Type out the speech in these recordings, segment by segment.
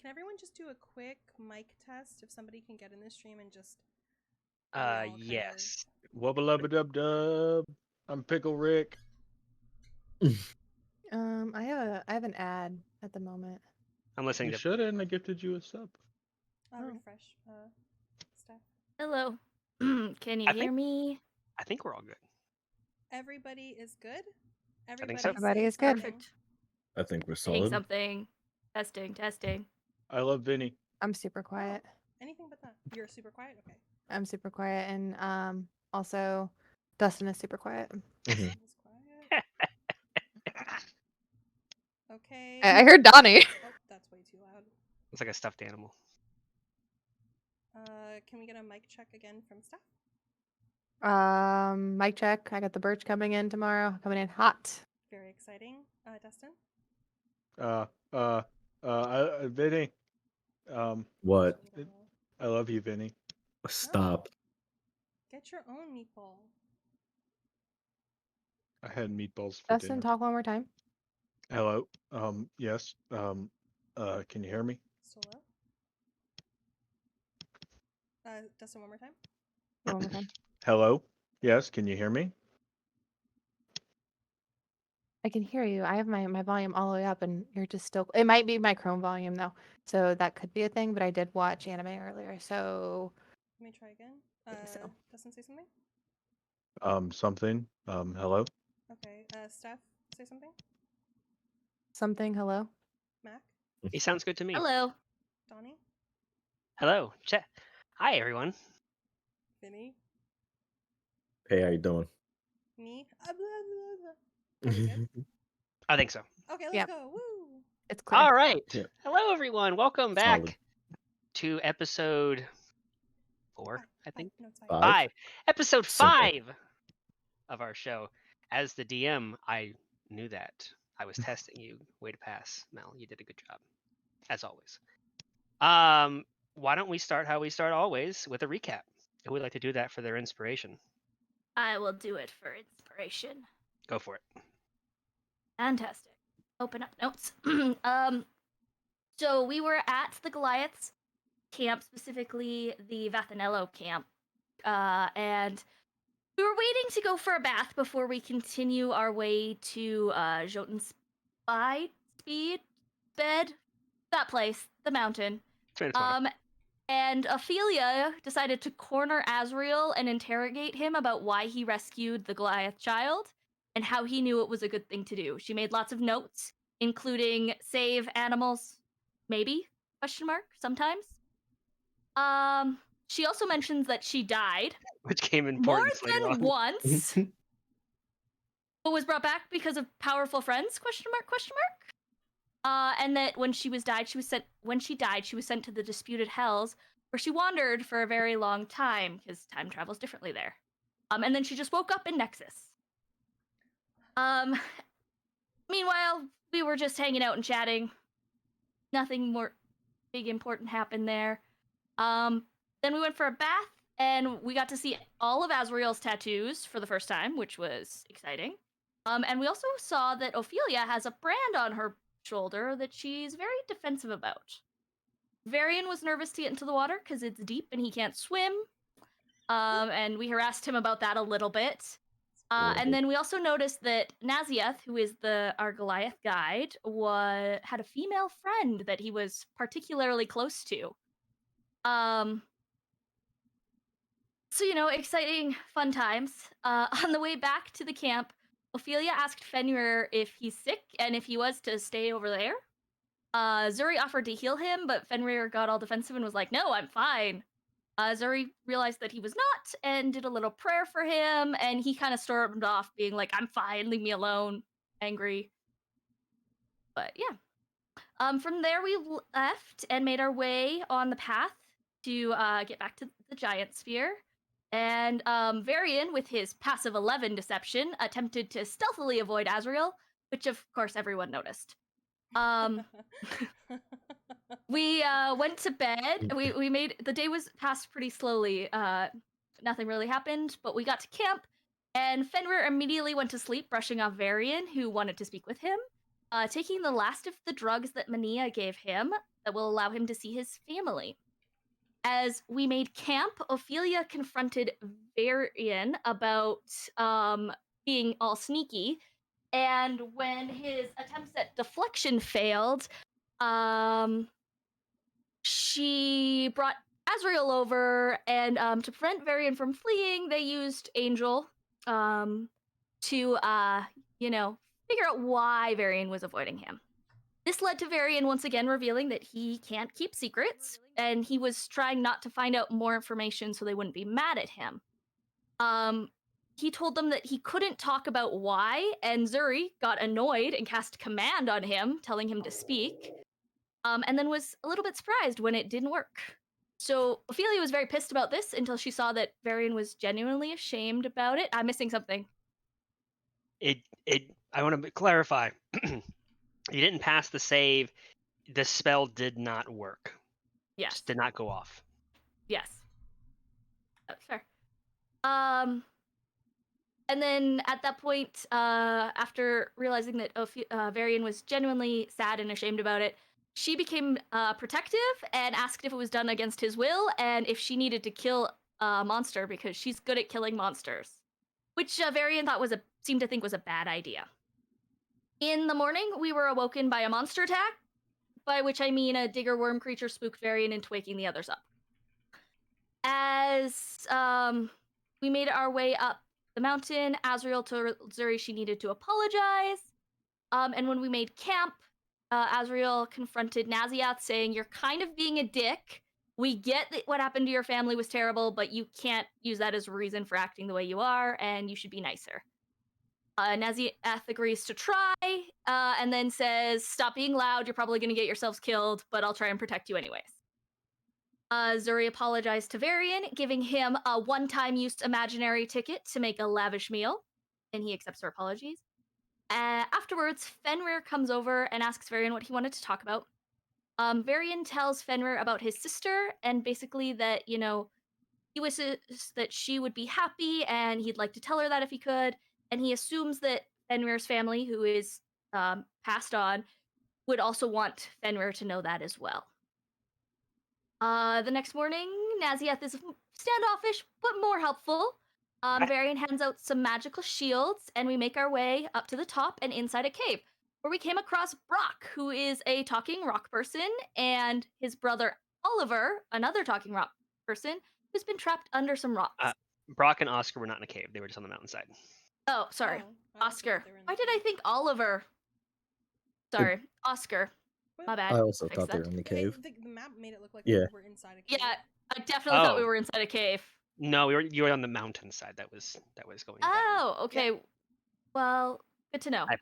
Can everyone just do a quick mic test if somebody can get in this stream and just Yes. Wubba lubba dub dub. I'm Pickle Rick. I have an ad at the moment. I'm listening You to. should, and I gifted you a sub. refresh stuff. Hello. Can you I hear think- me? I think we're all good. Everybody is good? think so. Everybody say is good. something. Perfect. I think we're Saying solid. something. Testing. I love Vinny. I'm super quiet. Anything but that. You're super quiet? Okay. I'm super quiet, and also Dustin is super quiet. Mhm. Is quiet. Okay. I heard Donnie. Oh, that's way too loud. It's like a stuffed animal. Can we get a mic check again from staff? Mic check. I got the birch coming in tomorrow. Coming in hot. Very exciting. Dustin? Vinny. What? You don't know. I love you, Vinny. Stop. Get your own meatball. I had meatballs for Dustin, dinner. talk one more time. Hello. Yes. Can you hear me? Solo. Dustin, one more time. One more time. Hello. Yes. Can you hear me? I can hear you. I have my volume all the way up, and you're just still. It might be my Chrome volume though, so that could be a thing. But I did watch anime earlier, so Let me try again. I think so. Dustin, say something. Something. Hello. Okay. Steph, say something. Something. Hello. Mac, He sounds good to me. Hello. Donnie, Hello. Hi, everyone. Vinny, Hey, how you doing? me. Blah, blah, blah. Are we good? I think so. Okay, let's Yep. go. Woo! It's clear. All right. Yeah. Hello, everyone. Welcome back Solid. to episode 4, I think. No, it's fine. 5. Episode Simple. 5 of our show. As the DM, I knew that. I was testing you. Way to pass, Mel. You did a good job, as always. Why don't we start how we start always, with a recap? Who would like to do that for their inspiration? I will do it for inspiration. Go for it. Fantastic. Open up notes. So we were at the Goliaths camp, specifically the Vathanello camp, and we were waiting to go for a bath before we continue our way to Jotun's Speed Bed, that place, the mountain. Transformative. And Ophelia decided to corner Azrael and interrogate him about why he rescued the Goliath child and how he knew it was a good thing to do. She made lots of notes, including save animals, maybe, ? Sometimes. She also mentions that she died Which came in more importance later than on. once, but was brought back because of powerful friends, ? And that when she died, she was sent to the disputed hells, where she wandered for a very long time, because time travels differently there. And then she just woke up in Nexus. Meanwhile, we were just hanging out and chatting. Nothing more big important happened there. Then we went for a bath, and we got to see all of Azrael's tattoos for the first time, which was exciting. And we also saw that Ophelia has a brand on her shoulder that she's very defensive about. Varian was nervous to get into the water because it's deep and he can't swim. And we harassed him about that a little bit. And then we also noticed that Naziath, who is our Goliath guide, had a female friend that he was particularly close to. So, exciting, fun times. On the way back to the camp, Ophelia asked Fenrir if he's sick and if he was to stay over there. Zuri offered to heal him, but Fenrir got all defensive and was like, no, I'm fine. Zuri realized that he was not and did a little prayer for him, and he kind of stormed off being like, I'm fine, leave me alone, angry. But yeah. From there we left and made our way on the path to get back to the giant sphere. And Varian, with his passive 11 deception, attempted to stealthily avoid Azrael, which of course everyone noticed. We went to bed. We made the day was passed pretty slowly. Nothing really happened, but we got to camp, and Fenrir immediately went to sleep, brushing off Varian, who wanted to speak with him. Taking the last of the drugs that Mania gave him, that will allow him to see his family. As we made camp, Ophelia confronted Varian about being all sneaky, and when his attempts at deflection failed, she brought Azrael over, and to prevent Varian from fleeing, they used Angel to, figure out why Varian was avoiding him. This led to Varian once again revealing that he can't keep secrets, and he was trying not to find out more information so they wouldn't be mad at him. He told them that he couldn't talk about why, and Zuri got annoyed and cast command on him, telling him to speak, and then was a little bit surprised when it didn't work. So Ophelia was very pissed about this until she saw that Varian was genuinely ashamed about it. I'm missing something. I want to clarify. You didn't pass the save. The spell did not work. Yes. Just did not go off. Yes. That's fair. And then at that point, after realizing that Varian was genuinely sad and ashamed about it, she became protective and asked if it was done against his will and if she needed to kill a monster because she's good at killing monsters, which Varian seemed to think was a bad idea. In the morning, we were awoken by a monster attack, by which I mean a digger worm creature spooked Varian into waking the others up. As we made our way up the mountain, Azrael told Zuri she needed to apologize. And when we made camp, Azrael confronted Naziath, saying, "You're kind of being a dick. We get that what happened to your family was terrible, but you can't use that as a reason for acting the way you are, and you should be nicer." Naziath agrees to try, and then says, "Stop being loud, you're probably going to get yourselves killed, but I'll try and protect you anyways." Zuri apologized to Varian, giving him a one-time use imaginary ticket to make a lavish meal, and he accepts her apologies. Afterwards, Fenrir comes over and asks Varian what he wanted to talk about. Varian tells Fenrir about his sister, and basically that, he wishes that she would be happy, and he'd like to tell her that if he could, and he assumes that Fenrir's family, who is passed on, would also want Fenrir to know that as well. The next morning, Naziath is standoffish, but more helpful. Varian hands out some magical shields, and we make our way up to the top and inside a cave, where we came across Brock, who is a talking rock person, and his brother Oliver, another talking rock person, who's been trapped under some rocks. Brock and Oscar were not in a cave. They were just on the mountainside. Oh, sorry. I Oscar. thought they were in Why the did I cave. think Oliver? Sorry, Oscar. My bad. I also Fix thought they that. were in the cave. The map made it look like Yeah. we were inside a cave. Yeah, I definitely thought we Oh. were inside a cave. No, you were on the mountainside. That was going down. Oh, okay. Well, good to know. I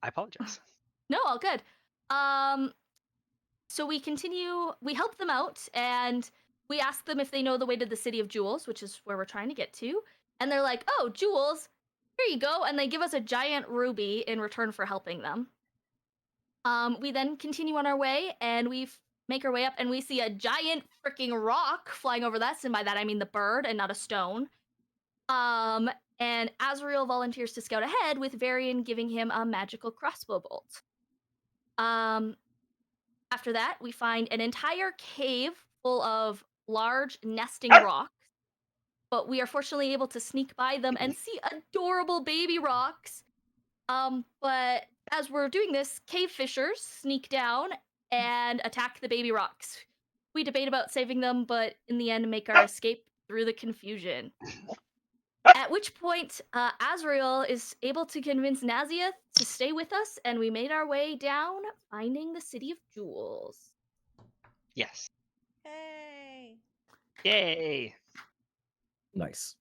apologize. No, all good. So we continue, we help them out, and we ask them if they know the way to the City of Jewels, which is where we're trying to get to. And they're like, "Oh, jewels, here you go." And they give us a giant ruby in return for helping them. We then continue on our way, and we make our way up, and we see a giant freaking rock flying over us, and by that I mean the bird and not a stone. And Azrael volunteers to scout ahead, with Varian giving him a magical crossbow bolt. After that, we find an entire cave full of large nesting rocks, but we are fortunately able to sneak by them and see adorable baby rocks. But as we're doing this, cave fishers sneak down and attack the baby rocks. We debate about saving them, but in the end make our escape through the confusion. At which point, Azrael is able to convince Naziath to stay with us, and we made our way down, finding the City of Jewels. Yes. Hey. Yay. Nice.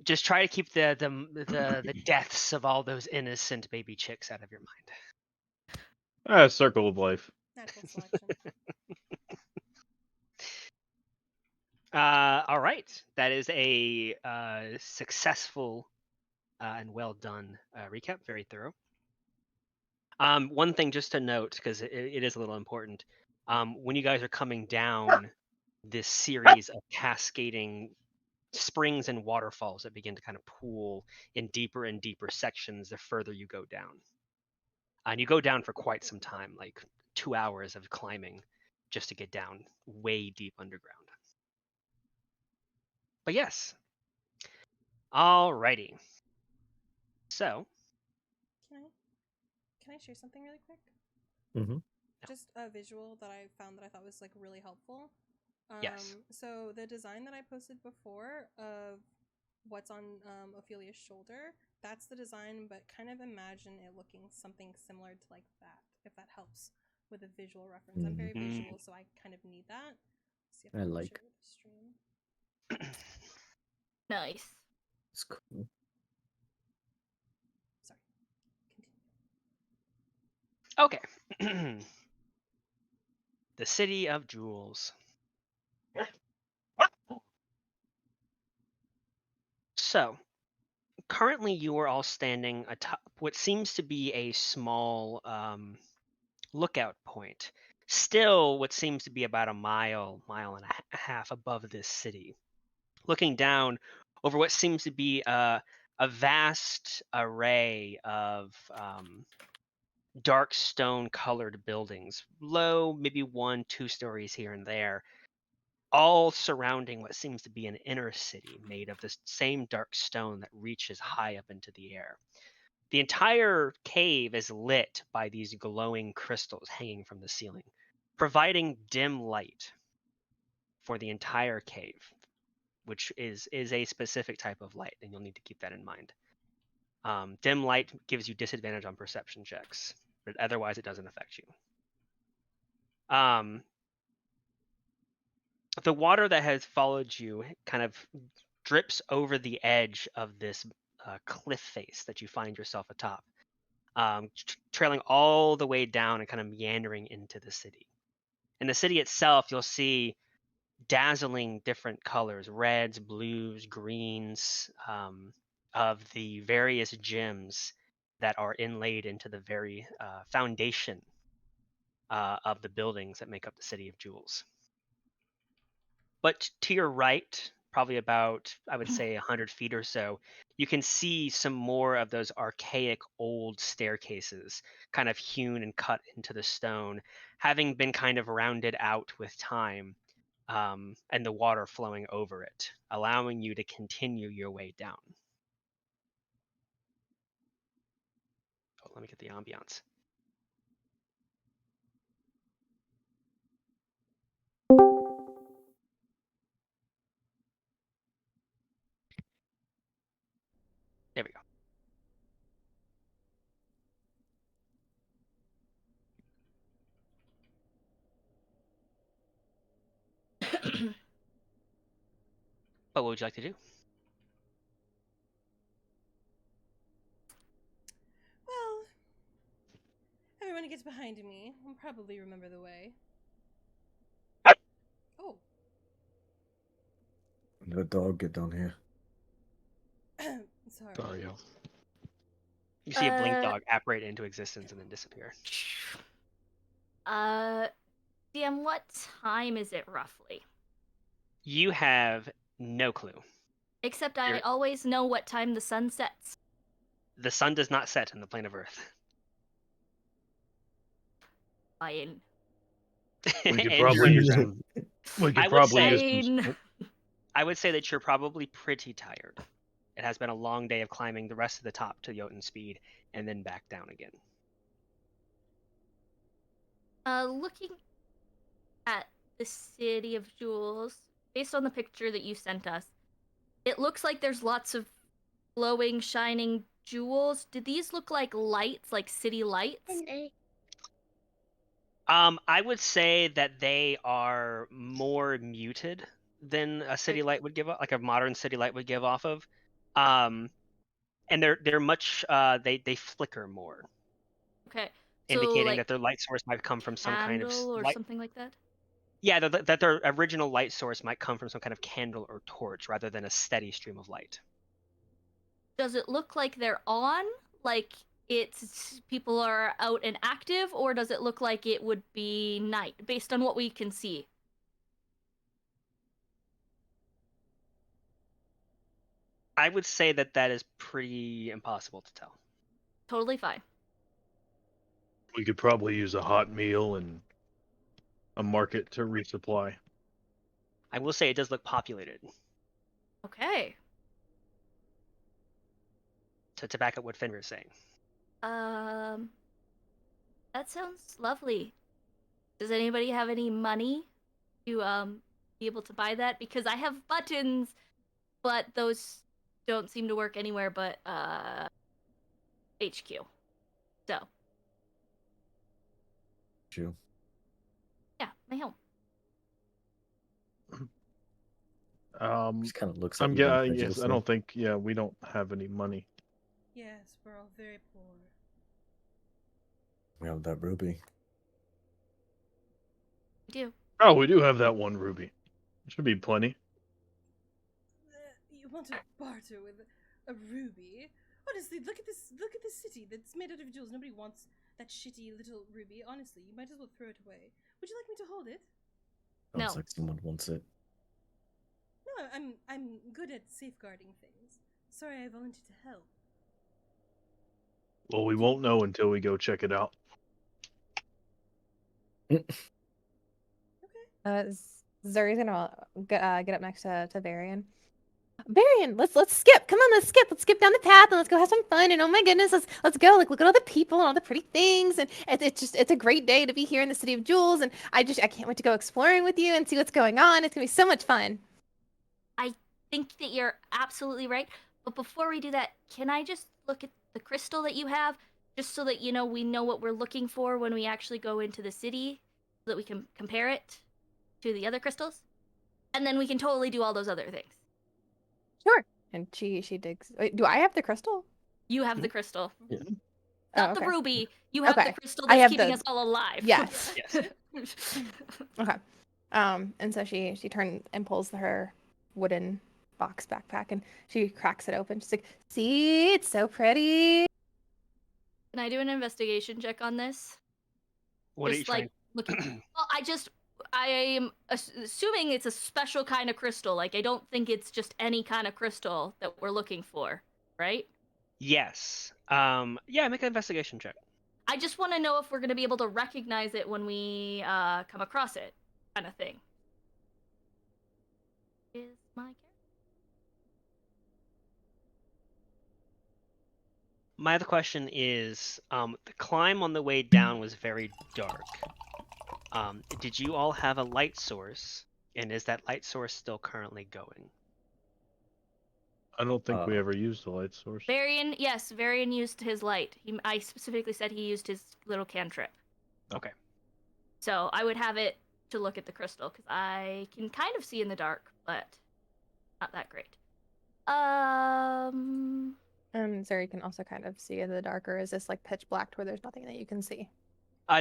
Just try to keep the deaths of all those innocent baby chicks out of your mind. Circle of life. Natural selection. All right. That is a successful and well done recap. Very thorough. One thing just to note, because it is a little important, when you guys are coming down this series of cascading springs and waterfalls that begin to kind of pool in deeper and deeper sections the further you go down. And you go down for quite some time, like 2 hours of climbing. just to get down way deep underground. But yes. Alrighty. So. Can I share something really quick? Mm-hmm. Just a visual that I found that I thought was like really helpful. Yes. So the design that I posted before of what's on Ophelia's shoulder, that's the design, but kind of imagine it looking something similar to like that, if that helps with a visual reference. I'm very visual, so I kind of need that. See if I can like. share with the stream. Nice. It's cool. Sorry. Okay. The City of Jewels. So, currently you are all standing atop what seems to be a small lookout point. Still, what seems to be about a mile and a half above this city. Looking down over what seems to be a vast array of dark stone colored buildings, low, maybe 1-2 stories here and there, all surrounding what seems to be an inner city made of this same dark stone that reaches high up into the air. The entire cave is lit by these glowing crystals hanging from the ceiling, providing dim light for the entire cave, which is a specific type of light, and you'll need to keep that in mind. Dim light gives you disadvantage on perception checks, but otherwise it doesn't affect you. The water that has followed you kind of drips over the edge of this cliff face that you find yourself atop, trailing all the way down and kind of meandering into the city. In the city itself, you'll see dazzling different colors, reds, blues, greens, of the various gems that are inlaid into the very foundation of the buildings that make up the City of Jewels. But to your right, probably about, I would say, 100 feet or so, you can see some more of those archaic old staircases, kind of hewn and cut into the stone, having been kind of rounded out with time, and the water flowing over it, allowing you to continue your way down. Oh, let me get the ambiance. There we go. What would you like to do? Well, everyone who gets behind me will probably remember the way. Oh. The dog get down here. Sorry. Dario. You see a blink dog apparate into existence and then disappear. DM, what time is it roughly? You have no clue. Except I always know what time the sun sets. The sun does not set in the plane of Earth. Fine. We could And probably use underground. some. We could I would probably say- use some. Fine. I would say that you're probably pretty tired. It has been a long day of climbing the rest of the top to Jotun speed and then back down again. Looking at the City of Jewels, based on the picture that you sent us, it looks like there's lots of glowing, shining jewels. Do these look like lights, like city lights? I would say that they are more muted than a city light would give off, like a modern city light would give off of. And they're much they flicker more. Okay. Indicating so, like, that their light source might come from some kind of or light. something like that? Yeah, that their original light source might come from some kind of candle or torch rather than a steady stream of light. Does it look like they're on? Like it's people are out and active, or does it look like it would be night based on what we can see? I would say that is pretty impossible to tell. Totally fine. We could probably use a hot meal and a market to resupply. I will say it does look populated. Okay. To back up what Fenrir is saying. That sounds lovely. Does anybody have any money to be able to buy that? Because I have buttons, but those don't seem to work anywhere but HQ. So You. yeah, my home. Just kind of looks at I'm you yes. I incredulously. don't think. Yeah, we don't have any money. Yes, we're all very poor. We have that ruby. I do. Oh, we do have that one ruby. Should be plenty. You want to barter with a ruby? Honestly, look at this. Look at this city that's made out of jewels. Nobody wants that shitty little ruby. Honestly, you might as well throw it away. Would you like me to hold it? Sounds No. like someone wants it. No, I'm good at safeguarding things. Sorry, I volunteered to help. Well, we won't know until we go check it out. Zuri's gonna get up next to Varian. Varian, let's skip. Come on, let's skip. Let's skip down the path and let's go have some fun. And oh my goodness, let's go. Like look at all the people and all the pretty things. And it's a great day to be here in the City of Jewels. And I can't wait to go exploring with you and see what's going on. It's gonna be so much fun. I think that you're absolutely right. But before we do that, can I just look at the crystal that you have, just so that we know what we're looking for when we actually go into the city, so that we can compare it to the other crystals, and then we can totally do all those other things. Sure. And she digs. Wait, do I have the crystal? You have the crystal. Yeah. Not okay. the ruby. You have Okay. the crystal I that's have keeping the- us all alive. Yes. Yes. Okay. And so she turns and pulls her wooden box backpack and she cracks it open. She's like, "See, it's so pretty." Can I do an investigation check on this? What are you Just trying? like looking. Well, I am assuming it's a special kind of crystal. Like I don't think it's just any kind of crystal that we're looking for, right? Yes. Yeah, make an investigation check. I just want to know if we're going to be able to recognize it when we come across it, kind of thing. Is my character? My other question is, the climb on the way down was very dark. Did you all have a light source, and is that light source still currently going? I don't think we ever used the light source. Varian, yes, Varian used his light. I specifically said he used his little cantrip. Okay. So I would have it to look at the crystal, because I can kind of see in the dark, but not that great. Zuri can also kind of see in the dark, or is this like pitch black to where there's nothing that you can see?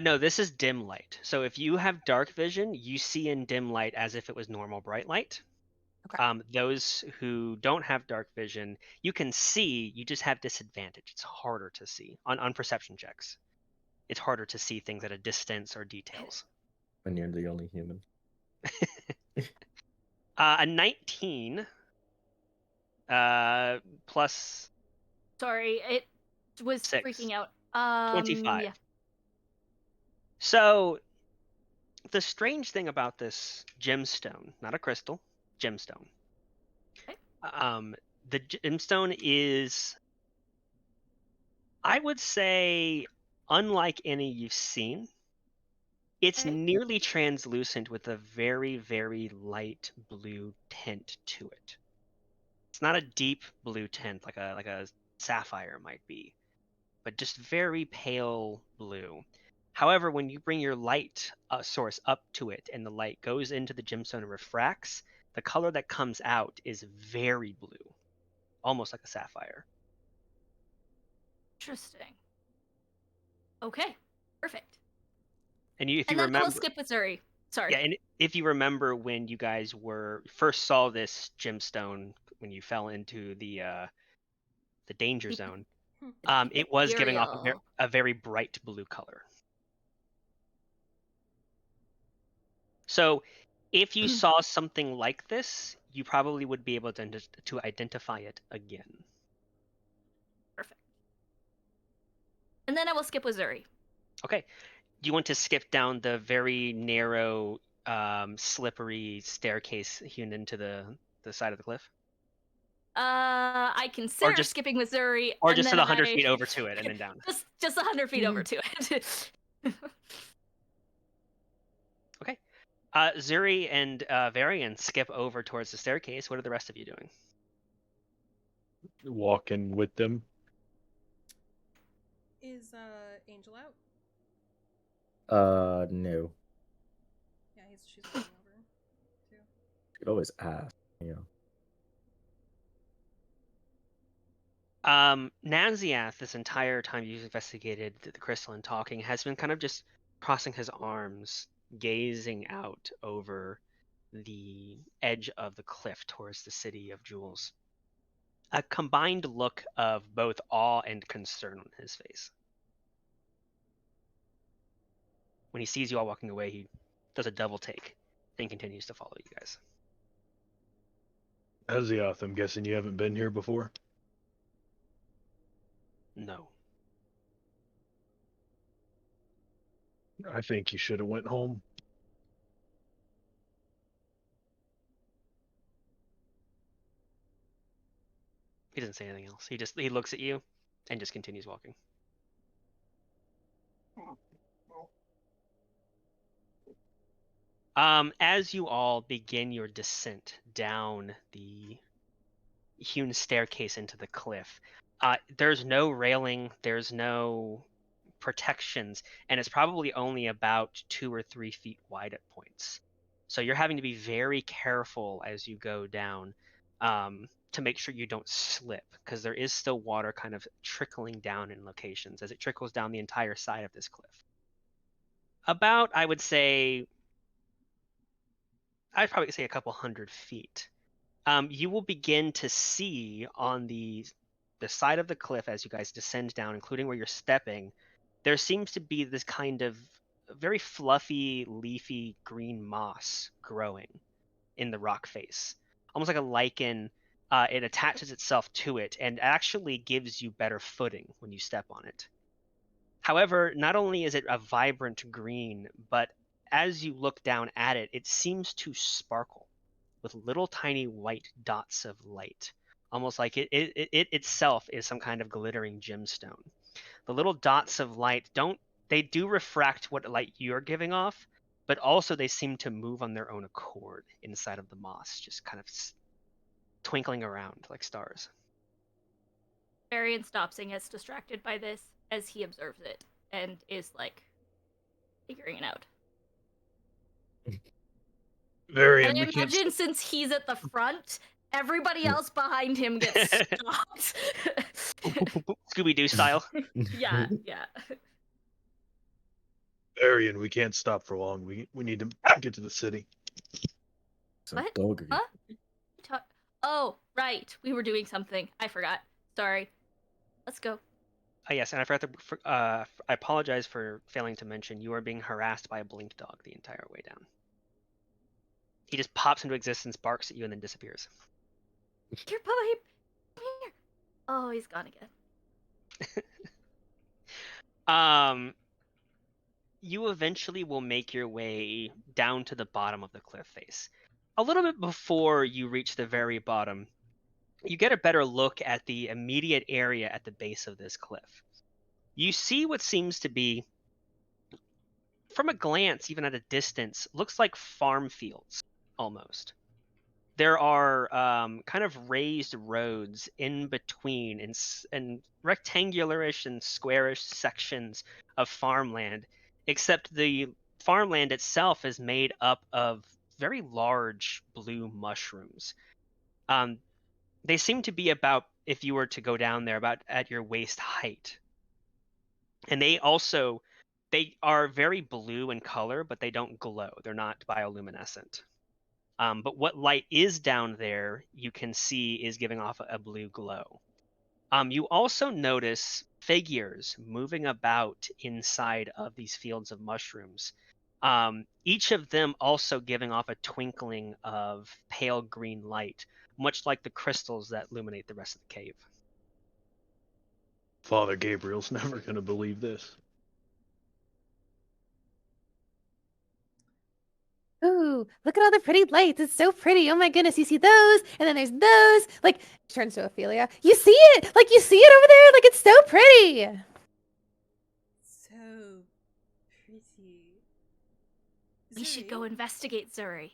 No, this is dim light. So if you have dark vision, you see in dim light as if it was normal bright light. Okay. Those who don't have dark vision, you can see, you just have disadvantage. It's harder to see on perception checks. It's harder to see things at a distance or details. And you're the only human. A 19 plus Sorry, it was 6. freaking out. 25. Yeah. So the strange thing about this gemstone, not a crystal, gemstone. Okay. The gemstone is, I would say, unlike any you've seen. It's Okay. nearly translucent with a very, very light blue tint to it. It's not a deep blue tint like a sapphire might be, but just very pale blue. However, when you bring your light source up to it and the light goes into the gemstone and refracts, the color that comes out is very blue, almost like a sapphire. Interesting. Okay, perfect. And if you And then remember, we'll skip with Zuri. Sorry. yeah, and if you remember when you guys first saw this gemstone when you fell into the danger zone, it was giving off Ethereal. a very bright blue color. So if you saw something like this, you probably would be able to identify it again. Perfect. And then I will skip with Zuri. Okay. you want to skip down the very narrow, slippery staircase hewn into the side of the cliff? I consider just- skipping Missouri, Or and just to then the 100 feet over to it and then down? just 100 feet over to it. Okay. Zuri and Varian skip over towards the staircase. What are the rest of you doing? Walking with them. Is Angel out? No. Yeah, she's going over too. You could always ask, you know. Naziath, this entire time you've investigated the crystal and talking, has been kind of just crossing his arms, gazing out over the edge of the cliff towards the city of jewels. A combined look of both awe and concern on his face. When he sees you all walking away, he does a double take and continues to follow you guys. Azioth, I'm guessing you haven't been here before? No. I think you should have went home. He doesn't say anything else. He looks at you and just continues walking. As you all begin your descent down the hewn staircase into the cliff, there's no railing, there's no protections, and it's probably only about 2 or 3 feet wide at points. So you're having to be very careful as you go down to make sure you don't slip, because there is still water kind of trickling down in locations as it trickles down the entire side of this cliff. About, I'd probably say a couple 100 feet. You will begin to see on the side of the cliff as you guys descend down, including where you're stepping, there seems to be this kind of very fluffy, leafy green moss growing in the rock face, almost like a lichen. It attaches itself to it and actually gives you better footing when you step on it. However, not only is it a vibrant green, but as you look down at it, it seems to sparkle with little tiny white dots of light, almost like it itself is some kind of glittering gemstone. The little dots of light do refract what light you're giving off, but also they seem to move on their own accord inside of the moss, just kind of twinkling around like stars. Varian stops and gets distracted by this as he observes it and is like figuring it out. Varian, And I we can't. imagine since he's at the front, everybody else behind him gets stopped. Scooby-Doo style. yeah. Varian, we can't stop for long. We need to get to the city. So What? dog again. Huh? Oh, right. We were doing something. I forgot. Sorry. Let's go. Yes, and I forgot to. I apologize for failing to mention you are being harassed by a blinked dog the entire way down. He just pops into existence, barks at you, and then disappears. Here, Bubba, come here. Oh, he's gone again. You eventually will make your way down to the bottom of the cliff face. A little bit before you reach the very bottom, you get a better look at the immediate area at the base of this cliff. You see what seems to be, from a glance, even at a distance, looks like farm fields, almost. There are kind of raised roads in between and rectangularish and squarish sections of farmland, except the farmland itself is made up of very large blue mushrooms. They seem to be about, if you were to go down there, about at your waist height. And they are very blue in color, but they don't glow. They're not bioluminescent. But what light is down there, you can see is giving off a blue glow. You also notice figures moving about inside of these fields of mushrooms. Each of them also giving off a twinkling of pale green light, much like the crystals that illuminate the rest of the cave. Father Gabriel's never going to believe this. Ooh, look at all the pretty lights. It's so pretty. Oh my goodness, you see those? And then there's those. Like, turns to Ophelia. You see it? Like, you see it over there? Like, it's so pretty. So pretty. We should go investigate, Zuri.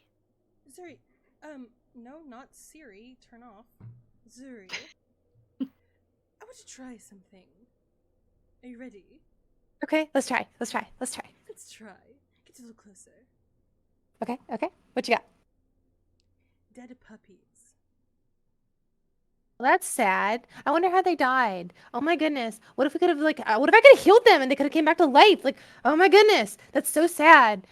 Zuri, no, not Siri. Turn off. Zuri. I want to try something. Are you ready? Okay, let's try. Let's try. Let's try. Let's try. Get a little closer. Okay, okay. What you got? Dead puppies. Well, that's sad. I wonder how they died. Oh my goodness. What if we could have what if I could have healed them and they could have came back to life? Like, oh my goodness. That's so sad.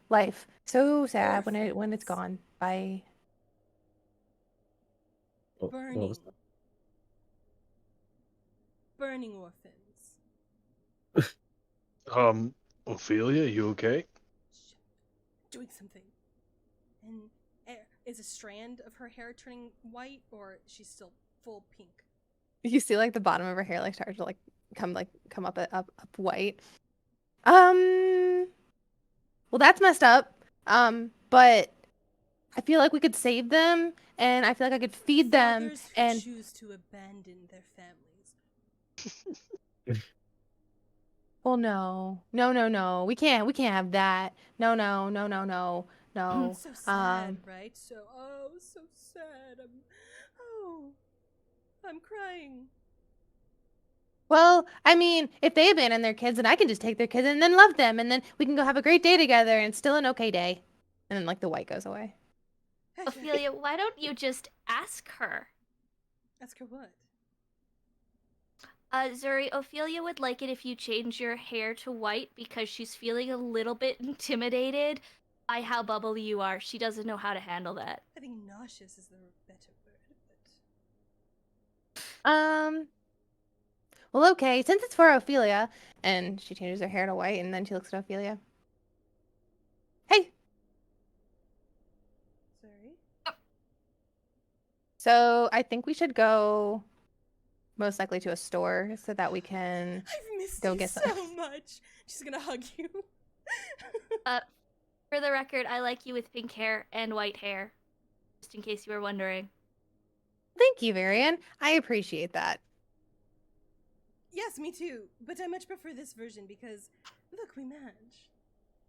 Life. So sad when it's Orphans. gone. Bye. What Burning. was that? Burning orphans. Ophelia, you okay? Shit. Doing something. And is a strand of her hair turning white, or she's still full pink? You see like the bottom of her hair like start to come up white. Well, that's messed up. But I feel like we could save them, and I feel like I could feed them, Fathers who and choose to abandon their families. well, no, we can't have that. No. So sad, right? So sad. I'm crying. Well, I mean, if they abandon their kids, then I can just take their kids and then love them, and then we can go have a great day together, and it's still an okay day. And then like the white goes away. Ophelia, why don't you just ask her? Ask her what? Zuri, Ophelia would like it if you change your hair to white because she's feeling a little bit intimidated by how bubbly you are. She doesn't know how to handle that. I think nauseous is the better word, Well, okay, since it's for Ophelia, and she changes her hair to white, and then she looks at Ophelia. Hey, Sorry. so I think we should go most likely to a store so that we can I've missed go you get so some. much. She's gonna hug you. For the record, I like you with pink hair and white hair. Just in case you were wondering. Thank you, Varian. I appreciate that. Yes, me too. But I much prefer this version because, look, we match.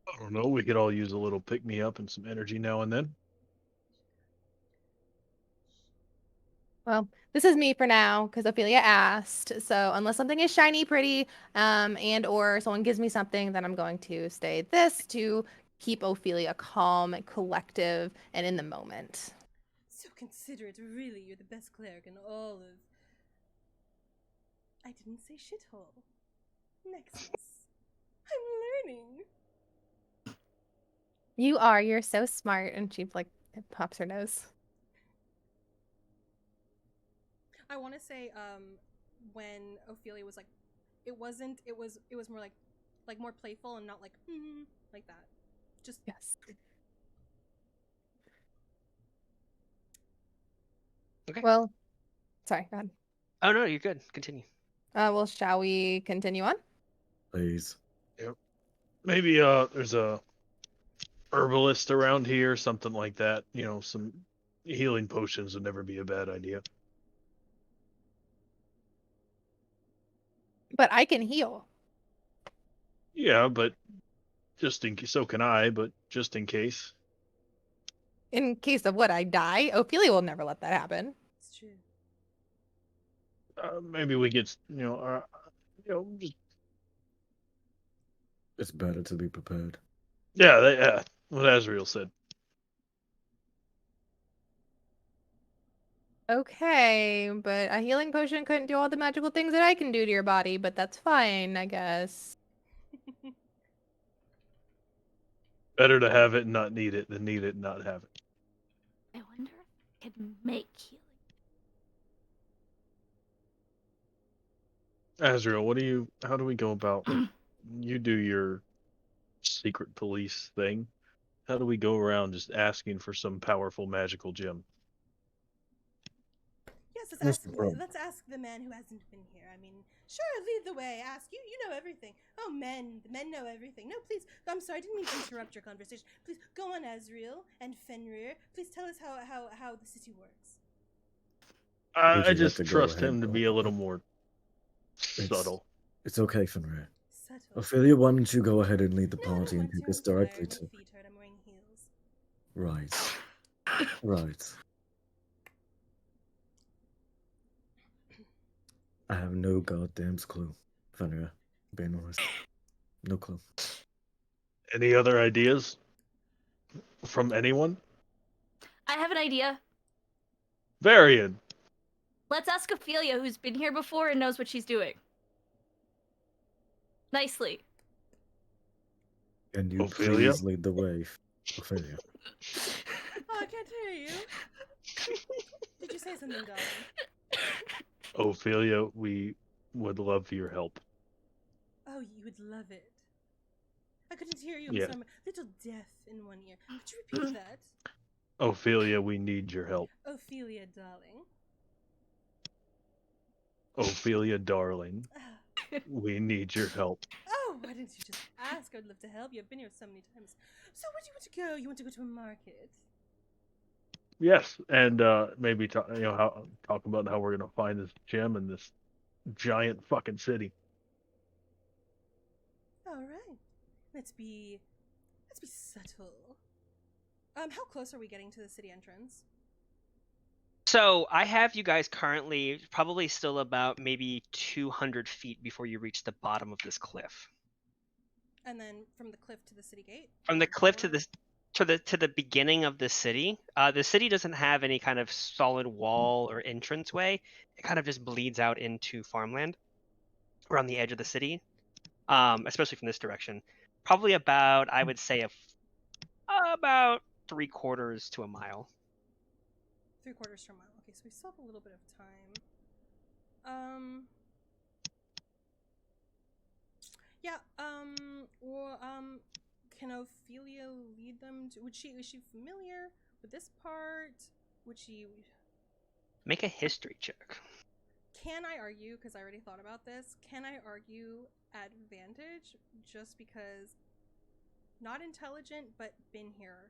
I don't know. We could all use a little pick me up and some energy now and then. Well, this is me for now because Ophelia asked. So unless something is shiny, pretty, and or someone gives me something, then I'm going to stay this to keep Ophelia calm, collective, and in the moment. So considerate. Really, you're the best cleric in all of. I didn't say shithole. Nexus. I'm learning. You are. You're so smart. And she pops her nose. I want to say, when Ophelia was like, it was more like more playful and not like that. Just Yes. Okay. Well, sorry. Go ahead. Oh no, you're good. Continue. Well, shall we continue on? Please. Maybe there's a herbalist around here, something like that. You know, some healing potions would never be a bad idea. But I can heal. Yeah, but just in case, so can I. But just in case. In case of what, I die? Ophelia will never let that happen. it's true. Maybe we get, just It's better to be prepared. yeah, what Azrael said. Okay, but a healing potion couldn't do all the magical things that I can do to your body, but that's fine, I guess. Better to have it and not need it than need it and not have it. I wonder if I could make healing. Azrael, how do we go about, you do your secret police thing. How do we go around just asking for some powerful magical gem? Yes, That's the problem. let's ask the man who hasn't been here. I mean, sure, lead the way. Ask you. You know everything. Oh, men know everything. No, please. I'm sorry, I didn't mean to interrupt your conversation. Please go on, Azriel and Fenrir. Please tell us how the city works. I Would you like just to go trust ahead him to and be a talk little about- more subtle. It's okay, Fenrir. Subtle. Ophelia, why don't you go ahead and lead the No, I don't party and want to. take us I'm tired. directly My to... feet hurt. I'm wearing heels. Right. Right. I have no goddamn clue, Fenrir. Being honest. No clue. Any other ideas from anyone? I have an idea. Varian. Let's ask Ophelia, who's been here before and knows what she's doing. Nicely. Can you Ophelia? please lead the way, Ophelia? Oh, I can't hear you. Did you say something, darling? Ophelia, we would love your help. Oh, you would love it. I couldn't hear you. I'm Yeah. sorry. I'm a little deaf in one ear. Could you repeat that? Ophelia, we need your help. Ophelia, darling. Ophelia, darling, Ah. we need your help. Oh, why didn't you just ask? I'd love to help you. I've been here so many times. So where do you want to go? You want to go to a market? Yes, and maybe talk about how we're gonna find this gem in this giant fucking city. All right. Let's be subtle. How close are we getting to the city entrance? So I have you guys currently probably still about maybe 200 feet before you reach the bottom of this cliff. And then from the cliff to the city gate? From the cliff to the beginning of the city doesn't have any kind of solid wall or entranceway. It kind of just bleeds out into farmland around the edge of the city, especially from this direction. Probably about, I would say, about 3/4 to a mile. 3/4 to a mile. Okay, so we still have a little bit of time. Yeah, can Ophelia lead them to, is she familiar with this part? Would she, Make a history check. can I argue, because I already thought about this, can I argue advantage just because not intelligent, but been here?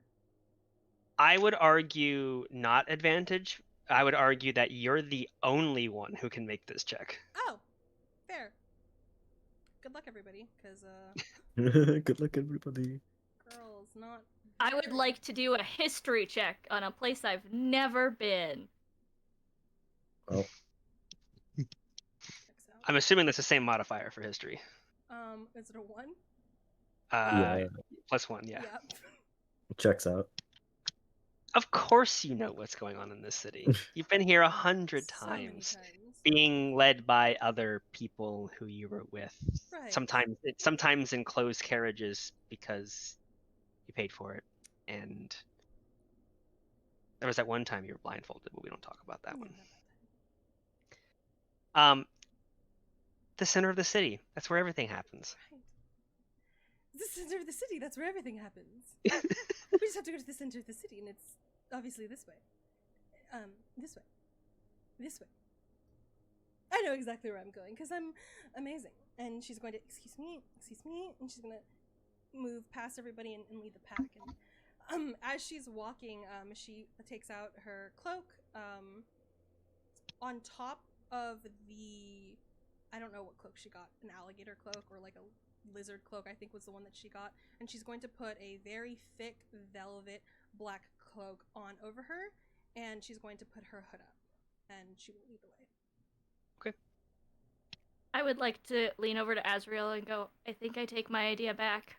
I would argue not advantage. I would argue that you're the only one who can make this check. Oh, fair. Good luck, everybody, because, Good luck, everybody. girls, not I would very- like to do a history check on a place I've never been. Well, Checks out. I'm assuming that's the same modifier for history. Is it a 1? yeah, +1, yeah. Yep. checks out. Of course you know what's going on in this city. You've been here 100 So many times, times. being led by other people who you were with. Right. Sometimes in closed carriages because you paid for it, and there was that one time you were blindfolded, but we don't talk about that Yeah, one. not that. The center of the city. That's where everything happens. Right. The center of the city, that's where everything happens. We just have to go to the center of the city, and it's obviously this way. This way. This way. I know exactly where I'm going, because I'm amazing. And she's going to, excuse me, and she's going to move past everybody and lead the pack. And as she's walking, she takes out her cloak. On top of the, I don't know what cloak she got, an alligator cloak or like a lizard cloak, I think was the one that she got, and she's going to put a very thick velvet black cloak on over her, and she's going to put her hood up, and she will lead the way. Okay. I would like to lean over to Azriel and go, I think I take my idea back.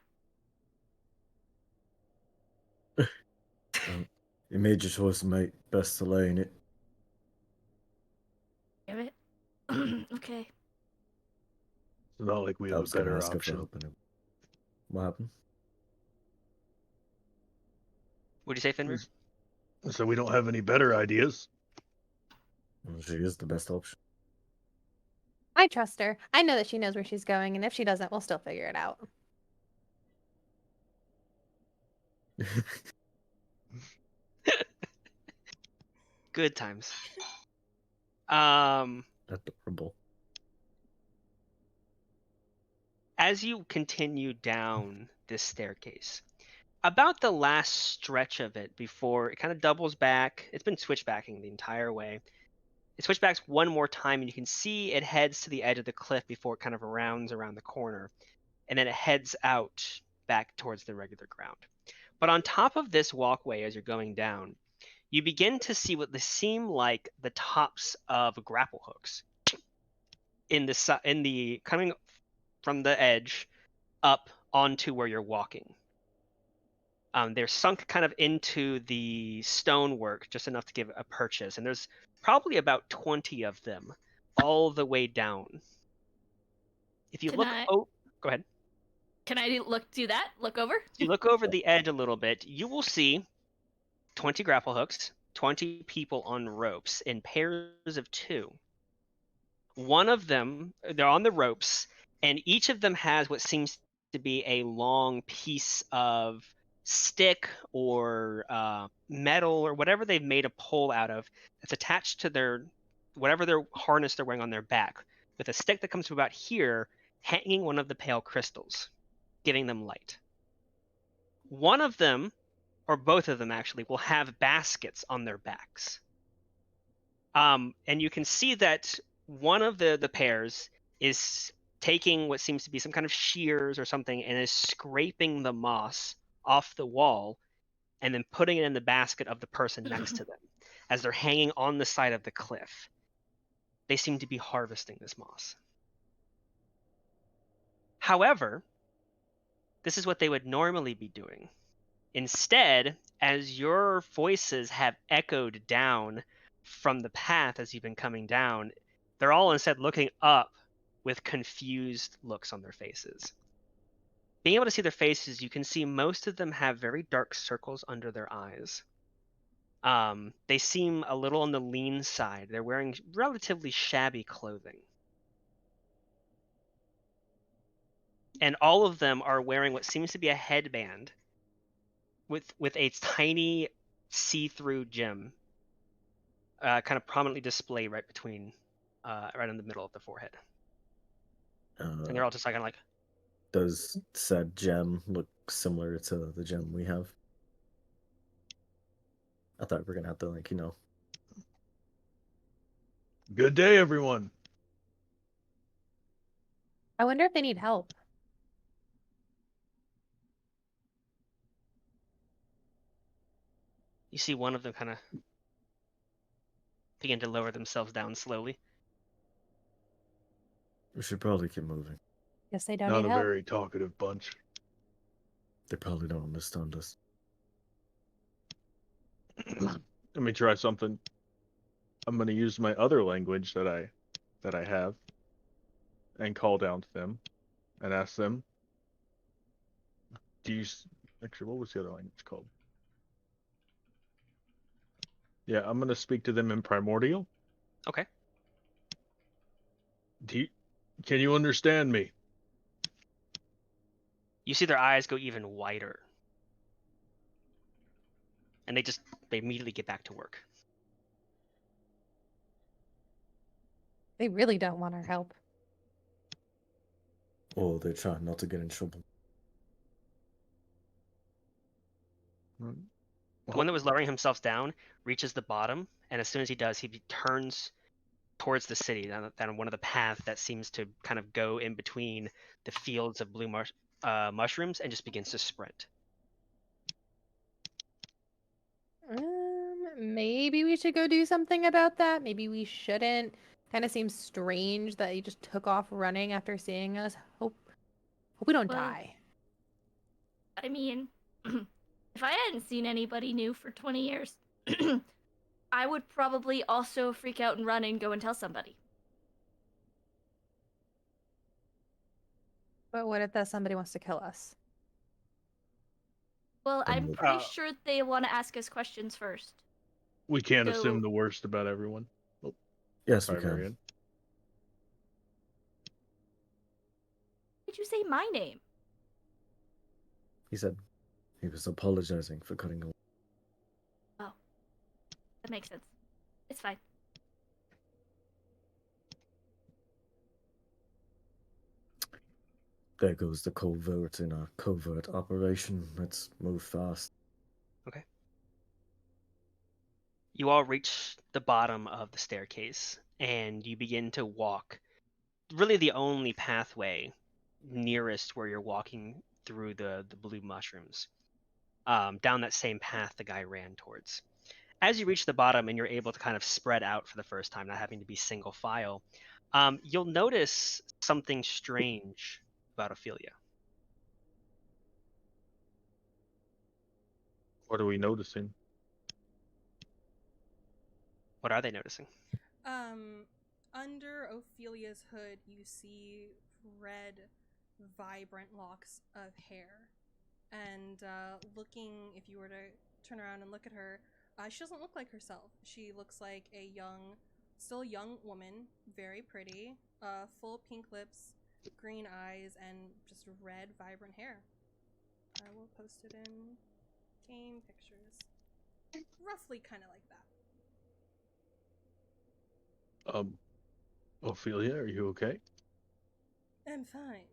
You made your choice, mate. Best to lay in it. Damn it. Okay. It's not like we have a Outside better ask her for option. help in it. What happened? What'd you say, Fenrir? So we don't have any better ideas. Well, she is the best option. I trust her. I know that she knows where she's going, and if she doesn't, we'll still figure it out. Good times. Adorable. As you continue down this staircase, about the last stretch of it before it kind of doubles back, it's been switchbacking the entire way. It switchbacks one more time, and you can see it heads to the edge of the cliff before it kind of rounds around the corner, and then it heads out back towards the regular ground. But on top of this walkway, as you're going down, you begin to see what they seem like the tops of grapple hooks in the coming from the edge up onto where you're walking. They're sunk kind of into the stonework, just enough to give a purchase, and there's probably about 20 of them all the way down. If you go ahead. Can I do that? Look over? If you look over the edge a little bit, you will see 20 grapple hooks, 20 people on ropes in pairs of 2. One of them, they're on the ropes, and each of them has what seems to be a long piece of stick or metal or whatever they've made a pole out of that's attached to their whatever their harness they're wearing on their back, with a stick that comes from about here hanging one of the pale crystals, giving them light. One of them, or both of them actually, will have baskets on their backs. And you can see that one of the pairs is taking what seems to be some kind of shears or something and is scraping the moss off the wall and then putting it in the basket of the person next to them as they're hanging on the side of the cliff. They seem to be harvesting this moss. However, this is what they would normally be doing. Instead, as your voices have echoed down from the path as you've been coming down, they're all instead looking up with confused looks on their faces. Being able to see their faces, you can see most of them have very dark circles under their eyes. They seem a little on the lean side. They're wearing relatively shabby clothing. And all of them are wearing what seems to be a headband with a tiny see-through gem kind of prominently displayed right between, right in the middle of the forehead. And they're all just kind of like... Does said gem look similar to the gem we have? I thought we were gonna have to, like, you know. Good day, everyone. I wonder if they need help. You see one of them kind of begin to lower themselves down slowly. We should probably keep moving. Guess they don't Not need a help. very talkative bunch. They probably don't understand us. Let me try something. I'm going to use my other language that I have and call down to them and ask them, actually, what was the other language called? Yeah, I'm going to speak to them in Primordial. Okay. Can you understand me? You see their eyes go even wider. And they immediately get back to work. They really don't want our help. Oh, they're trying not to get in trouble. The one that was lowering himself down reaches the bottom, and as soon as he does, he turns towards the city, down one of the paths that seems to kind of go in between the fields of blue mushrooms, and just begins to sprint. Maybe we should go do something about that. Maybe we shouldn't. Kind of seems strange that he just took off running after seeing us. Hope we don't die. I mean, if I hadn't seen anybody new for 20 years, I would probably also freak out and run and go and tell somebody. But what if that somebody wants to kill us? Well, I'm pretty sure they want to ask us questions first. We can't assume the worst about everyone. Oh, yes, we can. Marion. Did you say my name? He said he was apologizing for cutting away. Oh, that makes sense. It's fine. There goes the covert in a covert operation. Let's move fast. You all reach the bottom of the staircase, and you begin to walk. Really, the only pathway nearest where you're walking through the blue mushrooms, down that same path the guy ran towards. As you reach the bottom and you're able to kind of spread out for the first time, not having to be single file, you'll notice something strange about Ophelia. What are we noticing? What are they noticing? Under Ophelia's hood, you see red, vibrant locks of hair. And looking, if you were to turn around and look at her, she doesn't look like herself. She looks like a still young woman, very pretty, full pink lips, green eyes, and just red, vibrant hair. I will post it in game pictures. Roughly kind of like that. Ophelia, are you okay? I'm fine.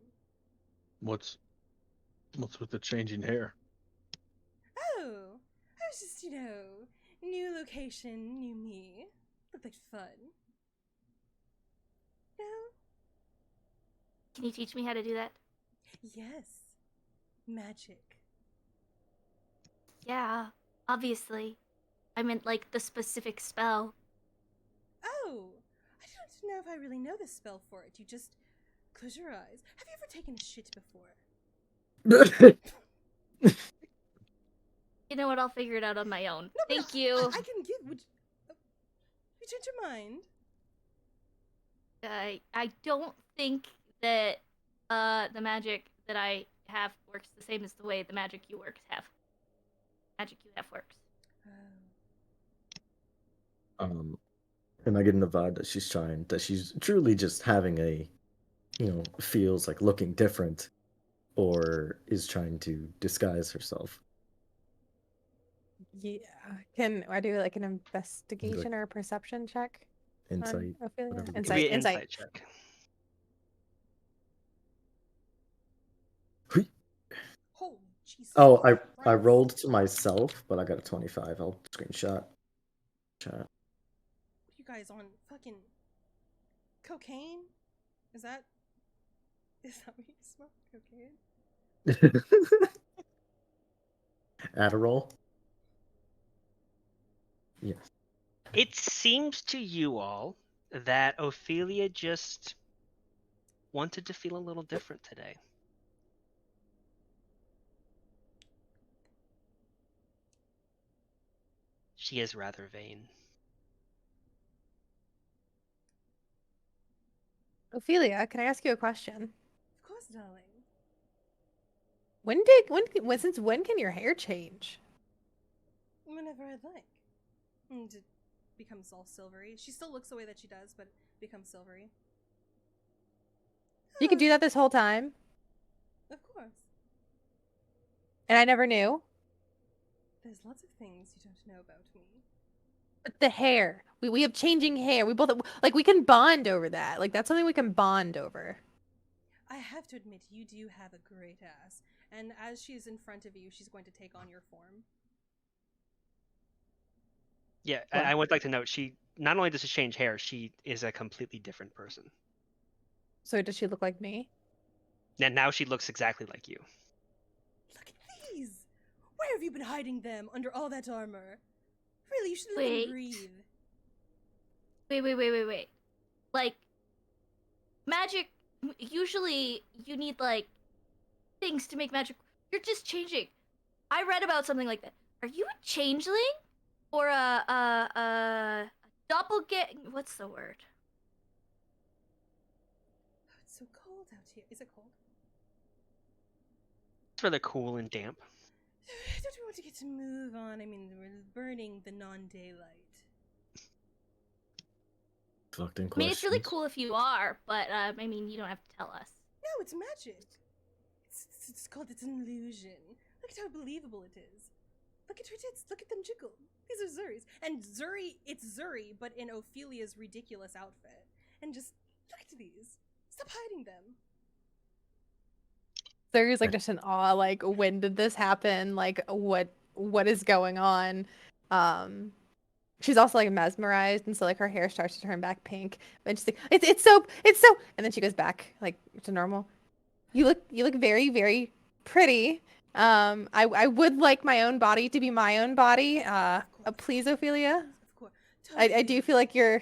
What's with the changing hair? Oh, I was just, new location, new me. Looked like fun. No? Can you teach me how to do that? Yes. Magic. Yeah, obviously. I meant like the specific spell. Oh, I don't know if I really know the spell for it. You just close your eyes. Have you ever taken a shit before? You know what? I'll figure it out on my own. No, but Thank you. I can give. You change your mind? I don't think that the magic that I have works the same as the way the magic you have. Magic you have works. Oh. Am I getting the vibe that she's truly just having feels like looking different, or is trying to disguise herself? Yeah. Can I do like an investigation or a perception check? Insight. Ophelia? whatever the It could be an Insight. insight check. Holy Jesus. Oh, I Christ. rolled to myself, but I got a 25. I'll screenshot. Chat. What are you guys on? Fucking cocaine? Is that what you smoke? Cocaine? Adderall. Yes. It seems to you all that Ophelia just wanted to feel a little different today. She is rather vain. Ophelia, can I ask you a question? Of course, darling. Since when can your hair change? Whenever I'd like. And it becomes all silvery. She still looks the way that she does, but it becomes silvery. You could do that this whole time, Of course. and I never knew. There's lots of things you don't know about me. But the hair, we have changing hair. We both like we can bond over that. Like that's something we can bond over. I have to admit, you do have a great ass. And as she's in front of you, she's going to take on your form. Yeah, What? I would like to note, she not only does she change hair, she is a completely different person. So does she look like me? And now she looks exactly like you. Look at these! Where have you been hiding them under all that armor? Really, you should let Wait. them breathe. Wait. Like, magic, usually you need, like, things to make magic. You're just changing. I read about something like that. Are you a changeling? Or a doppelganger? What's the word? Oh, it's so cold out here. Is it cold? It's rather cool and damp. Don't we want to get to move on? I mean, we're burning the non-daylight. Fucked in I mean, it's really questions. cool if you are, but, I mean, you don't have to tell us. No, it's magic. It's called it's an illusion. Look at how believable it is. Look at her tits. Look at them jiggle. These are Zuri's. And it's Zuri, but in Ophelia's ridiculous outfit. And just look at these. Stop hiding them. Zuri's like just in awe, like when did this happen? Like what is going on? She's also like mesmerized, and so like her hair starts to turn back pink. And she's like, it's soap, and then she goes back like to normal. You look very, very pretty. I would like my own body to be my own body. Please, Ophelia. Of course. I do feel like you're.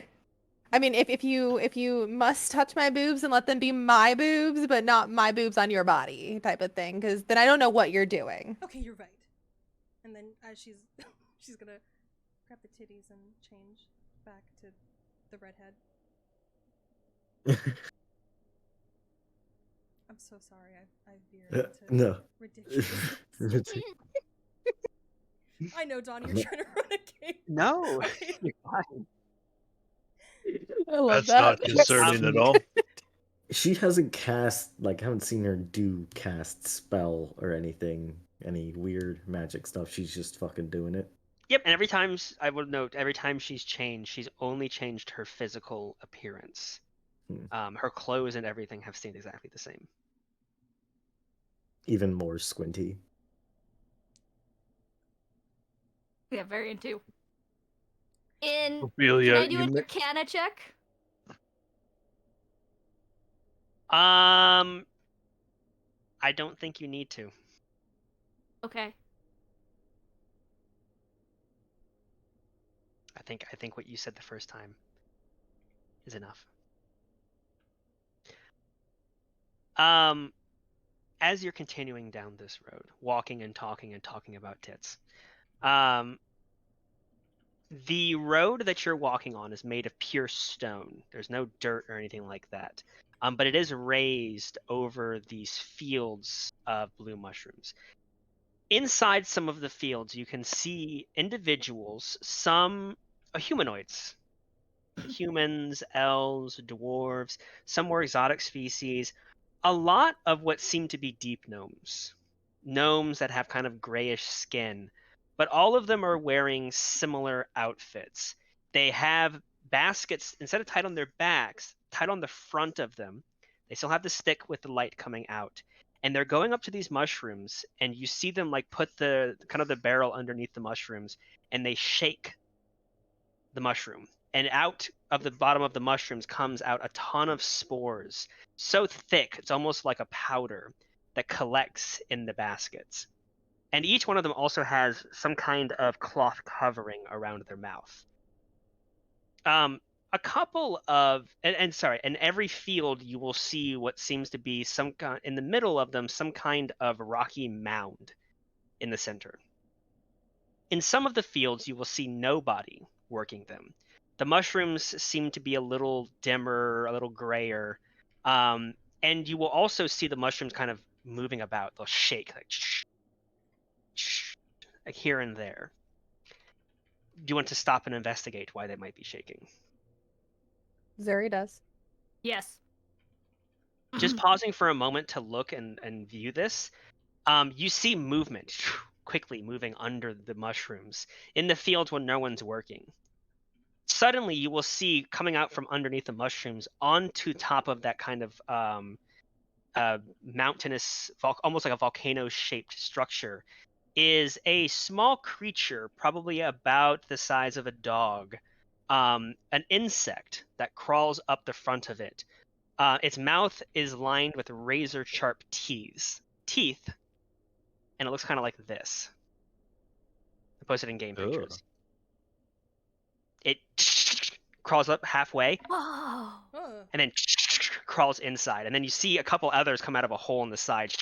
I mean, if you must touch my boobs and let them be my boobs, but not my boobs on your body, type of thing, because then I don't know what you're doing. Okay, you're right. And then as she's she's gonna grab the titties and change back to the redhead. I'm so sorry. I've veered into No. ridiculous. I know, Donnie, you're I'm trying to run a game. No, Okay. you're fine. I love That's that. not concerning at all. She hasn't cast, like, haven't seen her do cast spell or anything, any weird magic stuff. She's just fucking doing it. Yep, and every time I would note, every time she's changed, she's only changed her physical appearance. Her clothes and everything have stayed exactly the same. Even more squinty. Yeah, very into. Ophelia, Can I do you a ma- Arcana check? I don't think you need to. Okay. I think what you said the first time is enough. As you're continuing down this road, walking and talking about tits, the road that you're walking on is made of pure stone. There's no dirt or anything like that. But it is raised over these fields of blue mushrooms. Inside some of the fields, you can see individuals, some humanoids, humans, elves, dwarves, some more exotic species, a lot of what seem to be deep gnomes. Gnomes that have kind of grayish skin, but all of them are wearing similar outfits. They have baskets, instead of tied on their backs, tied on the front of them. They still have the stick with the light coming out. And they're going up to these mushrooms, and you see them like put the kind of the barrel underneath the mushrooms, and they shake the mushroom. And out of the bottom of the mushrooms comes out a ton of spores, so thick it's almost like a powder that collects in the baskets. And each one of them also has some kind of cloth covering around their mouth. A couple of in every field you will see what seems to be some kind, in the middle of them, some kind of rocky mound in the center. In some of the fields you will see nobody working them. The mushrooms seem to be a little dimmer, a little grayer, and you will also see the mushrooms kind of moving about. They'll shake like here and there. Do you want to stop and investigate why they might be shaking? Zuri does. Yes. Just pausing for a moment to look and view this, you see movement quickly moving under the mushrooms in the fields when no one's working. Suddenly you will see coming out from underneath the mushrooms onto top of that kind of mountainous, almost like a volcano-shaped structure, is a small creature, probably about the size of a dog, an insect that crawls up the front of it. Its mouth is lined with razor-sharp teeth, and it looks kind of like this. I posted in game pictures. It crawls up halfway, Whoa. and then crawls inside. And then you see a couple others come out of a hole in the side.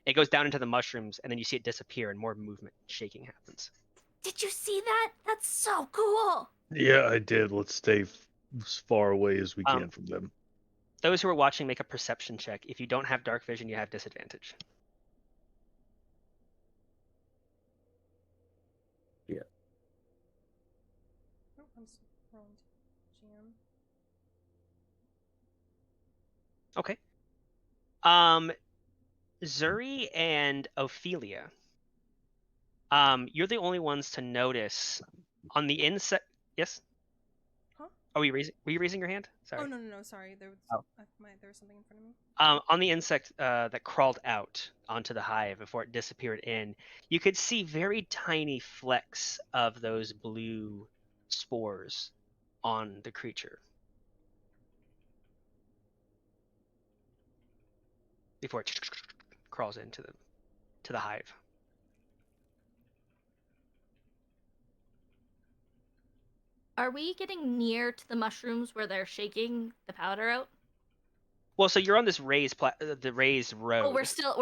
It goes down into the mushrooms, and then you see it disappear, and more movement, shaking happens. Did you see that? That's so cool. Yeah, I did. Let's stay as far away as we can from them. Those who are watching, make a perception check. If you don't have dark vision, you have disadvantage. Yeah. Oh, I'm wrong. GM. Okay. Zuri and Ophelia. You're the only ones to notice on the inside. Yes. Huh? Oh, were you raising your hand? Sorry. Oh no, sorry. There was Oh. there was something in front of me. On the insect that crawled out onto the hive before it disappeared in, you could see very tiny flecks of those blue spores on the creature before it crawls into the hive. Are we getting near to the mushrooms where they're shaking the powder out? Well, so you're on this the raised road. Oh, we're still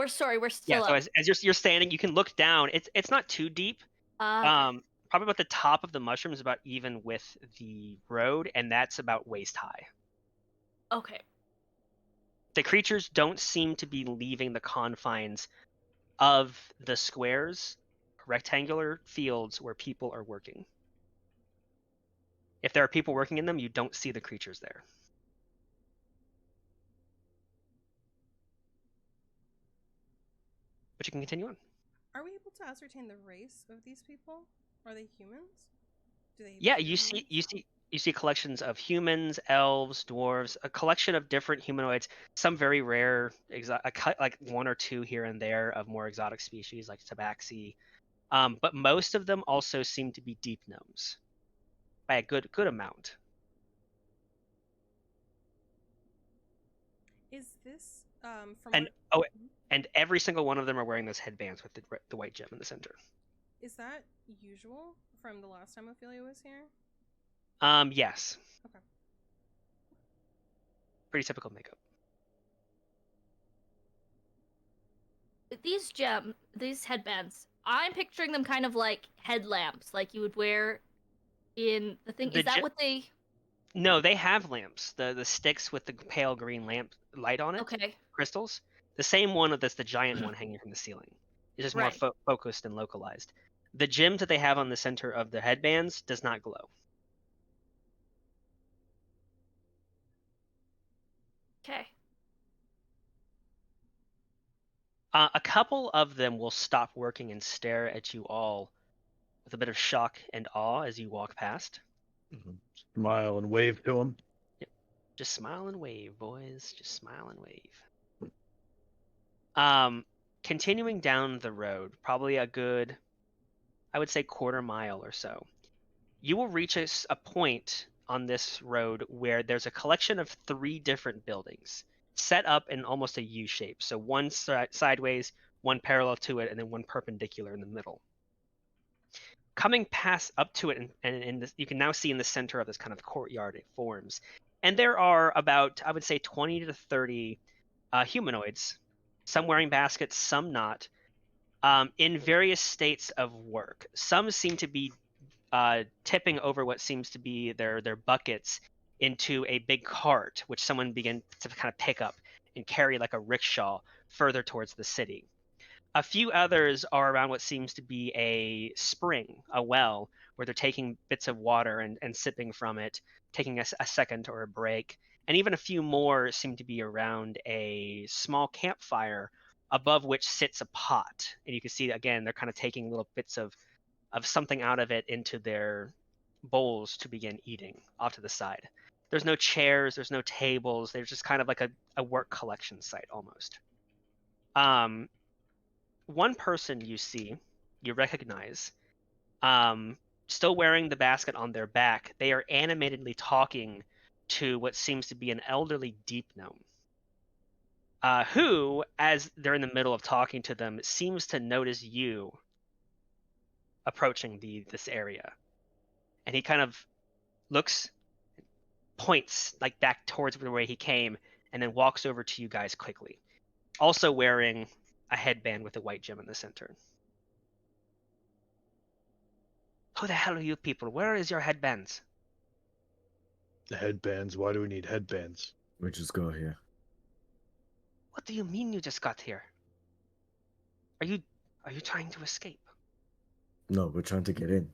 Yeah, so up. as you're standing, you can look down. It's not too deep. Okay. Probably about the top of the mushroom is about even with the road, and that's about waist high. Okay. The creatures don't seem to be leaving the confines of the squares, rectangular fields where people are working. If there are people working in them, you don't see the creatures there. But you can continue on. Are we able to ascertain the race of these people? Are they humans? Do they? Yeah, you see collections of humans, elves, dwarves, a collection of different humanoids. Some very rare, like one or two here and there of more exotic species like tabaxi. But most of them also seem to be deep gnomes by a good amount. Is this from? And and every single one of them are wearing those headbands with the white gem in the center. Is that usual from the last time Ophelia was here? Yes. Okay. Pretty typical makeup. These headbands, I'm picturing them kind of like headlamps, like you would wear in the thing. Is that what they? No, they have lamps. The sticks with the pale green lamp light on it. Okay. Crystals. The same one that's the giant one hanging from the ceiling. It's just Right. more focused and localized. The gems that they have on the center of the headbands does not glow. Okay. A couple of them will stop working and stare at you all with a bit of shock and awe as you walk past. Smile and wave to him. Yep. Just smile and wave, boys. Just smile and wave. Continuing down the road, probably a good, I would say, quarter mile or so, you will reach a point on this road where there's a collection of 3 different buildings set up in almost a U shape. So one sideways, one parallel to it, and then one perpendicular in the middle. Coming past up to it, and you can now see in the center of this kind of courtyard it forms. And there are about, I would say, 20 to 30 humanoids, some wearing baskets, some not, in various states of work. Some seem to be tipping over what seems to be their buckets into a big cart, which someone began to kind of pick up and carry like a rickshaw further towards the city. A few others are around what seems to be a spring, a well, where they're taking bits of water and sipping from it, taking a second or a break. And even a few more seem to be around a small campfire above which sits a pot. And you can see, again, they're kind of taking little bits of something out of it into their bowls to begin eating off to the side. There's no chairs, there's no tables, there's just kind of like a work collection site almost. One person you recognize, still wearing the basket on their back, they are animatedly talking to what seems to be an elderly deep gnome. Who, as they're in the middle of talking to them, seems to notice you approaching this area, and he kind of looks, points like back towards the way he came, and then walks over to you guys quickly, also wearing a headband with a white gem in the center. Who the hell are you people? Where is your headbands? The headbands. Why do we need headbands? We just go here. What do you mean you just got here? Are you trying to escape? No, we're trying to get in.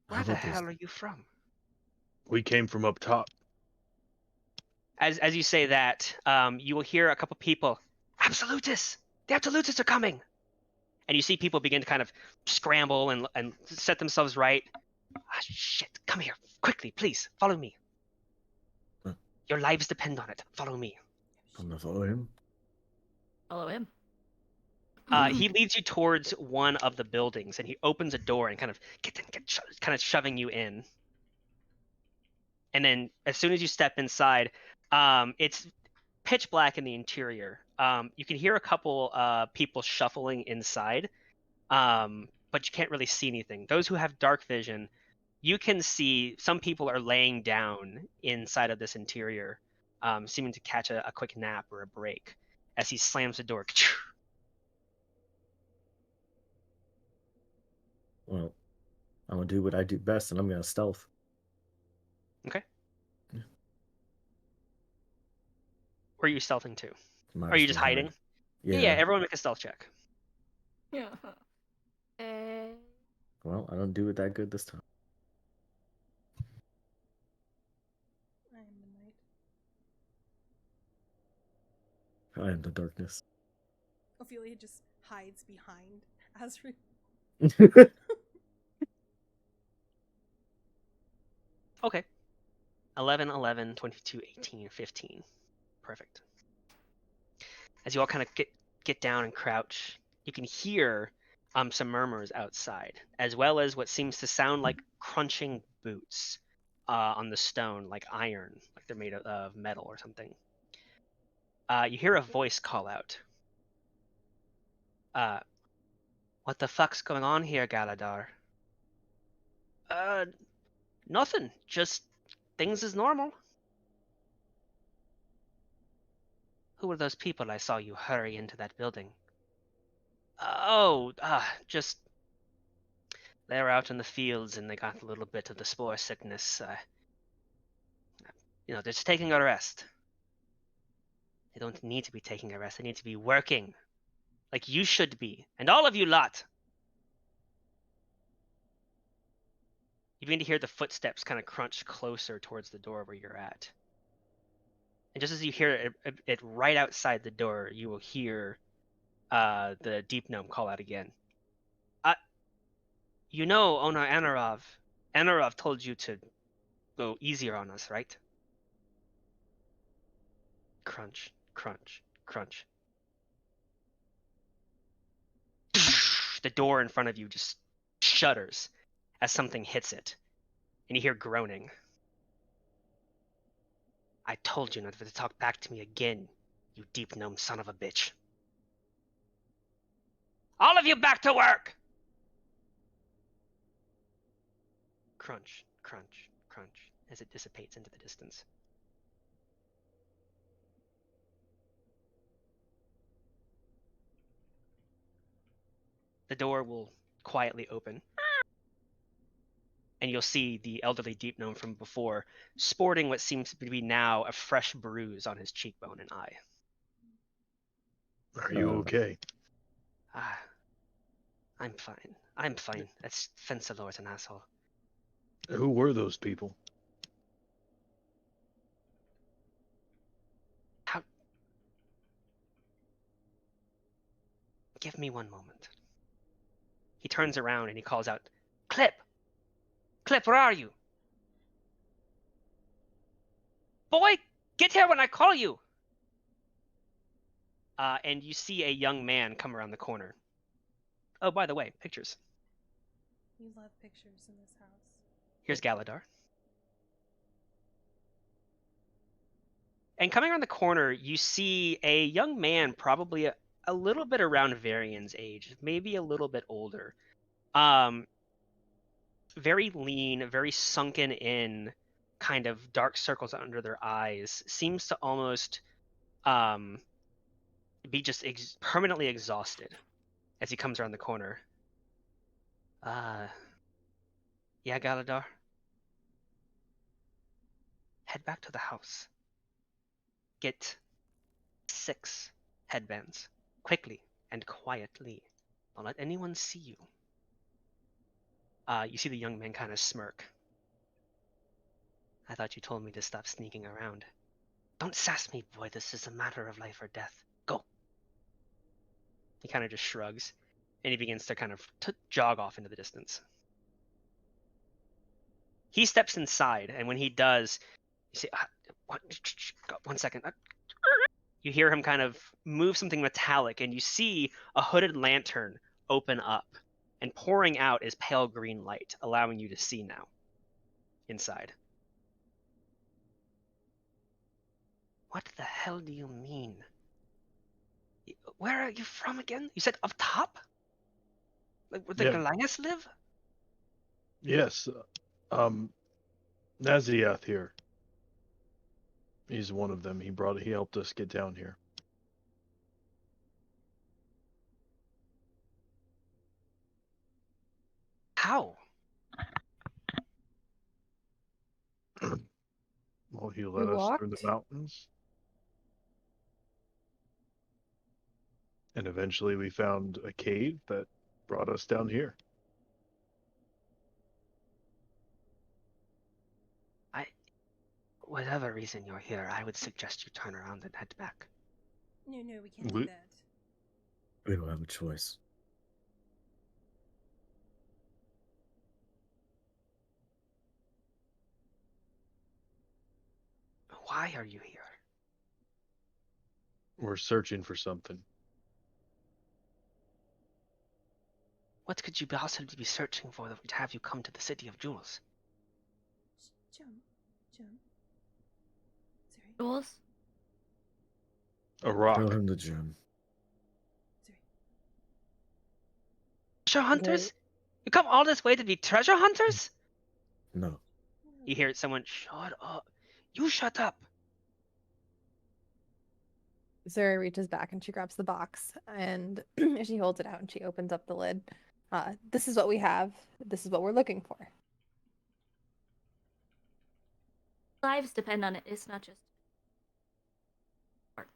Where the hell are you from? We came from up top. As you say that, you will hear a couple people. Absolutus! The Absolutists are coming! and you see people begin to kind of scramble and set themselves right. Ah, shit! Come here quickly, please. Follow me. Huh. Your lives depend on it. Follow me. I'm gonna follow him. Follow him. He leads you towards one of the buildings, and he opens a door and kind of kind of shoving you in. And then as soon as you step inside, it's pitch black in the interior. You can hear a couple people shuffling inside, but you can't really see anything. Those who have dark vision, you can see some people are laying down inside of this interior, seeming to catch a quick nap or a break as he slams the door. Well, I'm gonna do what I do best, and I'm gonna stealth. Okay. Yeah. Where are you stealthing to? Might Are you as just well hide. hiding? Yeah. Yeah, everyone make a stealth check. Yeah. Well, I don't do it that good this time. I am the night. I am the darkness. Ophelia just hides behind Azri. Okay. 11, 11, 22, 18, 15. Perfect. As you all kind of get down and crouch, you can hear some murmurs outside, as well as what seems to sound like crunching boots on the stone, like iron, like they're made of metal or something. You hear a voice call out. What the fuck's going on here, Galadar? Nothing. Just things as normal. Who were those people I saw you hurry into that building? Just they were out in the fields and they got a little bit of the spore sickness. They're just taking a rest. They don't need to be taking a rest. They need to be working, like you should be, and all of you lot. You begin to hear the footsteps kind of crunch closer towards the door where you're at. And just as you hear it right outside the door, you will hear the deep gnome call out again. You know, Owner Anarov. Anarov told you to go easier on us, right? Crunch, crunch, crunch. The door in front of you just shudders as something hits it, and you hear groaning. I told you not to talk back to me again, you deep gnome son of a bitch. All of you back to work! Crunch, crunch, crunch, as it dissipates into the distance. The door will quietly open, and you'll see the elderly deep gnome from before sporting what seems to be now a fresh bruise on his cheekbone and eye. Are you okay? I'm fine. I'm fine. That's Fencelor's an asshole. Who were those people? Give me one moment. He turns around and he calls out, Clip! Clip, where are you? Boy, get here when I call you! And you see a young man come around the corner. Oh, by the way, pictures. You love pictures in this house. Here's Galadar. And coming around the corner, you see a young man, probably a little bit around Varian's age, maybe a little bit older. Very lean, very sunken in, kind of dark circles under their eyes. Seems to almost be just permanently exhausted as he comes around the corner. Yeah, Galadar? Head back to the house. Get 6 headbands, quickly and quietly. Don't let anyone see you. You see the young man kind of smirk. I thought you told me to stop sneaking around. Don't sass me, boy. This is a matter of life or death. Go. He kind of just shrugs. and he begins to kind of jog off into the distance. He steps inside, and when he does, you say, one second. You hear him kind of move something metallic, and you see a hooded lantern open up, and pouring out is pale green light, allowing you to see now inside. What the hell do you mean? Where are you from again? You said up top? Like where the Yeah. Goliaths live? Yes. Naziath here. He's one of them. He helped us get down here. How? Well, he We led us through the walked? mountains. And eventually we found a cave that brought us down here. Whatever reason you're here, I would suggest you turn around and head back. No, we can't We- do that. We don't have a choice. Why are you here? We're searching for something. What could you possibly be searching for that would have you come to the City of Jewels? Jump. Sorry. Jules? A rock. Show him the gem. Treasure hunters? You come all this way to be treasure hunters? No. You hear someone, shut up. You shut up. Zuri reaches back and she grabs the box and she holds it out and she opens up the lid. This is what we have. This is what we're looking for. Lives depend on it. It's not just art.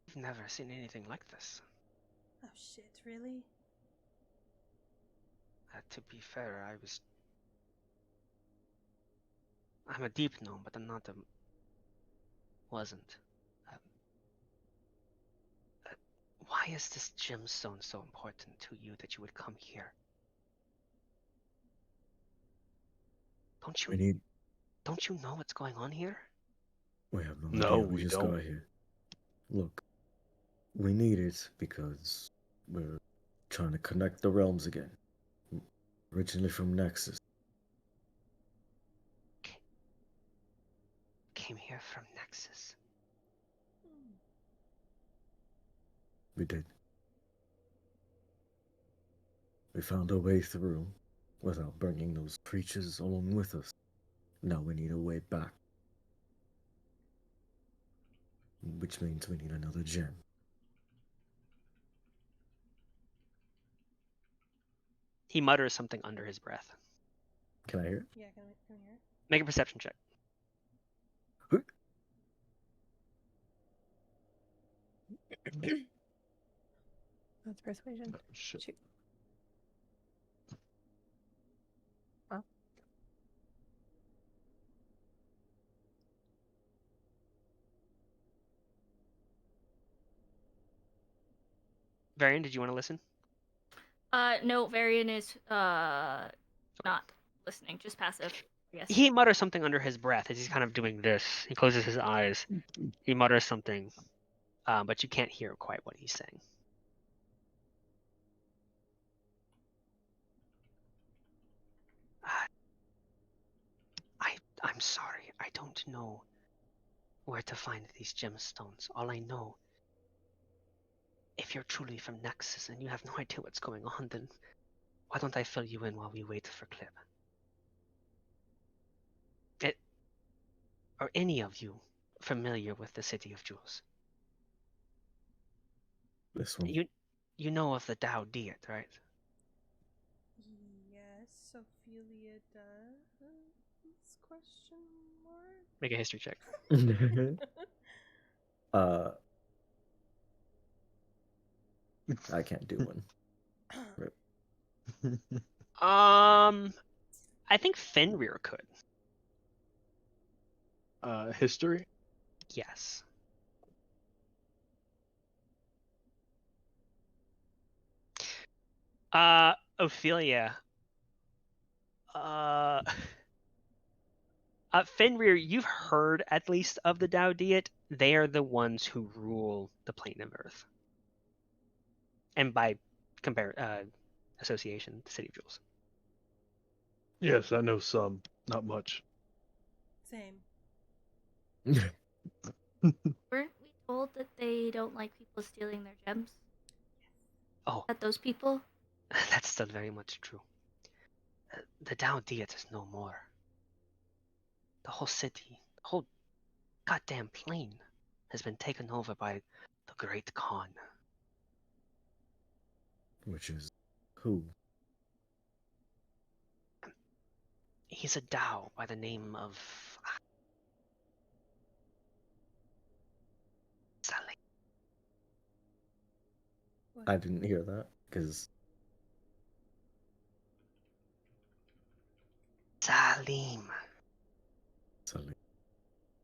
I've never seen anything like this. Oh shit, really? To be fair, I'm a deep gnome, but I'm not a... wasn't. Why is this gemstone so important to you that you would come here? Don't you know what's going on here? We have no No, idea. we just don't. got here. Look, we need it because we're trying to connect the realms again. Originally from Nexus. Came here from Nexus. We did. We found a way through without bringing those creatures along with us. Now we need a way back. Which means we need another gem. He mutters something under his breath. Can I hear it? Yeah, can we hear it? Make a perception check. That's persuasion. Oh, shit. Shoot. Well. Varian, did you want to listen? No, Varian is not listening, just passive. Yes. He mutters something under his breath as he's kind of doing this. He closes his eyes. He mutters something, but you can't hear quite what he's saying. I'm sorry. I don't know where to find these gemstones. All I know, if you're truly from Nexus and you have no idea what's going on, then why don't I fill you in while we wait for Clip? Are any of you familiar with the City of Jewels? This one. You know of the Tao Diet, right? Yes, Ophelia does. Question mark. Make a history check. I can't do one. I think Fenrir could. History? Yes. Ophelia. Uh, Fenrir, you've heard at least of the Tao Diet. They are the ones who rule the plane of Earth. And by association, the City of Jewels. Yes, I know some, not much. Same. Weren't we told that they don't like people stealing their gems? Oh, That those people? that's still very much true. The Tao Diet is no more. The whole city, the whole goddamn plane has been taken over by the Great Khan. Which is who? He's a Tao by the name of Salim. I didn't hear that because Salim. suddenly.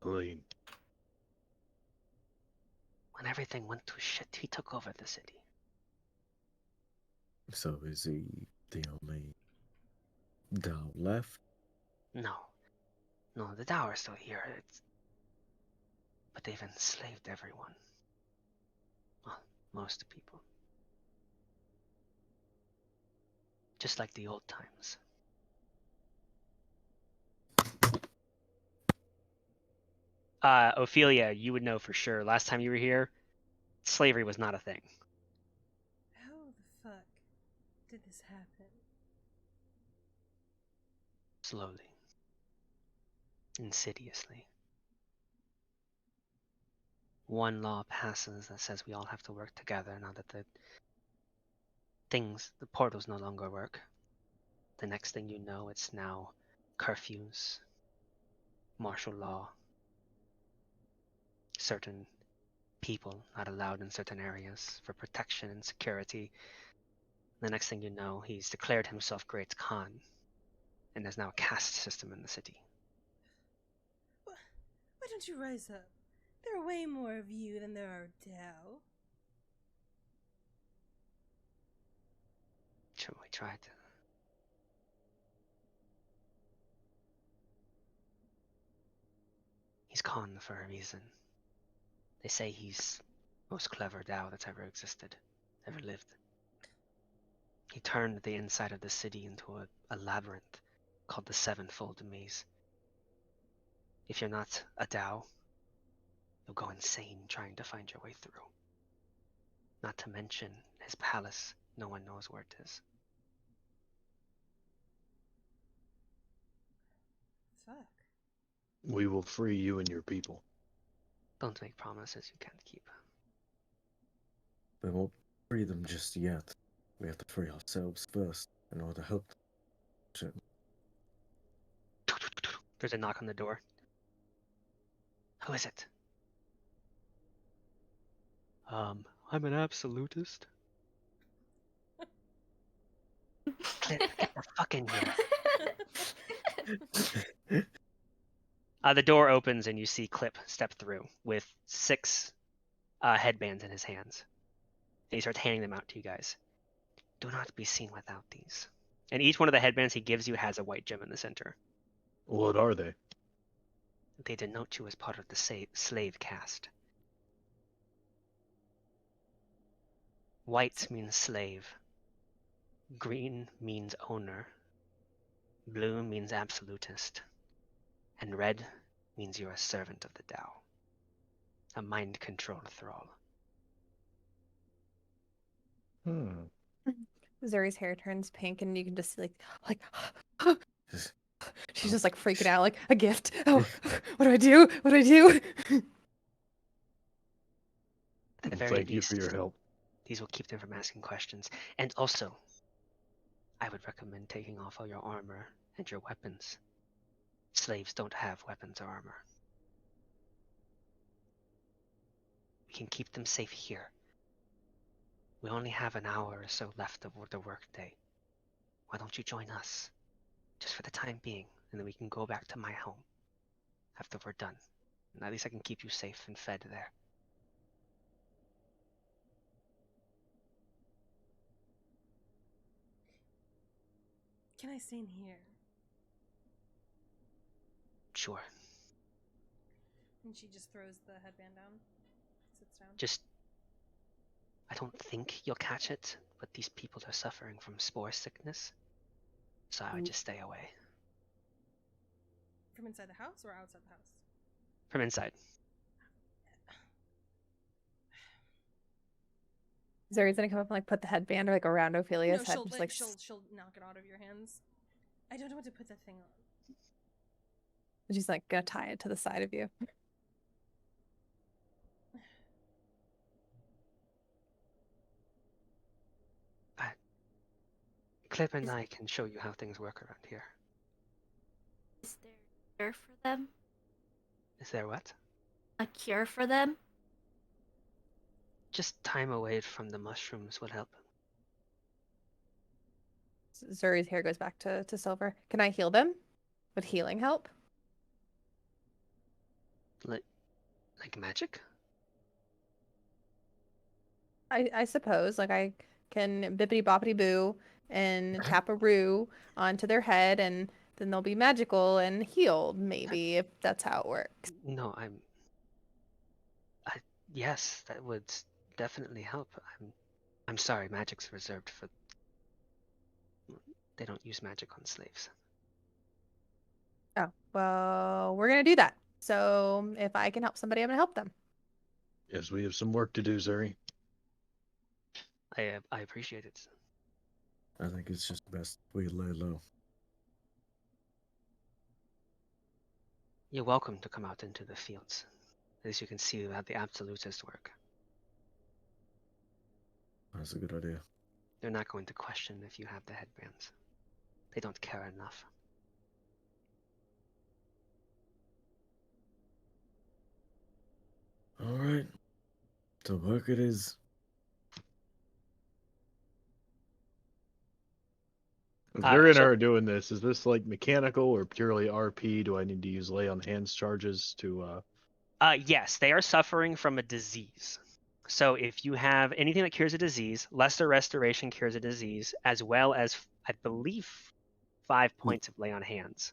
Lean. When everything went to shit, he took over the city. So is he the only Dao left? No, the Tao are still here. But they've enslaved everyone. Well, most people. Just like the old times. Ophelia, you would know for sure. Last time you were here, slavery was not a thing. How the fuck did this happen? Slowly. Insidiously. One law passes that says we all have to work together now that the portals no longer work. The next thing you know, it's now curfews, martial law, certain people not allowed in certain areas for protection and security. The next thing you know, he's declared himself Great Khan, and there's now a caste system in the city. Why don't you rise up? There are way more of you than there are Tao. Sure, we tried. He's Khan for a reason. They say he's most clever Tao that's ever existed, ever lived. He turned the inside of the city into a labyrinth called the Sevenfold Maze. If you're not a Tao, you'll go insane trying to find your way through. Not to mention his palace, no one knows where it is. Fuck. We will free you and your people. Don't make promises you can't keep. We won't free them just yet. We have to free ourselves first in order to help them. There's a knock on the door. Who is it? I'm an absolutist. Clip, get the fuck in here. The door opens and you see Clip step through with 6 headbands in his hands. And he starts handing them out to you guys. Do not be seen without these. And each one of the headbands he gives you has a white gem in the center. What are they? They denote you as part of the slave caste. White means slave. Green means owner. Blue means absolutist. And red means you're a servant of the Tao. A mind-controlled thrall. Zuri's hair turns pink, and you can just see, like she's just like freaking out, like a gift. Oh, what do I do? What do I do? At the very Thank you least, for your help. these will keep them from asking questions. And also, I would recommend taking off all your armor and your weapons. Slaves don't have weapons or armor. We can keep them safe here. We only have an hour or so left of the workday. Why don't you join us? Just for the time being, and then we can go back to my home after we're done. And at least I can keep you safe and fed there. can I stay in here? Sure. And she just throws the headband down, sits down. Just, I don't think you'll catch it, but these people are suffering from spore sickness, so I would just stay away. From inside the house or outside the house? From inside. Zuri's gonna come up and like put the headband like around Ophelia's head. She'll, Just like she'll knock it out of your hands. I don't know what to put that thing on. she's like gonna tie it to the side of you. Clip and I can show you how things work around here. Is there a cure for them? Is there what? A cure for them? Just time away from the mushrooms would help. Zuri's hair goes back to silver. Can I heal them? Would healing help? Like magic? I suppose. Like I can bippity boppity boo and tap a roo onto their head, and then they'll be magical and healed. Maybe if that's how it works. No, yes, that would definitely help. I'm sorry, magic's reserved for. They don't use magic on slaves. Oh well, we're gonna do that. So if I can help somebody, I'm gonna help them. Yes, we have some work to do, Zuri. I appreciate it. I think it's just best we lay low. You're welcome to come out into the fields. At least you can see how the absolutists work. That's a good idea. They're not going to question if you have the headbands. They don't care enough. All right. To work it is. If Zuri and I so- are doing this, is this like mechanical or purely RP? Do I need to use lay on hands charges to Yes, they are suffering from a disease. So if you have anything that cures a disease, lesser restoration cures a disease, as well as, I believe, 5 points of lay on hands.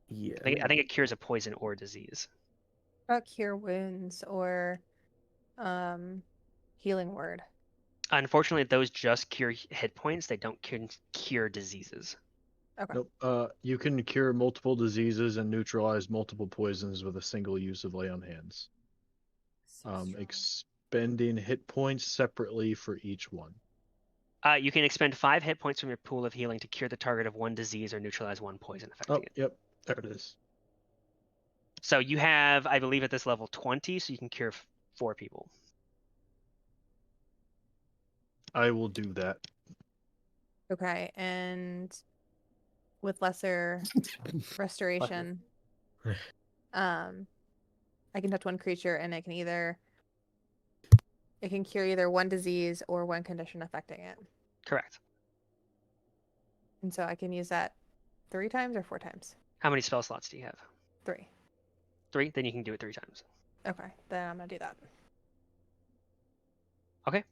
Yeah. I think it cures a poison or disease. What about cure wounds or healing word? Unfortunately, those just cure hit points. They don't cure diseases. Okay. Nope. You can cure multiple diseases and neutralize multiple poisons with a single use of lay on hands. So strong. Expending hit points separately for each one. You can expend 5 hit points from your pool of healing to cure the target of one disease or neutralize one poison affecting it. Yep. There it is. So you have, I believe, at this level 20, so you can cure 4 people. I will do that. Okay, and with lesser restoration, I can touch one creature, and it can cure either one disease or one condition affecting it. Correct. And so I can use that 3 times or 4 times? How many spell slots do you have? 3. 3? Then you can do it 3 times. Okay, then I'm gonna do that. Okay.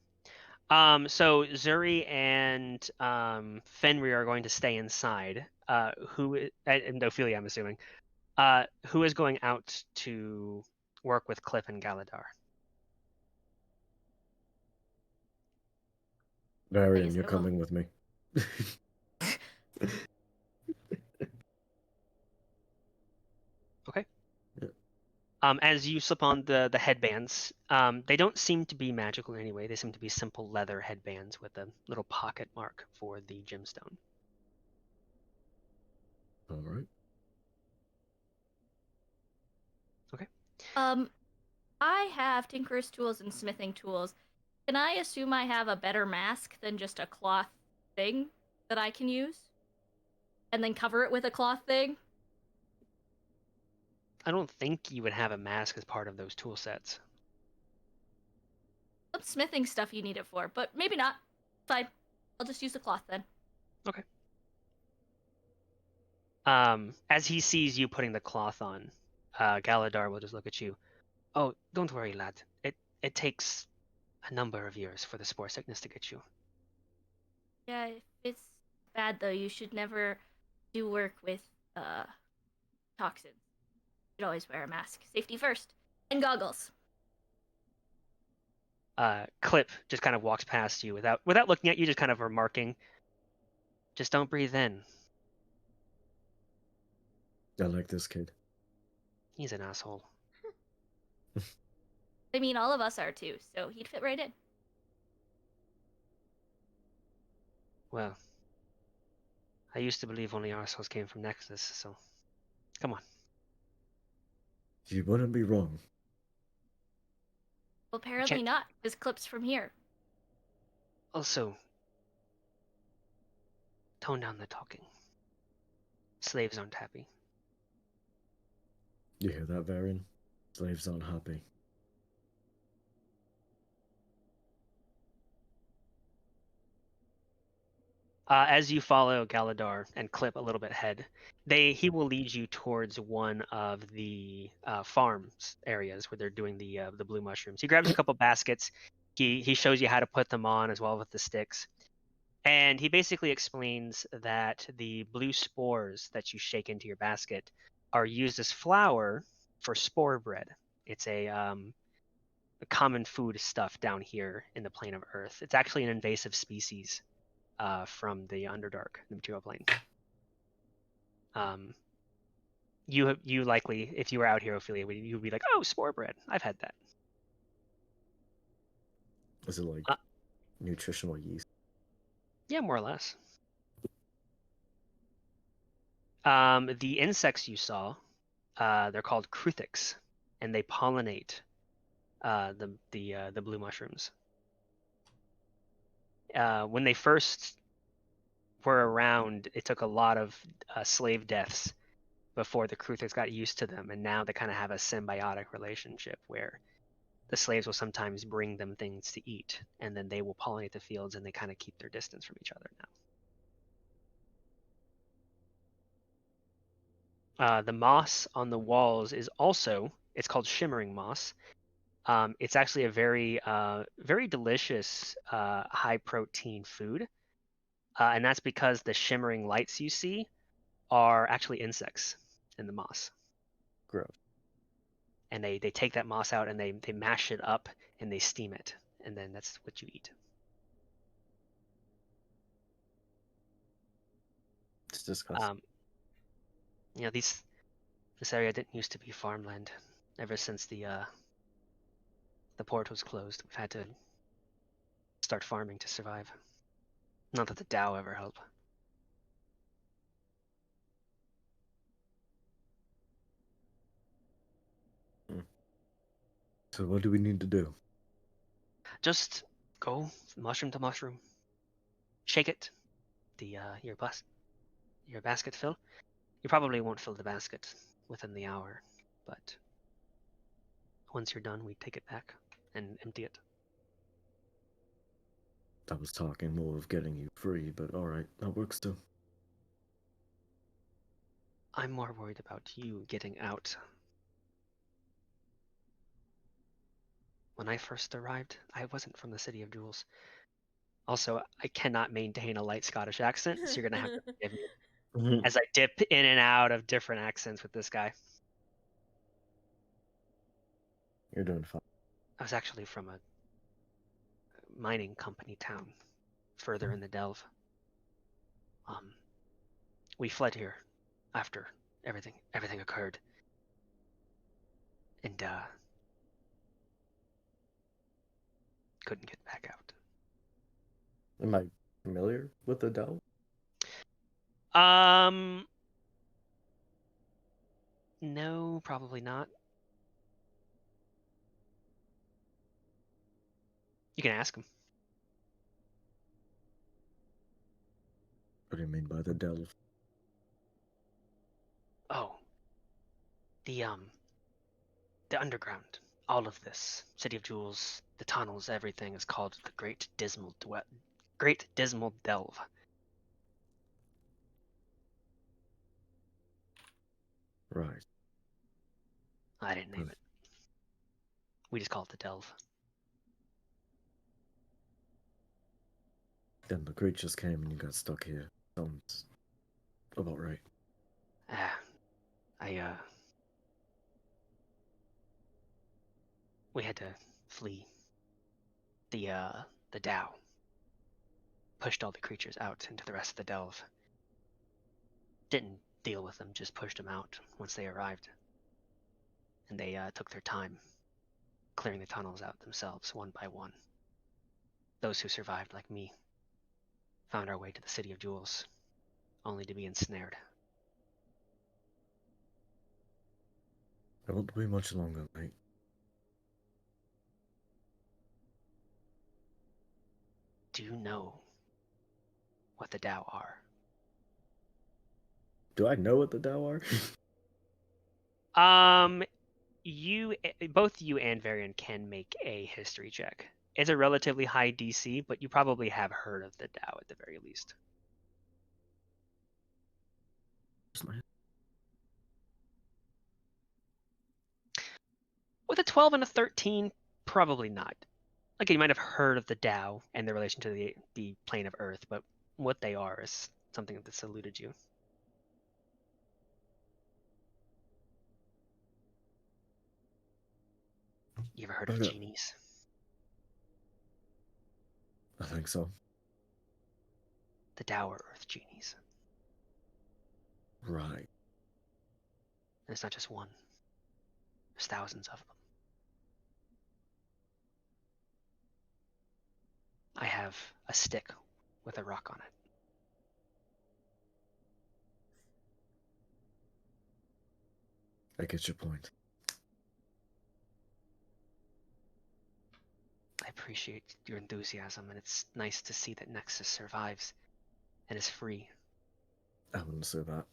So Zuri and Fenrir are going to stay inside. And Ophelia, I'm assuming. Who is going out to work with Cliff and Galadar? Varian, guess you're I will. coming with me. Okay. Yeah. As you slip on the headbands, they don't seem to be magical in any way. They seem to be simple leather headbands with a little pocket mark for the gemstone. All right. I have tinker's tools and smithing tools. Can I assume I have a better mask than just a cloth thing that I can use? And then cover it with a cloth thing? I don't think you would have a mask as part of those tool sets. Some smithing stuff you need it for, but maybe not. Fine. I'll just use the cloth then. As he sees you putting the cloth on, Galadar will just look at you. Oh, don't worry, lad. It takes a number of years for the spore sickness to get you. Yeah, if it's bad though. You should never do work with toxins. You should always wear a mask. Safety first. And goggles. Clip just kind of walks past you without looking at you, just kind of remarking, "Just don't breathe in. I like this kid. He's an asshole." I mean, all of us are too, so he'd fit right in. Well, I used to believe only assholes came from Nexus, so come on. You wouldn't be wrong. Well, apparently Can't- not. This clip's from here. Also, tone down the talking. Slaves aren't happy. You hear that, Varian? Slaves aren't happy. As you follow Galadar and Clip a little bit ahead, he will lead you towards one of the farms areas where they're doing the blue mushrooms. He grabs a couple baskets. He shows you how to put them on as well with the sticks, and he basically explains that the blue spores that you shake into your basket are used as flour for spore bread. It's a common food stuff down here in the plane of Earth. It's actually an invasive species. From the Underdark, the material plane. You likely, if you were out here, Ophelia, you'd be like, "Oh, spore bread. I've had that." Is it like nutritional yeast? Yeah, more or less. The insects you saw, they're called cruthics, and they pollinate the blue mushrooms. When they first were around, it took a lot of slave deaths before the cruthics got used to them, and now they kind of have a symbiotic relationship where the slaves will sometimes bring them things to eat, and then they will pollinate the fields, and they kind of keep their distance from each other now. The moss on the walls is also, it's called shimmering moss. It's actually a very delicious high protein food, and that's because the shimmering lights you see are actually insects in the moss. Gross. And they take that moss out and they mash it up and they steam it, and then that's what you eat. It's disgusting. This area didn't used to be farmland. Ever since the port was closed, we've had to start farming to survive. Not that the Dow ever help. So what do we need to do? Just go mushroom to mushroom. Shake it. Your basket fill. You probably won't fill the basket within the hour, but once you're done, we take it back and empty it. I was talking more of getting you free, but alright, that works too. I'm more worried about you getting out. When I first arrived, I wasn't from the City of Jewels. Also, I cannot maintain a light Scottish accent, so you're gonna have to forgive me as I dip in and out of different accents with this guy. You're doing fine. I was actually from a mining company town further in the Delve. We fled here after everything occurred, and couldn't get back out. Am I familiar with the Dell? No, probably not. You can ask him. What do you mean by the Delve? Oh, the underground. All of this, City of Jewels, the tunnels, everything is called the Great Dismal Delve. Right. I didn't name it. We just call it the Delve. Then the creatures came and you got stuck here. Sounds about right. We had to flee. The Tao pushed all the creatures out into the rest of the delve. Didn't deal with them, just pushed them out once they arrived. And they took their time clearing the tunnels out themselves, one by one. Those who survived, like me, found our way to the City of Jewels, only to be ensnared. I won't be much longer, mate. Do you know what the Tao are? Do I know what the Tao are? Both you and Varian can make a history check. It's a relatively high DC, but you probably have heard of the Tao at the very least. With a 12 and a 13, probably not. Again, you might have heard of the Tao and their relation to the plane of Earth, but what they are is something that's eluded you. You ever heard of Okay. genies? I think so. The Tao are Earth genies. Right. And it's not just one. There's thousands of them. I have a stick with a rock on it. I get your point. I appreciate your enthusiasm, and it's nice to see that Nexus survives and is free. I wouldn't say that.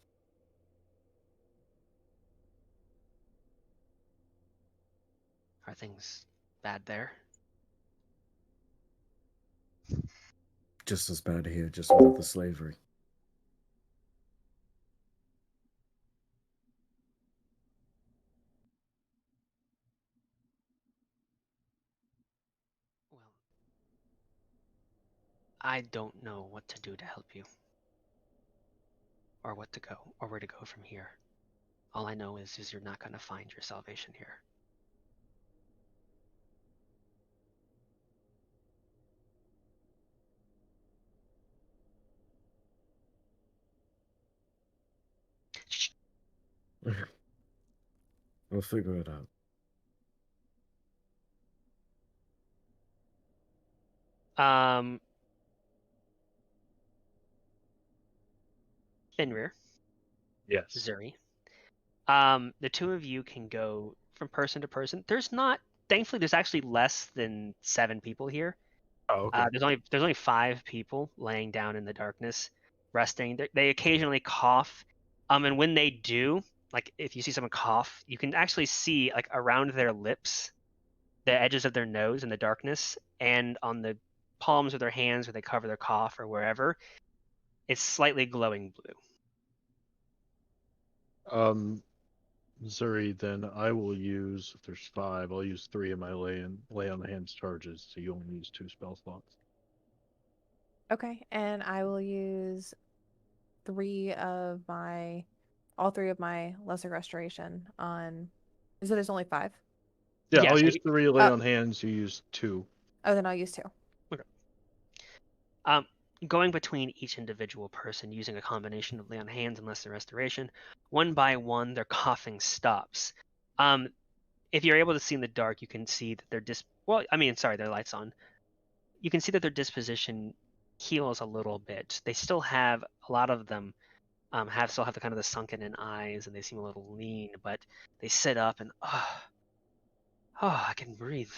Are things bad there? Just as bad here, just without the slavery. Well, I don't know what to do to help you. Or what to go, or where to go from here. All I know is you're not going to find your salvation here. Shh. We'll figure it out. Fenrir, Yes. Zuri. The two of you can go from person to person. Thankfully, there's actually less than 7 people here. Oh, okay. There's only 5 people laying down in the darkness, resting. They occasionally cough, and when they do, like if you see someone cough, you can actually see like around their lips, the edges of their nose in the darkness, and on the palms of their hands where they cover their cough or wherever, it's slightly glowing blue. Zuri, then I will use, if there's 5, I'll use 3 of my lay on the hands charges, so you only use 2 spell slots. Okay, and I will use all three of my lesser restoration on. You said there's only 5? Yeah, Yeah, I'll so use 3 lay on hands, you use 2. Oh, then I'll use 2. Going between each individual person using a combination of lay on hands and lesser restoration, one by one their coughing stops. If you're able to see in the dark, you can see that their light's on. You can see that their disposition heals a little bit. They still have, a lot of them still have the kind of the sunken in eyes, and they seem a little lean, but they sit up and I can breathe.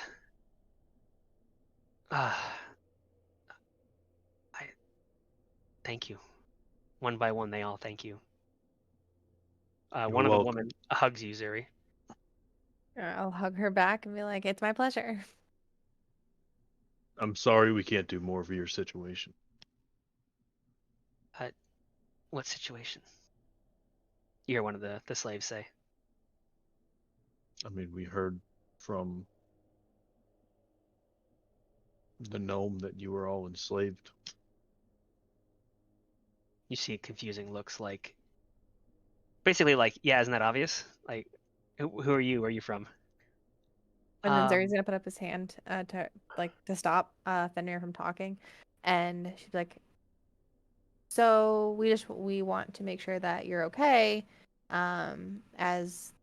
Thank you. One by one, they all thank you. One of the welcome. women hugs you, Zuri. I'll hug her back and be like, "It's my pleasure." I'm sorry we can't do more for your situation. What situation? You hear one of the slaves say. I mean, we heard from the gnome that you were all enslaved. You see confusing looks like, basically like, yeah, isn't that obvious? Like, who are you? Where are you from? And then Zuri's Um, gonna put up his hand to stop Fenrir from talking, and she'd be like, "So we want to make sure that you're okay, as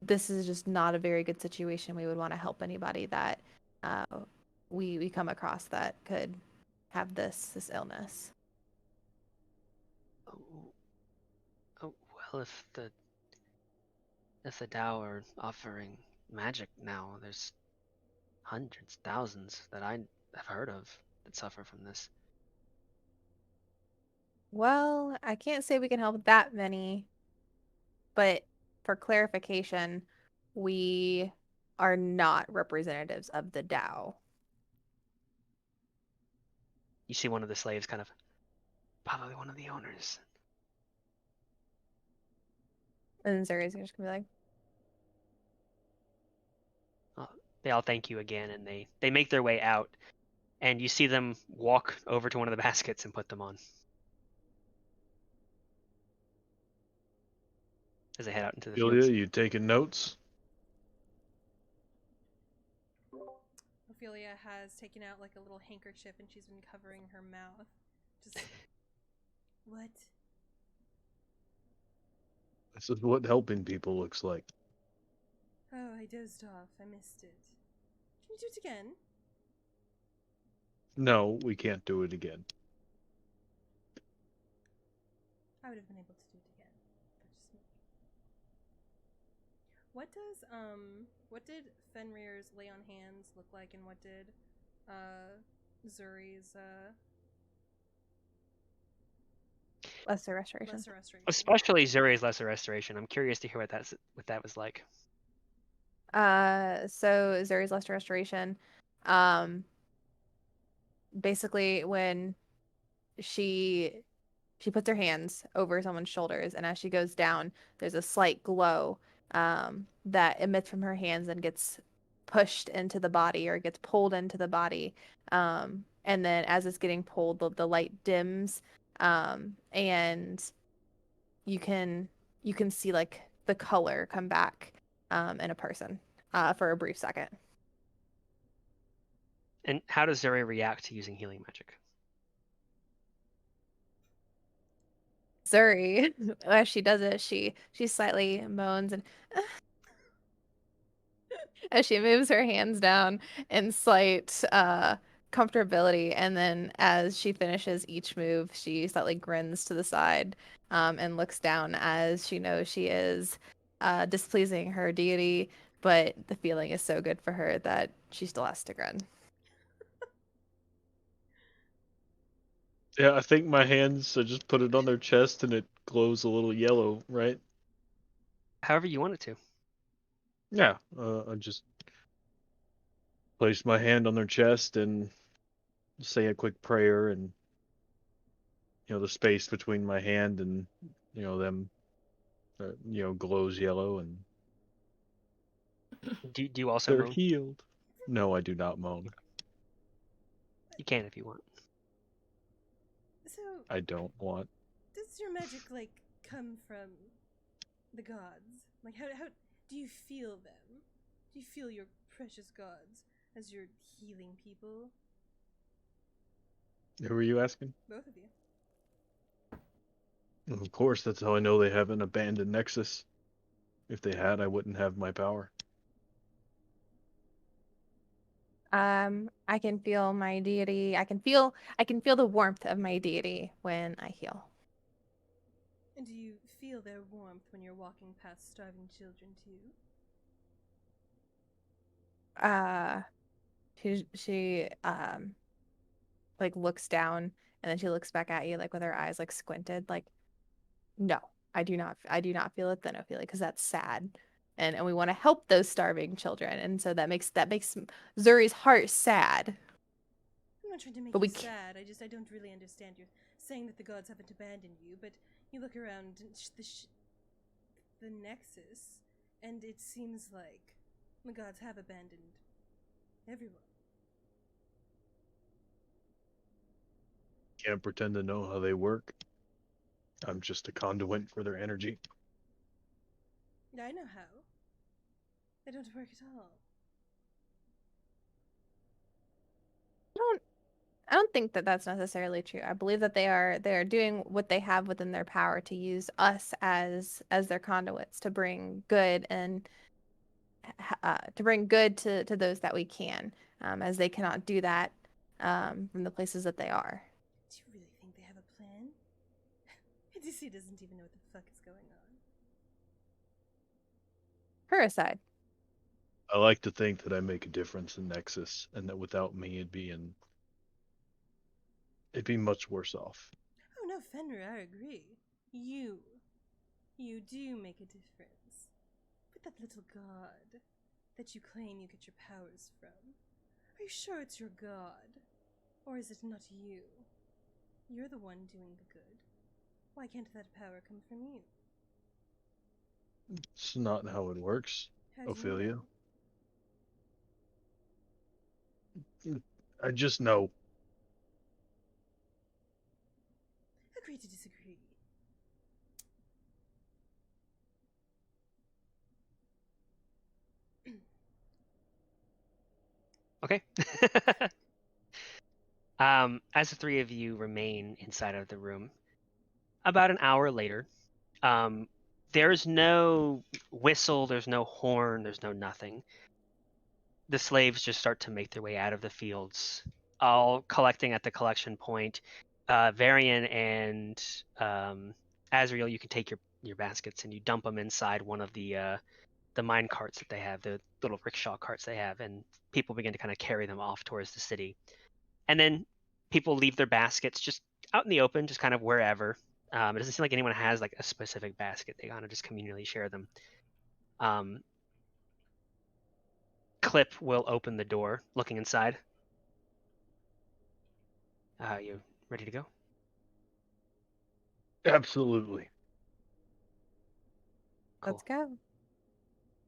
this is just not a very good situation. We would want to help anybody that uh, we come across that could have this illness." oh, oh, well, if the Tao are offering magic now, there's hundreds, thousands that I have heard of that suffer from this. Well, I can't say we can help that many, but for clarification, we are not representatives of the Tao. You see one of the slaves kind of, probably one of the owners. And Zuri's just gonna be like, They all thank you again, and they make their way out, and you see them walk over to one of the baskets and put them on as they head out into the Ophelia, fields. you taking notes? Ophelia has taken out like a little handkerchief and she's been covering her mouth. Just what? This is what helping people looks like. Oh, I dozed off. I missed it. Can you do it again? No, we can't do it again. I would have been able to do it again. But just me. What did Fenrir's lay on hands look like, and what did Zuri's lesser restoration. lesser restoration? Especially Zuri's lesser restoration. I'm curious to hear what that was like. So Zuri's lesser restoration, basically when she puts her hands over someone's shoulders, and as she goes down, there's a slight glow that emits from her hands and gets pushed into the body or gets pulled into the body. And then as it's getting pulled, the light dims, and you can see like the color come back in a person for a brief second. And how does Zuri react to using healing magic? Zuri, as she does it, she slightly moans and as she moves her hands down in slight comfortability, and then as she finishes each move, she slightly grins to the side and looks down as she knows she is displeasing her deity, but the feeling is so good for her that she still has to grin. Yeah, I think my hands, I just put it on their chest and it glows a little yellow, right? However you want it to. Yeah, I just place my hand on their chest and say a quick prayer, and the space between my hand and them, glows yellow, and Do you also they're moan? healed. No, I do not moan. You can if you want. So, I don't want. does your magic like come from the gods? Like, how do you feel them? Do you feel your precious gods as you're healing people? Who are you asking? Both of you. Of course, that's how I know they haven't abandoned Nexus. If they had, I wouldn't have my power. I can feel my deity. I can feel the warmth of my deity when I heal. And do you feel their warmth when you're walking past starving children too? She like looks down, and then she looks back at you like with her eyes like squinted, like, no, I do not feel it then, Ophelia, because that's sad. And we want to help those starving children, and so that makes Zuri's heart sad. I'm not trying to make But you we sad. I don't really understand. You're saying that the gods haven't abandoned you, but you look around the Nexus, and it seems like the gods have abandoned everyone. Can't pretend to know how they work. I'm just a conduit for their energy. I know how. They don't work at all. I don't think that that's necessarily true. I believe that they are doing what they have within their power to use us as their conduits to bring good and to bring good to those that we can, as they cannot do that from the places that they are. Do you really think they have a plan? DC doesn't even know what the fuck is going on. Her aside. I like to think that I make a difference in Nexus, and that without me, it'd be much worse off. Oh no, Fenrir, I agree. You do make a difference. But that little god that you claim you get your powers from, are you sure it's your god? Or is it not you? You're the one doing the good. Why can't that power come from you? It's not how it works, How do you Ophelia. know? I just know. Agree to disagree. Okay. As the three of you remain inside of the room, about an hour later, there's no whistle, there's no horn, there's no nothing. The slaves just start to make their way out of the fields, all collecting at the collection point. Varian and Azriel, you can take your baskets and you dump them inside one of the mine carts that they have, the little rickshaw carts they have, and people begin to kind of carry them off towards the city. And then people leave their baskets just out in the open, just kind of wherever. It doesn't seem like anyone has like a specific basket. They kind of just communally share them. Clip will open the door, looking inside. You ready to go? Absolutely. Cool. Let's go.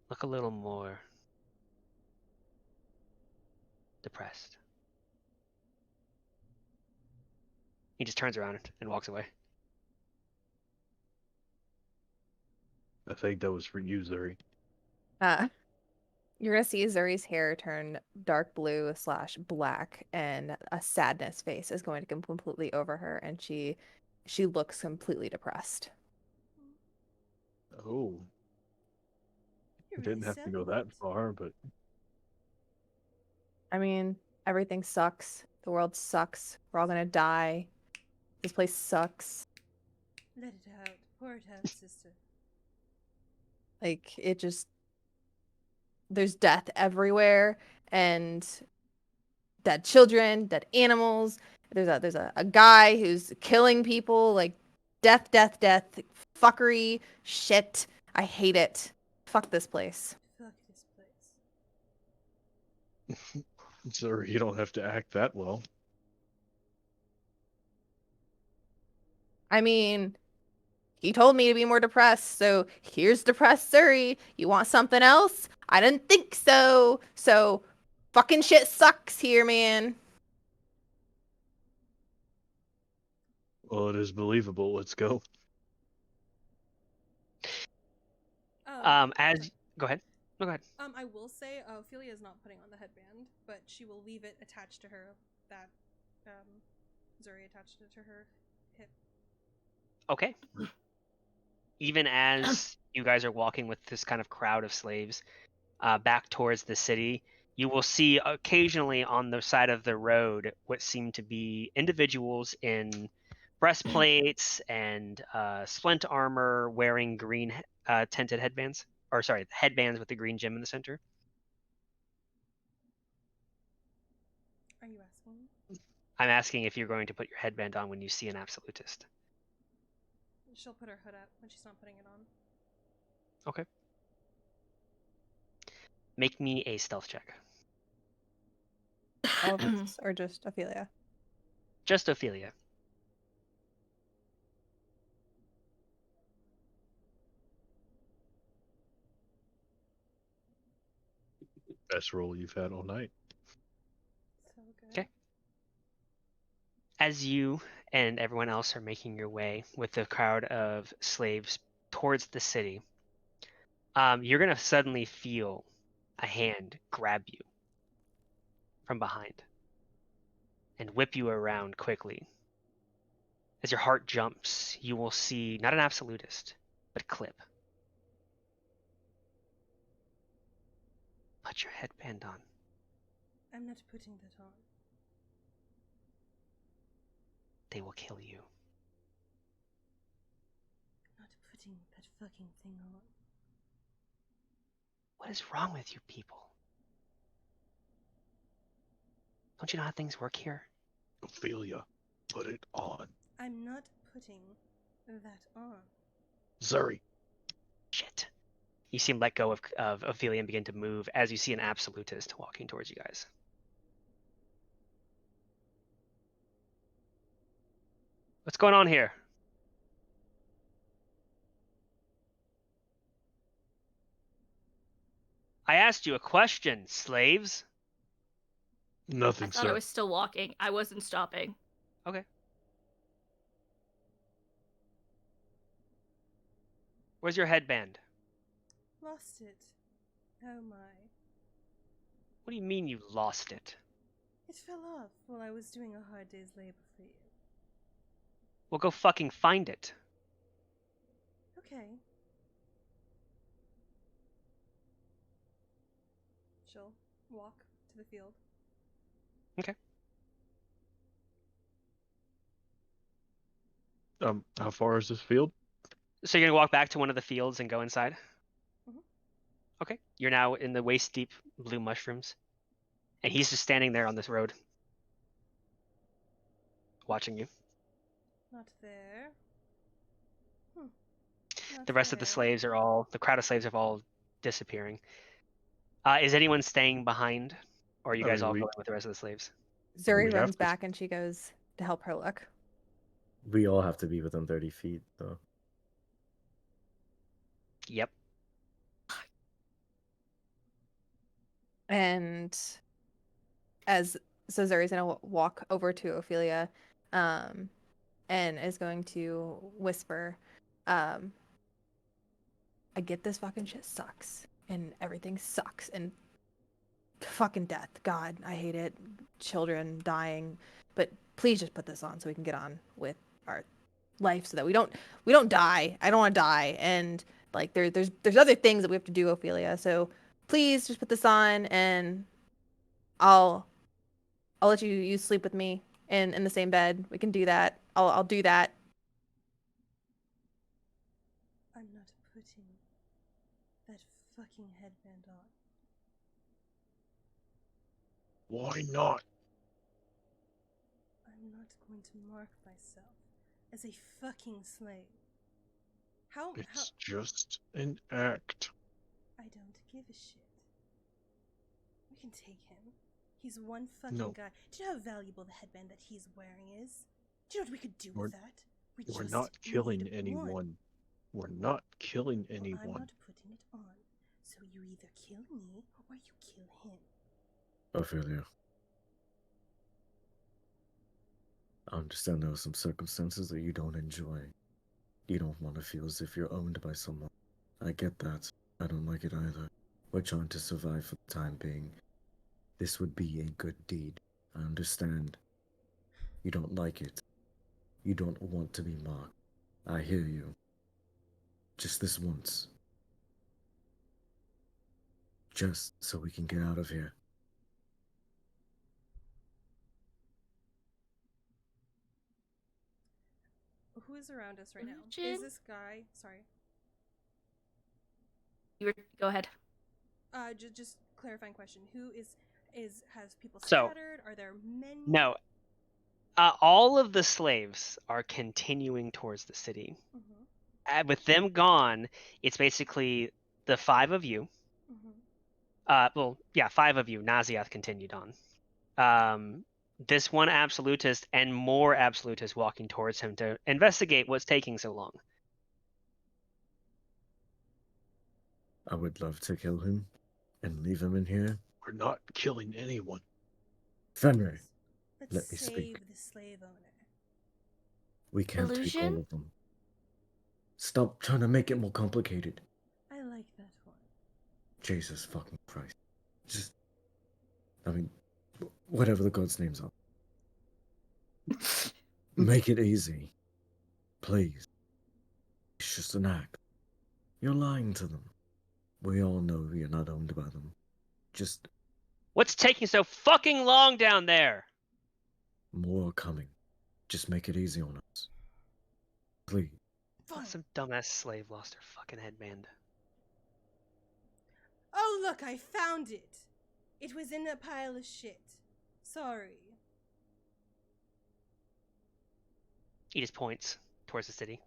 Look a little more depressed. He just turns around and walks away. I think that was for you, Zuri. You're gonna see Zuri's hair turn dark blue / black, and a sadness face is going to come completely over her, and she looks completely depressed. Oh, You're I didn't really have to go selling that it. far, but I mean, everything sucks. The world sucks. We're all gonna die. This place sucks. Let it out. Pour it out, sister. Like, it just, there's death everywhere, and dead children, dead animals. There's a guy who's killing people. Like, death, death, death, fuckery, shit. I hate it. Fuck this place. Fuck this place. Zuri, you don't have to act that well. I mean, he told me to be more depressed, so here's depressed Suri. You want something else? I didn't think so. So, fucking shit sucks here, man. Well, it is believable. Let's go. As go ahead. No, go ahead. I will say Ophelia is not putting on the headband, but she will leave it attached to her. That Zuri attached it to her hip. Okay. Even as you guys are walking with this kind of crowd of slaves back towards the city, you will see occasionally on the side of the road what seem to be individuals in breastplates and splint armor wearing green tinted headbands. Or sorry, headbands with the green gem in the center. Are you asking? I'm asking if you're going to put your headband on when you see an absolutist. She'll put her hood up when she's not putting it on. Okay. Make me a stealth check. All of us, or just Ophelia? Just Ophelia. Best roll you've had all night. So good. Okay. As you and everyone else are making your way with the crowd of slaves towards the city, you're going to suddenly feel a hand grab you from behind and whip you around quickly. As your heart jumps, you will see not an absolutist, but Clip. Put your headband on. I'm not putting that on. They will kill you. I'm not putting that fucking thing on. What is wrong with you people? Don't you know how things work here? Ophelia, put it on. I'm not putting that on. Zuri. Shit. You see him let go of Ophelia and begin to move as you see an absolutist walking towards you guys. What's going on here? I asked you a question, slaves. Nothing, I thought sir. I was still walking. I wasn't stopping. Okay. Where's your headband? Lost it. Oh my. What do you mean you lost it? It fell off while I was doing a hard day's labor for you. Well, go fucking find it. Okay. She'll walk to the field. Okay. How far is this field? So you're gonna walk back to one of the fields and go inside? Mhm. Okay. You're now in the waist-deep blue mushrooms. And he's just standing there on this road. Watching you. Not there. Not The rest of the there. slaves are all, the crowd of slaves are all disappearing. Is anyone staying behind? Or are you I guys mean, all we- going with the rest of the slaves? Zuri we runs have to- back and she goes to help her look. We all have to be within 30 feet, though. Yep. And so Zuri's gonna walk over to Ophelia, and is going to whisper, I get this fucking shit sucks, and everything sucks, and fucking death. God, I hate it. Children dying, but please just put this on so we can get on with our life, so that we don't die. I don't want to die, and like there's other things that we have to do, Ophelia. So please just put this on, and I'll let you sleep with me in the same bed. We can do that. I'll do that. I'm not putting that fucking headband on. Why not? I'm not going to mark myself as a fucking slave. How? It's just an act. I don't give a shit. We can take him. He's one fucking No. guy. Do you know how valuable the headband that he's wearing is? Do you know what we could do We're- with that? We're just not killing need anyone. one. We're not killing Well, I'm anyone. not putting it on. So you either kill me or you kill him. Ophelia. I understand there are some circumstances that you don't enjoy. You don't want to feel as if you're owned by someone. I get that. I don't like it either. We're trying to survive for the time being. This would be a good deed. I understand. You don't like it. You don't want to be mocked. I hear you. Just this once. Just so we can get out of here. Who is around us right now? Jin? Is this guy? Sorry. Go ahead. Just clarifying question. Who has people So- scattered? Are there many? No. All of the slaves are continuing towards the city. Mhm. With them gone, it's basically the 5 of you. Mhm. 5 of you. Naziath continued on. This one absolutist and more absolutists walking towards him to investigate what's taking so long. I would love to kill him and leave him in here. We're not killing anyone. Fenrir, Let's let me save speak. the slave owner. We can't take all Illusion? of them. Stop trying to make it more complicated. I like that one. Jesus fucking Christ. Just, I mean, whatever the gods' names are. Make it easy. Please. It's just an act. You're lying to them. We all know you're not owned by them. Just What's taking so fucking long down there? more coming. Just make it easy on us. Please. Fine. Some dumbass slave lost her fucking headband. Oh, look, I found it. It was in a pile of shit. Sorry. He just points towards the city.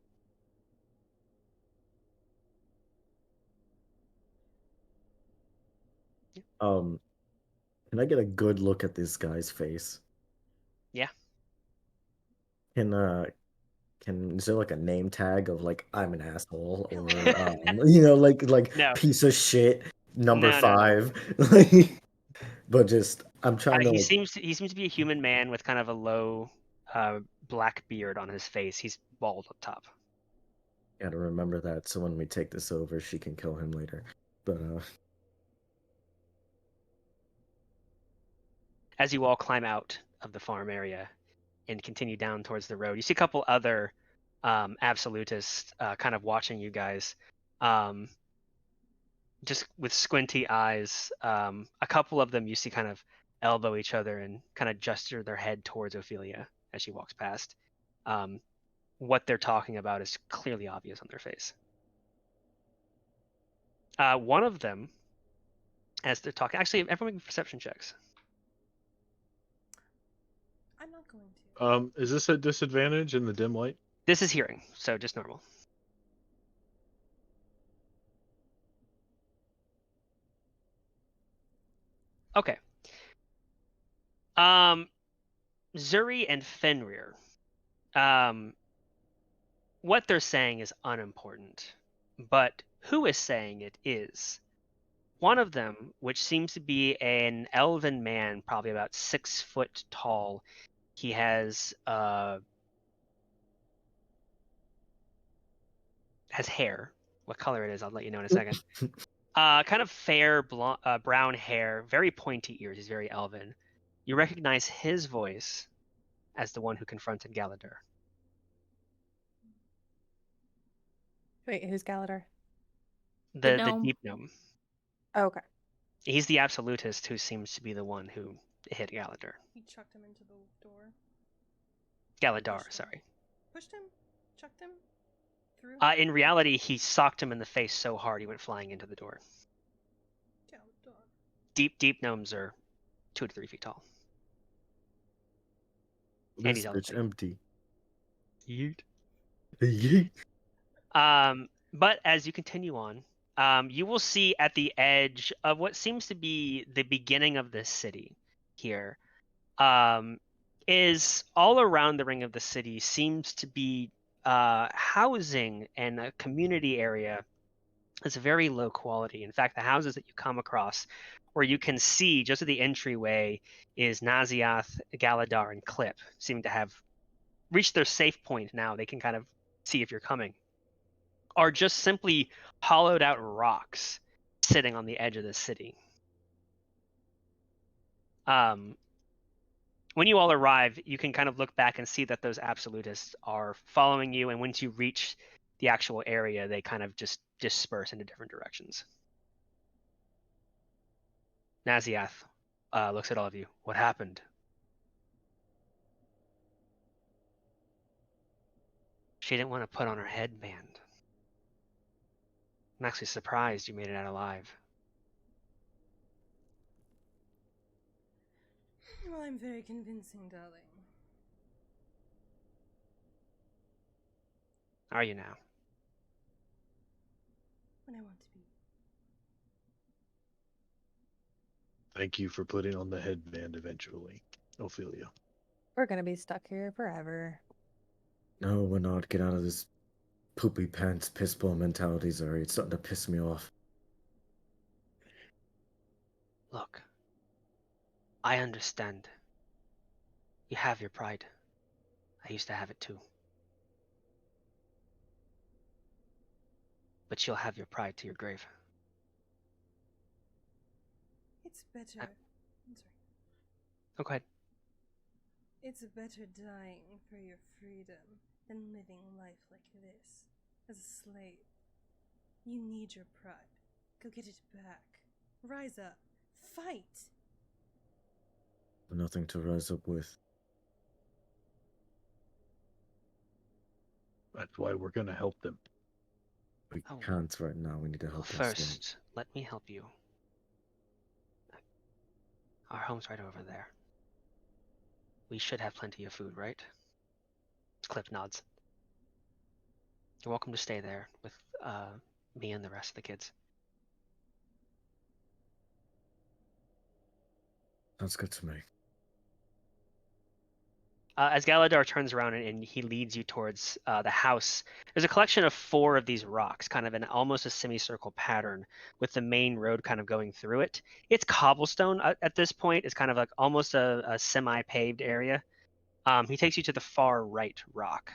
Can I get a good look at this guy's face? Yeah. Is there like a name tag of like I'm an asshole or No. like No. piece of shit number No. 5? Like, but just I'm trying to He like, seems to be a human man with kind of a low black beard on his face. He's bald up top. gotta remember that so when we take this over, she can kill him later. But As you all climb out of the farm area and continue down towards the road, you see a couple other absolutists kind of watching you guys, just with squinty eyes. A couple of them you see kind of elbow each other and kind of gesture their head towards Ophelia as she walks past. What they're talking about is clearly obvious on their face. One of them, as they're talking, actually, everyone make perception checks. I'm not going to. Is this a disadvantage in the dim light? This is hearing, so just normal. Okay. Zuri and Fenrir. What they're saying is unimportant, but who is saying it is. One of them, which seems to be an elven man, probably about 6 foot tall. He has hair. What color it is, I'll let you know in a second. Kind of fair brown hair, very pointy ears. He's very elven. You recognize his voice as the one who confronted Galador. Wait, who's Galador? The gnome. deep gnome. Oh, okay. He's the absolutist who seems to be the one who hit Galador. He chucked him into the door. Galadar, Pushed him. sorry. Pushed him? Chucked him? Through? In reality, he socked him in the face so hard he went flying into the door. Galador. Deep gnomes are 2 to 3 feet tall. And this he's bitch elevated. empty. Yeet. Yeet. But as you continue on, you will see at the edge of what seems to be the beginning of this city here, is all around the ring of the city seems to be housing and a community area that's very low quality. In fact, the houses that you come across where you can see just at the entryway is Naziath, Galadar, and Clip seeming to have reached their safe point now. They can kind of see if you're coming. Are just simply hollowed out rocks sitting on the edge of the city. When you all arrive, you can kind of look back and see that those absolutists are following you, and once you reach the actual area, they kind of just disperse into different directions. Naziath looks at all of you. What happened? She didn't want to put on her headband. I'm actually surprised you made it out alive. Well, I'm very convincing, darling. Are you now? When I want to be. Thank you for putting on the headband eventually, Ophelia. We're gonna be stuck here forever. No, we're not. Get out of this poopy pants pissball mentality, Zuri. It's starting to piss me off. Look, I understand. You have your pride. I used to have it too. but you'll have your pride to your grave. It's better. I'm sorry. Oh, go ahead. It's better dying for your freedom than living life like this, as a slave. You need your pride. Go get it back. Rise up. Fight! Nothing to rise up with. That's why we're gonna help them. We Oh. can't right now. We need to Well, help ourselves. first, let me help you. Our home's right over there. We should have plenty of food, right? Clip nods. You're welcome to stay there with me and the rest of the kids. Sounds good to me. As Galadar turns around and he leads you towards the house, there's a collection of 4 of these rocks, kind of in almost a semicircle pattern, with the main road kind of going through it. It's cobblestone at this point. It's kind of like almost a semi-paved area. He takes you to the far right rock.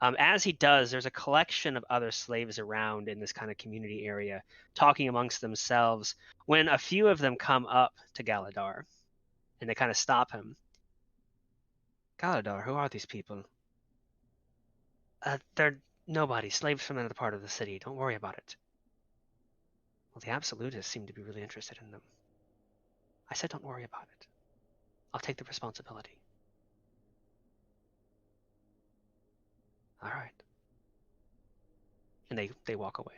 As he does, there's a collection of other slaves around in this kind of community area, talking amongst themselves, when a few of them come up to Galadar, and they kind of stop him. Galadar, who are these people? They're nobody, slaves from another part of the city. Don't worry about it. Well, the Absolutists seem to be really interested in them. I said don't worry about it. I'll take the responsibility. All right. And they walk away.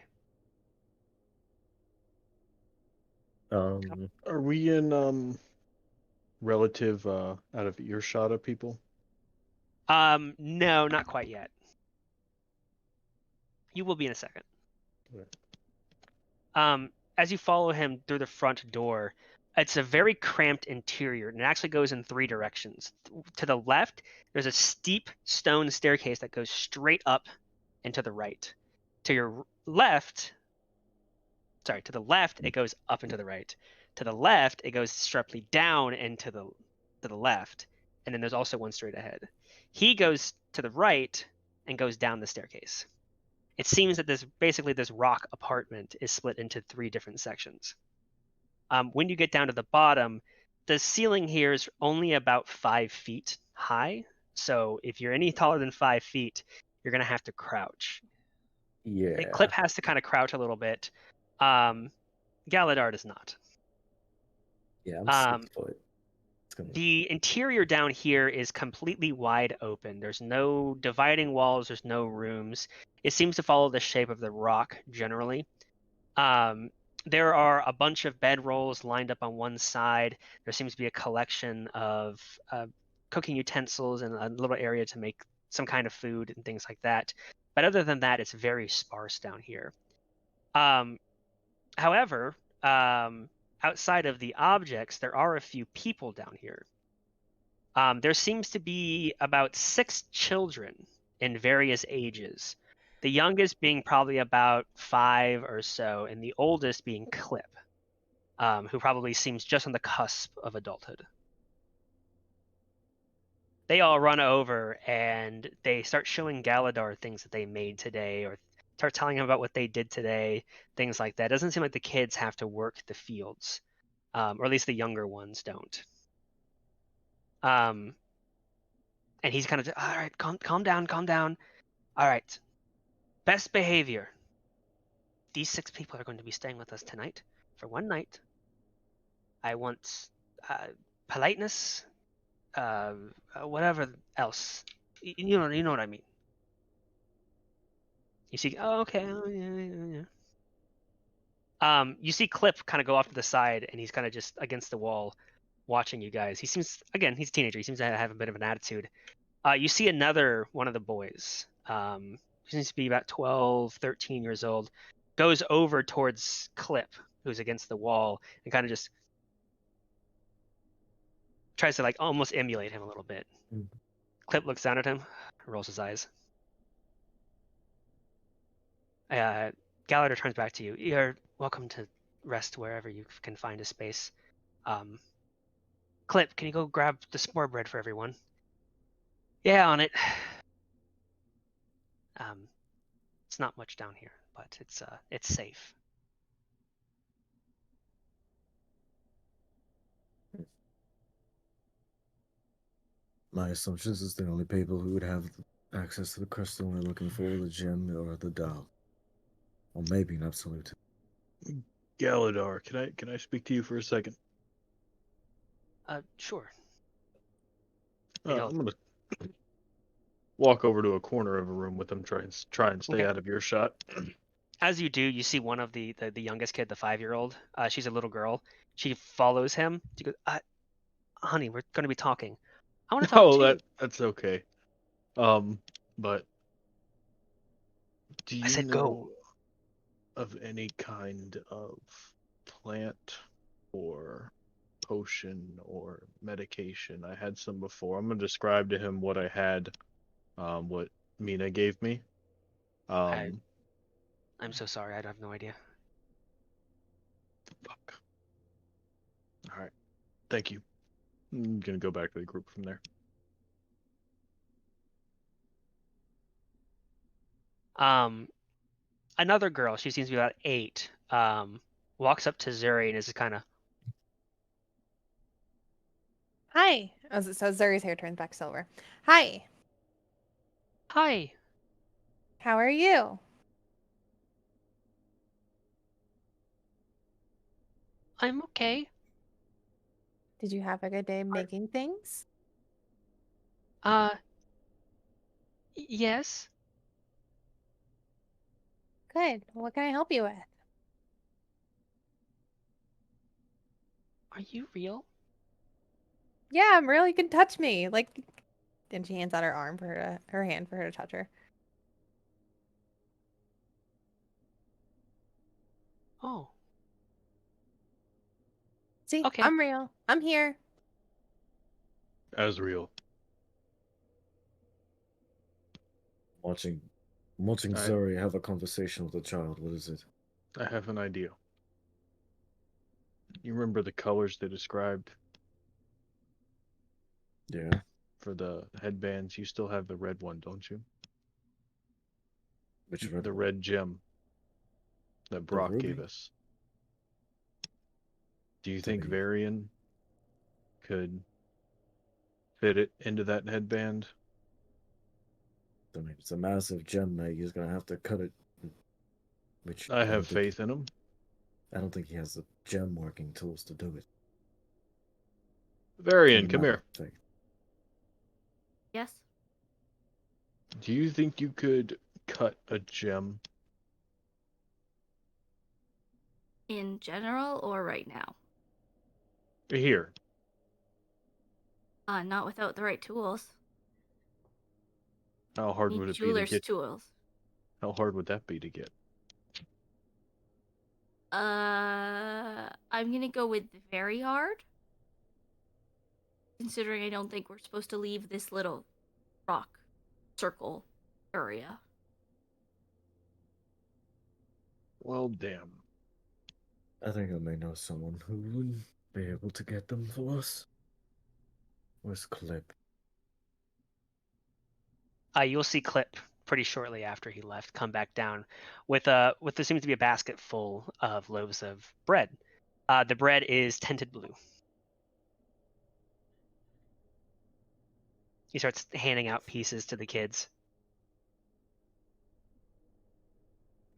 Are we in relative out of earshot of people? No, not quite yet. You will be in a second. Okay. As you follow him through the front door, it's a very cramped interior, and it actually goes in 3 directions. To the left, there's a steep stone staircase that goes straight up and to the right. To your left, to the left, it goes up and to the right. To the left, it goes sharply down and to the left, and then there's also one straight ahead. He goes to the right and goes down the staircase. It seems that this rock apartment is split into 3 different sections. When you get down to the bottom, the ceiling here is only about 5 feet high. So if you're any taller than 5 feet, you're gonna have to crouch. Yeah. Clip has to kind of crouch a little bit. Galadar does not. Yeah, I'm 6 foot. The interior down here is completely wide open. There's no dividing walls. There's no rooms. It seems to follow the shape of the rock generally. There are a bunch of bedrolls lined up on one side. There seems to be a collection of cooking utensils and a little area to make some kind of food and things like that. But other than that, it's very sparse down here. However, outside of the objects, there are a few people down here. There seems to be about 6 children in various ages. The youngest being probably about 5 or so, and the oldest being Clip, who probably seems just on the cusp of adulthood. They all run over and they start showing Galadar things that they made today, or start telling him about what they did today, things like that. It doesn't seem like the kids have to work the fields, or at least the younger ones don't. And he's kind of, all right, calm down. All right, best behavior. These 6 people are going to be staying with us tonight for 1 night. I want politeness, whatever else. You know what I mean. You see, oh, okay, oh, yeah. You see Clip kind of go off to the side, and he's kind of just against the wall, watching you guys. He seems, again, he's a teenager. He seems to have a bit of an attitude. You see another one of the boys. He seems to be about 12, 13 years old. Goes over towards Clip, who's against the wall, and kind of just tries to like almost emulate him a little bit. Clip looks down at him, rolls his eyes. Galadar turns back to you. You're welcome to rest wherever you can find a space. Clip, can you go grab the s'more bread for everyone? Yeah, on it. It's not much down here. but it's safe. My assumptions is the only people who would have access to the crystal are looking for the gem or the Tao. Or maybe an absolute. Galadar, can I speak to you for a second? Sure. And he'll- I'm gonna walk over to a corner of a room with them, try and stay Okay. out of earshot. As you do, you see one of the youngest kid, the 5-year-old. She's a little girl. She follows him. She goes, "Honey, we're going to be talking. I want to talk Oh, too." that's okay. But do I you said, know "Go." of any kind of plant or potion or medication? I had some before. I'm gonna describe to him what I had, what Mina gave me. I'm so sorry. I have no idea. Fuck. All right. Thank you. I'm gonna go back to the group from there. Another girl. She seems to be about 8. Walks up to Zuri and is kind of, Hi. Oh, so Zuri's hair turns back silver. Hi. "Hi." How are you? "I'm okay." Did you have a good day making things? Yes. Good. What can I help you with? Are you real? Yeah, I'm real. You can touch me. Like, and she hands out her arm for her hand for her to touch her. Oh, See, okay. I'm real. I'm here. As real. Watching I- Zuri have a conversation with a child. What is it? I have an idea. You remember the colors they described Yeah. for the headbands? You still have the red one, don't you? Which red The one? red gem that Brock gave ruby? us. Do you To think me. Varian could fit it into that headband? I mean, it's a massive gem, mate. He's gonna have to cut it. Which I don't have think- faith in him. I don't think he has the gem working tools to do it. Varian, come here. Yes. Do you think you could cut a gem? In general or right now? Here. Not without the right tools. How hard Need would it be to jeweler's get? tools. How hard would that be to get? I'm gonna go with very hard. Considering I don't think we're supposed to leave this little rock circle area. Well, damn. I think I may know someone who would be able to get them for us. Where's Clip? You'll see Clip pretty shortly after he left come back down with there seems to be a basket full of loaves of bread. The bread is tinted blue. He starts handing out pieces to the kids.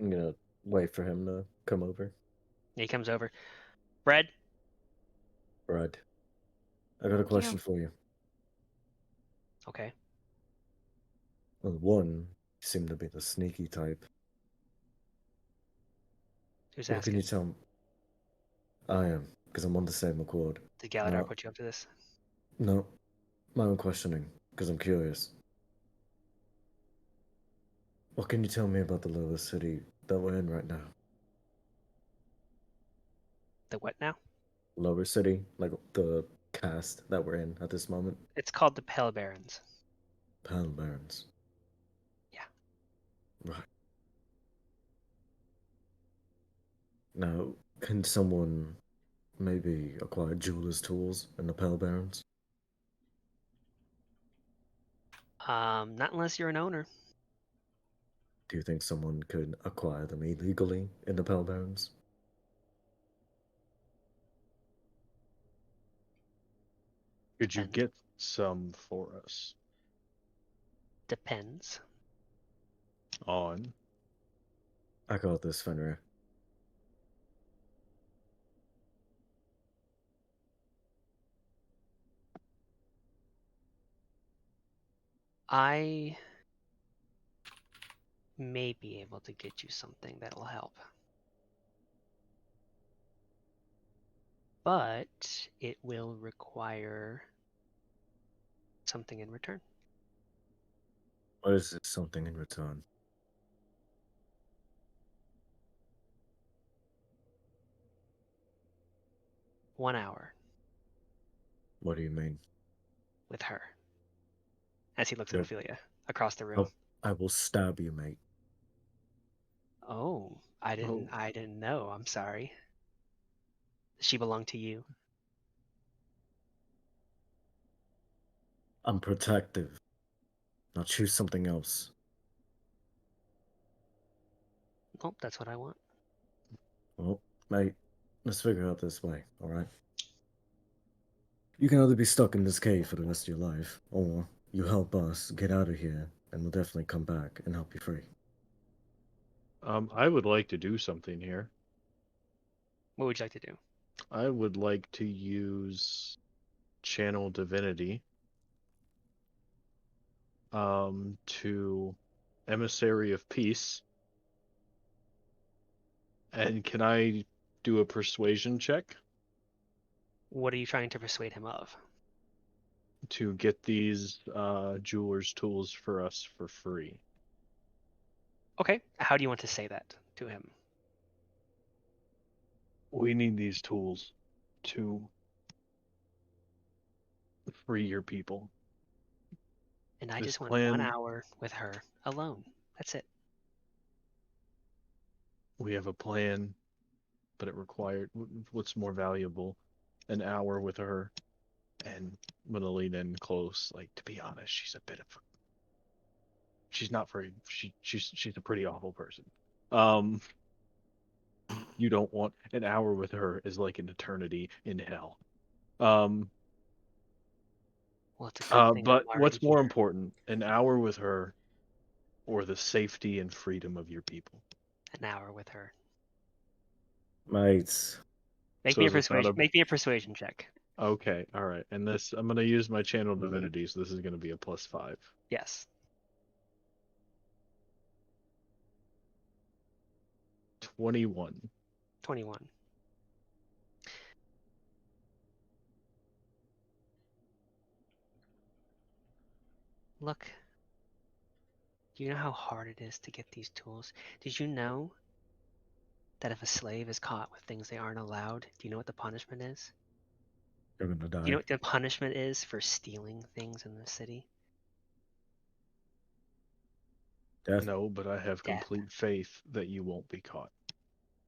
I'm gonna wait for him to come over. He comes over. "Bread?" Brad, I got a question for you. "Okay." Well, one, you seem to be the sneaky type. Who's What can asking? you tell me? I am, because I'm on the same accord. Did Galadar No. put you up to this? No, my own questioning, because I'm curious. What can you tell me about the lower city that we're in right now? The what now? Lower city, like the cast that we're in at this moment? It's called the Pale Barrens. Pale Barrens. Yeah. Right. Now, can someone maybe acquire jeweler's tools in the Pale Barrens? Not unless you're an owner. Do you think someone could acquire them illegally in the Pale Barrens? Could you And get some for us depends. on? I got this, Fenrir. I may be able to get you something that'll help. But it will require something in return. What is it, something in return? One hour What do you mean? with her. As he looks at Yep. Ophelia across the room. Oh, I will stab you, mate. Oh, I didn't know. I'm sorry. She belonged to you. I'm protective. Now choose something else. Nope, that's what I want. Well, mate, let's figure it out this way, alright? You can either be stuck in this cave for the rest of your life, or you help us get out of here, and we'll definitely come back and help you free. I would like to do something here. What would you like to do? I would like to use channel divinity to emissary of peace. And can I do a persuasion check What are you trying to persuade him of? to get these jeweler's tools for us for free? Okay, how do you want to say that to him? We need these tools to free your people. And I This just want 1 plan, hour with her alone. That's it. we have a plan, but it required what's more valuable, an hour with her. And I'm gonna lean in close. Like, to be honest, she's a bit of she's not very she's a pretty awful person. You don't want an hour with her is like an eternity in hell. Well, it's a good thing But I'm already what's more here. important, an hour with her or the safety and freedom of your people? An hour with her. Mates, Make So me a is this not persuasion. Make me a persuasion check. Okay, all right. And this, I'm gonna use my channel divinity, so this is gonna be a +5. Yes. 21. 21. Look, do you know how hard it is to get these tools? Did you know that if a slave is caught with things they aren't allowed, do you know what the punishment is? you're gonna Do you die. know what the punishment is for stealing things in the city? Death, No, but I have Death. complete faith that you won't be caught.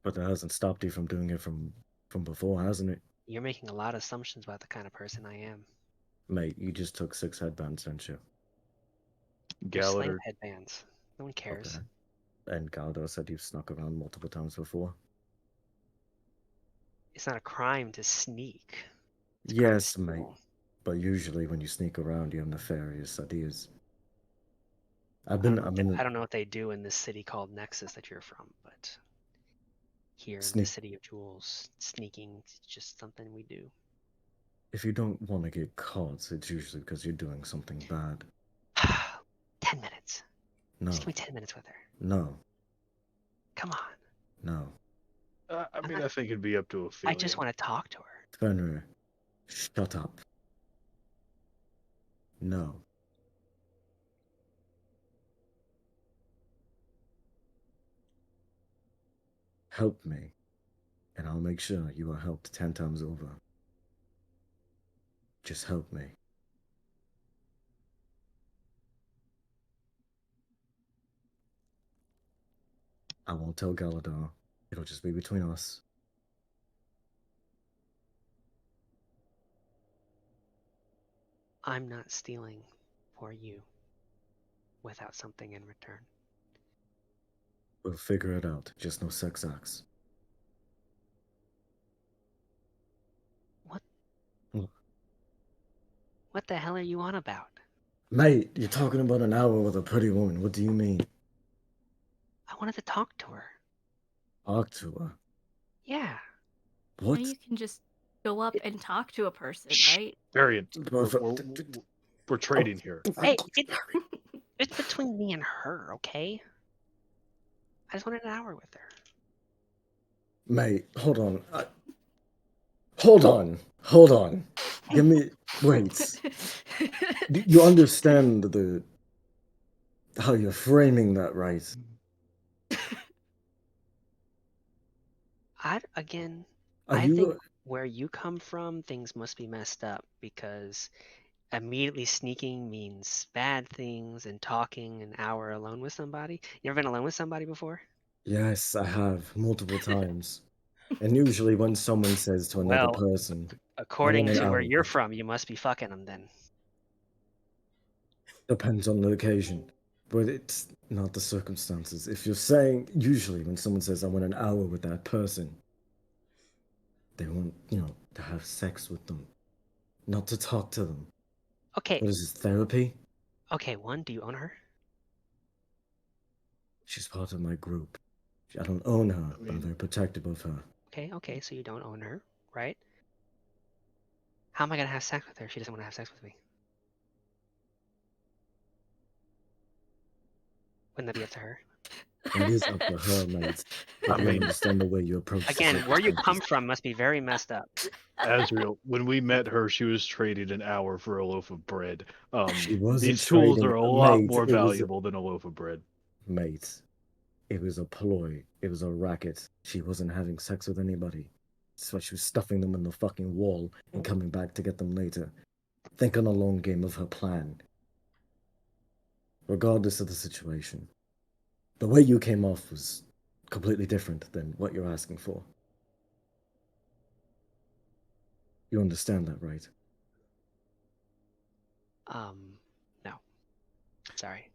but that hasn't stopped you from doing it from before, hasn't it? You're making a lot of assumptions about the kind of person I am. Mate, you just took 6 headbands, didn't you? They're slave Gallader, headbands. No one cares. Okay. And Galdo said you've snuck around multiple times before. It's not a crime to sneak. It's a crime to Yes, mate. steal. But usually when you sneak around, you have nefarious ideas. I don't know what they do in this city called Nexus that you're from, but here in the city of jewels, sneaking is just something we do. If you don't want to get caught, it's usually because you're doing something bad. 10 minutes. No. Just give me 10 minutes with her. No. Come on. No. I mean, I think it'd be up to Ophelia. I just want to talk to her. Fenrir, shut up. No. Help me, and I'll make sure you are helped 10 times over. Just help me. I won't tell Galador. It'll just be between us. I'm not stealing for you without something in return. We'll figure it out. Just no sex acts. What? What? What the hell are you on about? Mate, you're talking about an hour with a pretty woman. What do you mean? I wanted to talk to her. Talk to her? Yeah. Now What? you can just go up and talk to a person, Shh. right? Varian, Well, we're trading here. Hey, it's between me and her, okay? I just wanted an hour with her. Mate, hold on. Hold on. Hold on. Give me. Wait. You understand how you're framing that, right? I Are you? think where you come from, things must be messed up because immediately sneaking means bad things and talking an hour alone with somebody. You ever been alone with somebody before? Yes, I have multiple times. And usually, when someone says to another Well, person, according an to where hour you're with you," from, you must be fucking them then. depends on the occasion, but it's not the circumstances. If you're saying, usually, when someone says, "I want an hour with that person," they want, to have sex with them, not to talk to them. Okay, What is this, therapy? okay, one, do you own her? She's part of my group. I don't own her, but I'm very protective of her. Okay, so you don't own her, right? How am I gonna have sex with her if she doesn't want to have sex with me? Wouldn't that be up to her? That is up to her, mate. But I you mean, understand the way you approach the Again, where you come circumstances. from must be very messed up. Azriel, when we met her, she was traded an hour for a loaf of bread. She wasn't These tools trading, are a lot mate. more It was, valuable than a loaf of bread. mate. It was a ploy. It was a racket. She wasn't having sex with anybody. That's why she was stuffing them in the fucking wall and coming back to get them later. Think on a long game of her plan. Regardless of the situation, the way you came off was completely different than what you're asking for. You understand that, right? No. Sorry.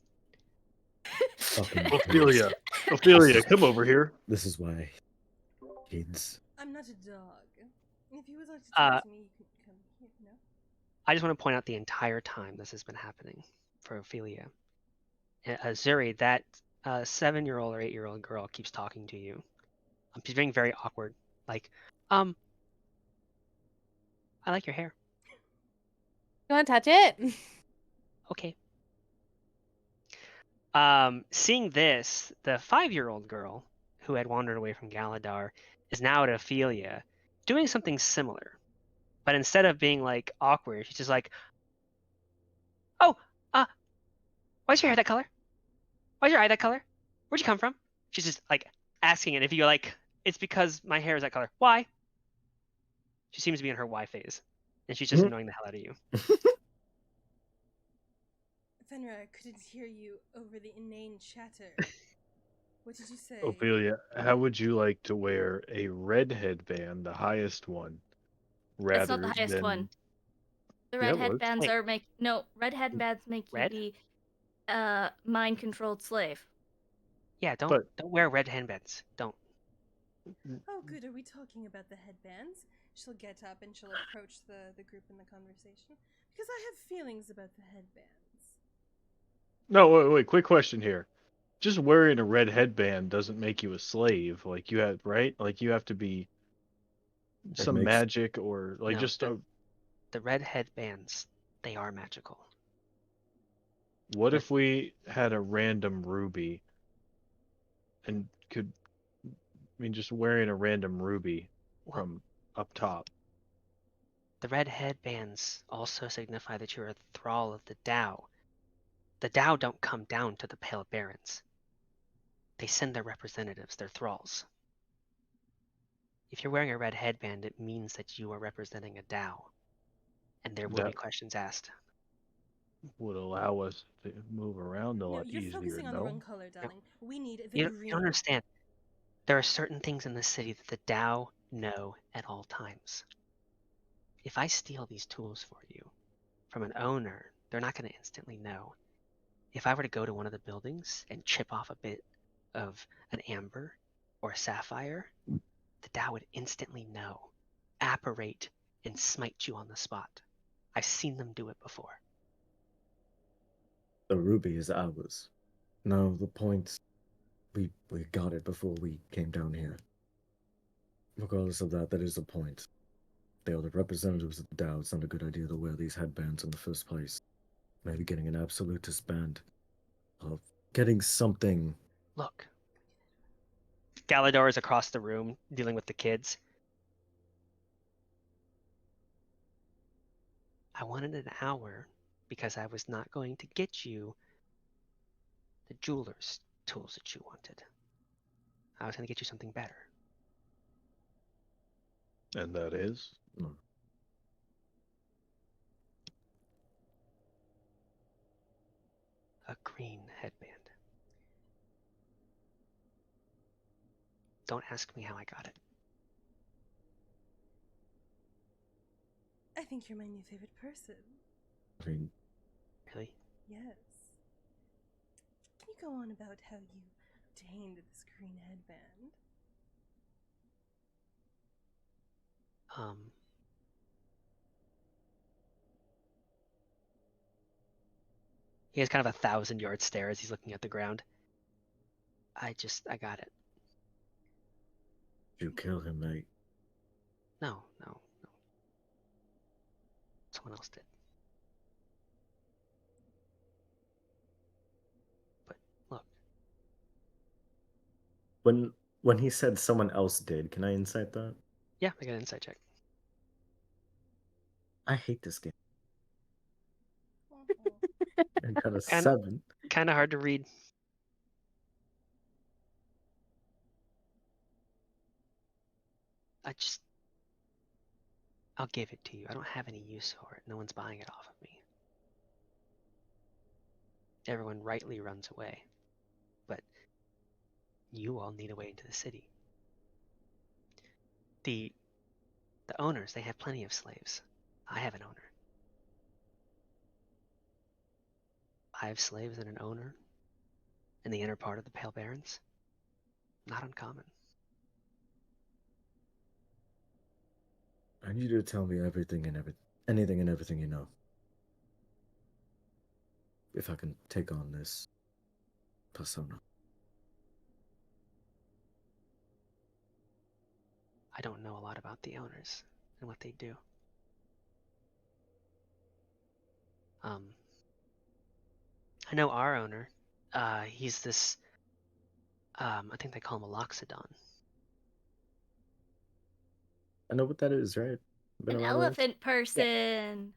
Fucking Ophelia, Ophelia, come over here. This is why kids. I'm not a dog. If you would like to Uh, talk to me, you can come here. No. I just want to point out the entire time this has been happening for Ophelia. Zuri, that 7-year-old or 8-year-old girl keeps talking to you. She's being very awkward. Like, I like your hair. You want to touch it? Okay. Seeing this, the 5-year-old girl who had wandered away from Galadar is now at Ophelia, doing something similar. But instead of being like awkward, she's just like, "Oh, why's your hair that color? Why's your eye that color? Where'd you come from?" She's just like asking it. If you're like, "It's because my hair is that color." Why? She seems to be in her why phase, and she's just annoying the hell out of you. Fenrir, I couldn't hear you over the inane chatter. What did you say? Ophelia, how would you like to wear a red headband, the highest one, rather It's not the highest than... one. The Yeah, red it was. headbands Wait. red headbands make you Red? the mind controlled slave. Yeah, don't But wear red headbands. Don't. Oh, good. Are we talking about the headbands? She'll get up and she'll approach the group in the conversation. Because I have feelings about the headbands. no, wait, quick question here. Just wearing a red headband doesn't make you a slave. Like you have, right? Like you have to be some makes- magic or like No, just a... the red headbands, they are magical. What if we had a random ruby and could, I mean, just wearing a random ruby Well, from up top? the red headbands also signify that you're a thrall of the Tao. The Tao don't come down to the Pale Barons. They send their representatives, their thralls. If you're wearing a red headband, it means that you are representing a Tao, and there will be That questions asked. would allow us to move around a No, lot you're easier, focusing on the no? wrong color, darling. We need the You green. don't understand. There are certain things in the city that the Tao know at all times. If I steal these tools for you from an owner, they're not going to instantly know. If I were to go to one of the buildings and chip off a bit of an amber or a sapphire, the Tao would instantly know, apparate, and smite you on the spot. I've seen them do it before. The ruby is ours. No, the point, we got it before we came down here. Regardless of that, that is the point. They are the representatives of the Tao. It's not a good idea to wear these headbands in the first place. Maybe getting an absolutist band. Of getting something. Look. Galador is across the room dealing with the kids. I wanted an hour because I was not going to get you the jeweler's tools that you wanted. I was going to get you something better. And that is? A green headband. Don't ask me how I got it. I think you're my new favorite person. I mean, Really? Yes. Can you go on about how you obtained this green headband? He has kind of a 1,000-yard stare as he's looking at the ground. I got it. you kill him, mate. No. Someone else did. But look. When he said someone else did, can I insight that? Yeah, I got an insight check. I hate this game. I got a And- 7. Kind of hard to read. I'll give it to you. I don't have any use for it. No one's buying it off of me. Everyone rightly runs away. But you all need a way into the city. The owners, they have plenty of slaves. I have an owner. 5 slaves and an owner in the inner part of the Pale Barrens. Not uncommon. I need you to tell me anything and everything you know. If I can take on this persona. I don't know a lot about the owners and what they do. I know our owner. He's this. I think they call him a loxodon. I know what that is, right? Been An around once? elephant person.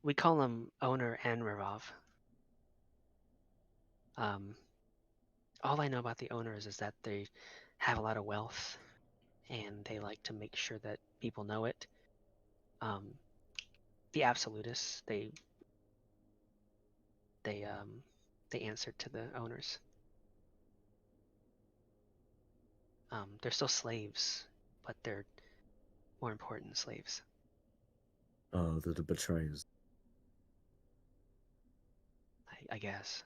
We call him Owner Anravov. All I know about the owners is that they have a lot of wealth, and they like to make sure that people know it. The absolutists, they answer to the owners. They're still slaves, but they're more important slaves. They're the betrayers. I guess.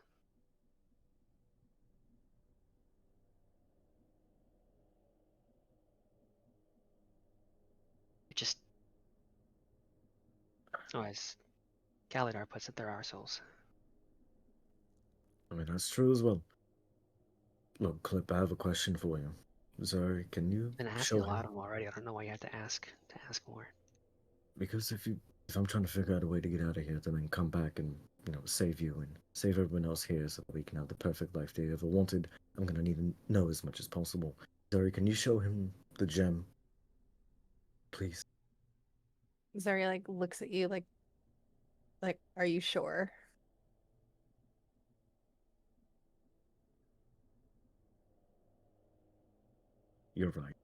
Just, as Galadar puts it, they're arseholes. I mean, that's true as well. Look, Clip, I have a question for you. Zari, can you Been asking a lot of them already. I don't know why you have to ask more. Because if I'm trying to figure out a way to get out of here, to then come back and, save you and save everyone else here so that we can have the perfect life they ever wanted, I'm gonna need to know as much as possible. Zari, can you show him the gem? Please. Zari looks at you like, are you sure? You're right.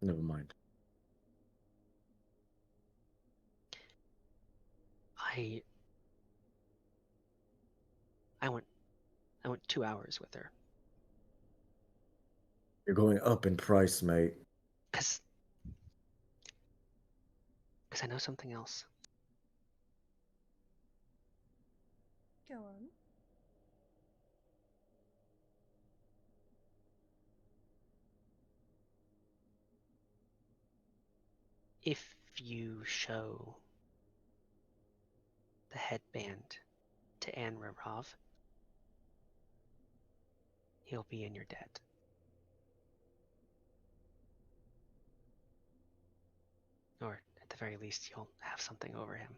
Never mind. I went 2 hours with her. You're going up in price, mate. Cause I know something else. Go on. If you show the headband to Anrarov, he'll be in your debt. Or at the very least, you'll have something over him.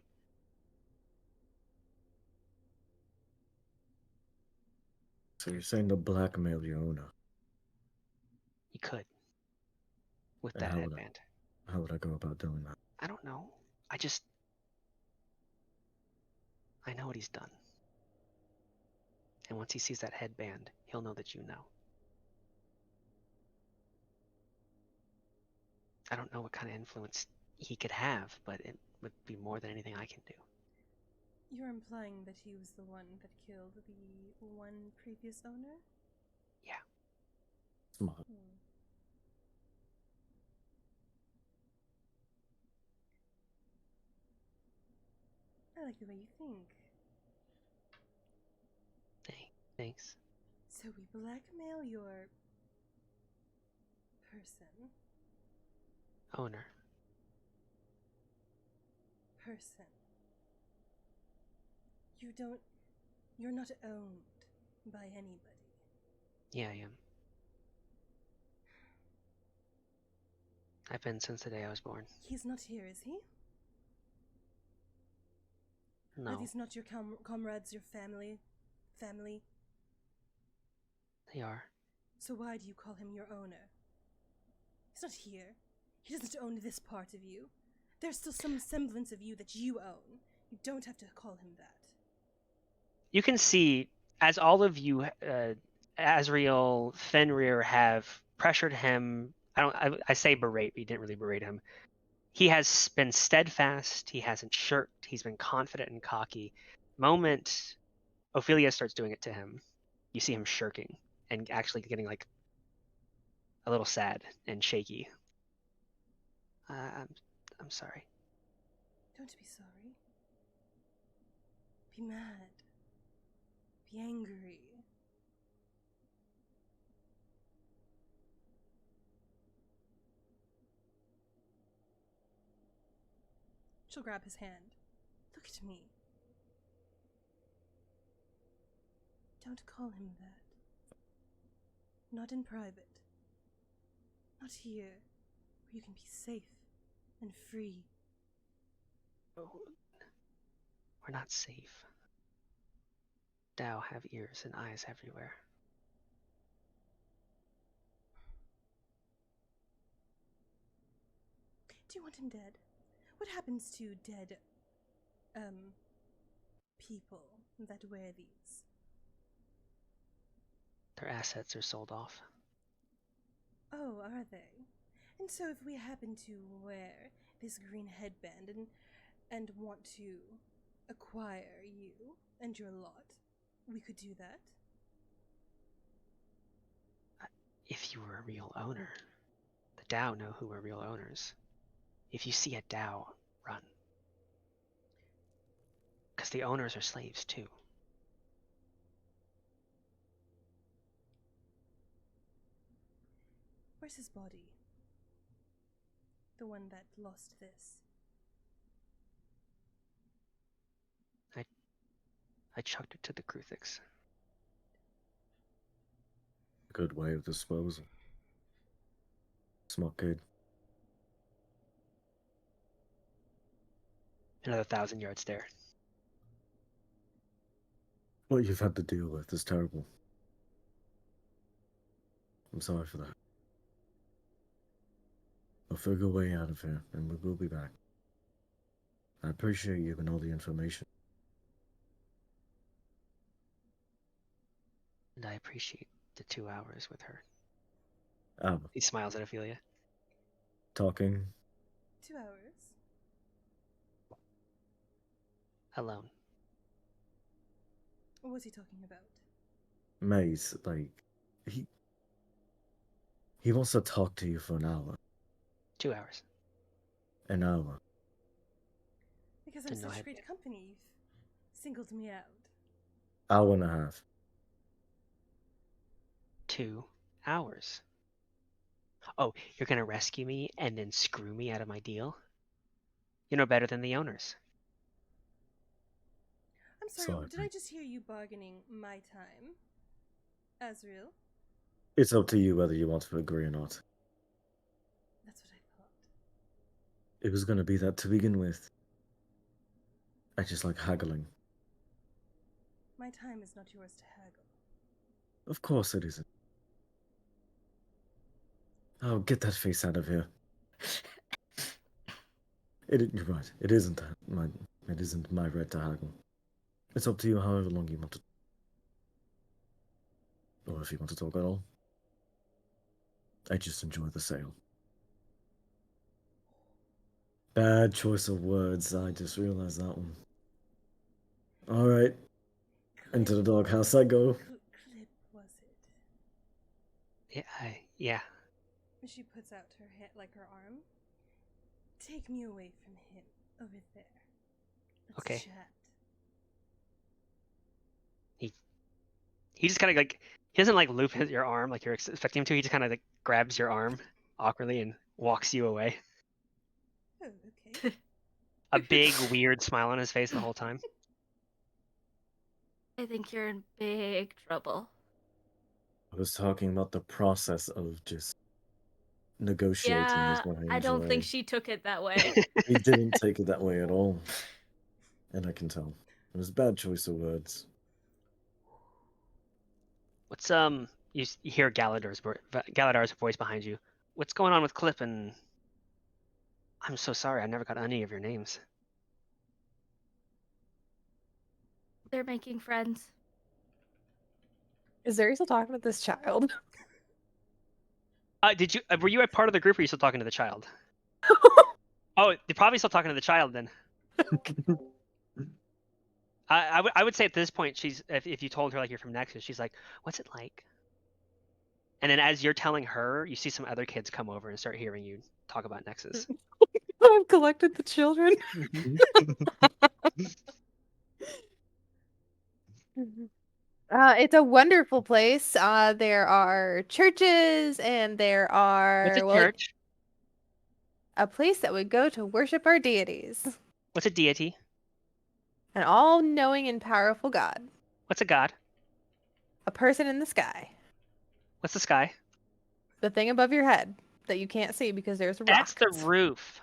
So you're saying to blackmail your owner? You could. With And that how would headband. How would I go about doing that? I don't know. I know what he's done. And once he sees that headband, he'll know that you know. I don't know what kind of influence he could have, but it would be more than anything I can do. You're implying that he was the one that killed the one previous owner? Yeah. Smart. I like the way you think. Hey, thanks. So we blackmail your person. Owner. Person. You're not owned by anybody. Yeah, I am. I've been since the day I was born. He's not here, is he? No, Are these not your comrades, your family? they are. So why do you call him your owner? He's not here. He doesn't own this part of you. There's still some semblance of you that you own. You don't have to call him that. You can see, as all of you, Azrael, Fenrir, have pressured him. I say berate, but you didn't really berate him. He has been steadfast. He hasn't shirked. He's been confident and cocky. Moment Ophelia starts doing it to him, you see him shirking and actually getting like a little sad and shaky. I'm sorry. Don't be sorry. Be mad. Be angry. She'll grab his hand. Look at me. Don't call him that. Not in private. Not here, where you can be safe and free. We're not safe. Dao have ears and eyes everywhere. Do you want him dead? What happens to dead, people that wear these? Their assets are sold off. Oh, are they? And so if we happen to wear this green headband and want to acquire you and your lot, we could do that? If you were a real owner, the Dao know who are real owners. If you see a Dao, run. Because the owners are slaves too. Where's his body? The one that lost this. I chucked it to the Kruthix. Good way of disposal. Smart kid. Another 1,000-yard stare. What you've had to deal with is terrible. I'm sorry for that. I'll figure a way out of here, and we will be back. I appreciate you and all the information. And I appreciate the 2 hours with her. He Albert, smiles at Ophelia. talking. 2 hours? Alone. What was he talking about? Maze, like, he wants to talk to you for an hour. 2 hours. An hour. Because I'm Didn't know such I had- great company, you've singled me out. Hour and a half. 2 hours. Oh, you're gonna rescue me and then screw me out of my deal? You know better than the owners. I'm sorry, Sorry. did I just hear you bargaining my time? Azrael? It's up to you whether you want to agree or not. That's what I thought. It was going to be that to begin with. I just like haggling. My time is not yours to haggle. Of course it isn't. Oh, get that face out of here. You're right. It isn't my right to haggle. It's up to you however long you want to. Or if you want to talk at all. I just enjoy the sale. Bad choice of words. I just realized that one. Alright. Into the doghouse I go. Clip, was it? Yeah. She puts out her hand, like her arm. Take me away from him, over there. Let's Okay. chat. He just kind of like, he doesn't like loop your arm like you're expecting him to. He just kind of like grabs your arm awkwardly and walks you away. Oh, okay. A big weird smile on his face the whole time. I think you're in big trouble. I was talking about the process of just negotiating Yeah, is what I I don't think enjoy. she took it that way. He didn't take it that way at all. And I can tell. It was a bad choice of words. What's you hear Galadar's voice behind you. What's going on with Clip and? I'm so sorry, I never got any of your names. They're making friends. Is Zuri still talking to this child? Were you a part of the group or are you still talking to the child? Oh, you're probably still talking to the child then. I would say at this point, she's if you told her like you're from Nexus, she's like, "What's it like?" And then as you're telling her, you see some other kids come over and start hearing you talk about Nexus. I've collected the children. It's a wonderful place. There are churches and there What's are a church? a place that would go to worship our deities. What's a deity? An all-knowing and powerful God. What's a god? A person in the sky. What's the sky? The thing above your head that you can't see because there's a rock. That's the roof.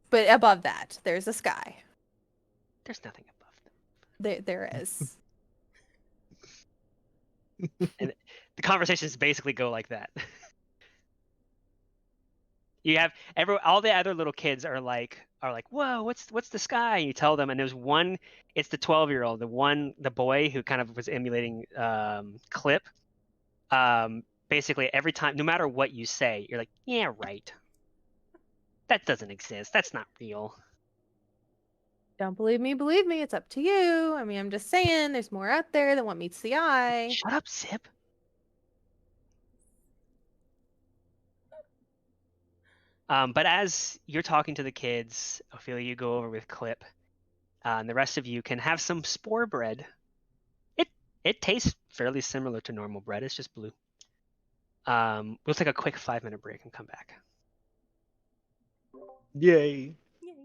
But above that, there's a sky. There's nothing above them. There is. And the conversations basically go like that. You have all the other little kids are like, whoa, what's the sky? And you tell them, and there's one, it's the 12-year-old, the boy who kind of was emulating Clip. Basically every time, no matter what you say, you're like, yeah, right. That doesn't exist. That's not real. Don't believe me, it's up to you. I mean, I'm just saying, there's more out there than what meets the eye. Shut up, Zip. But as you're talking to the kids, Ophelia, you go over with Clip, and the rest of you can have some spore bread. It tastes fairly similar to normal bread. It's just blue. We'll take a quick 5-minute break and come back. Yay. Yay.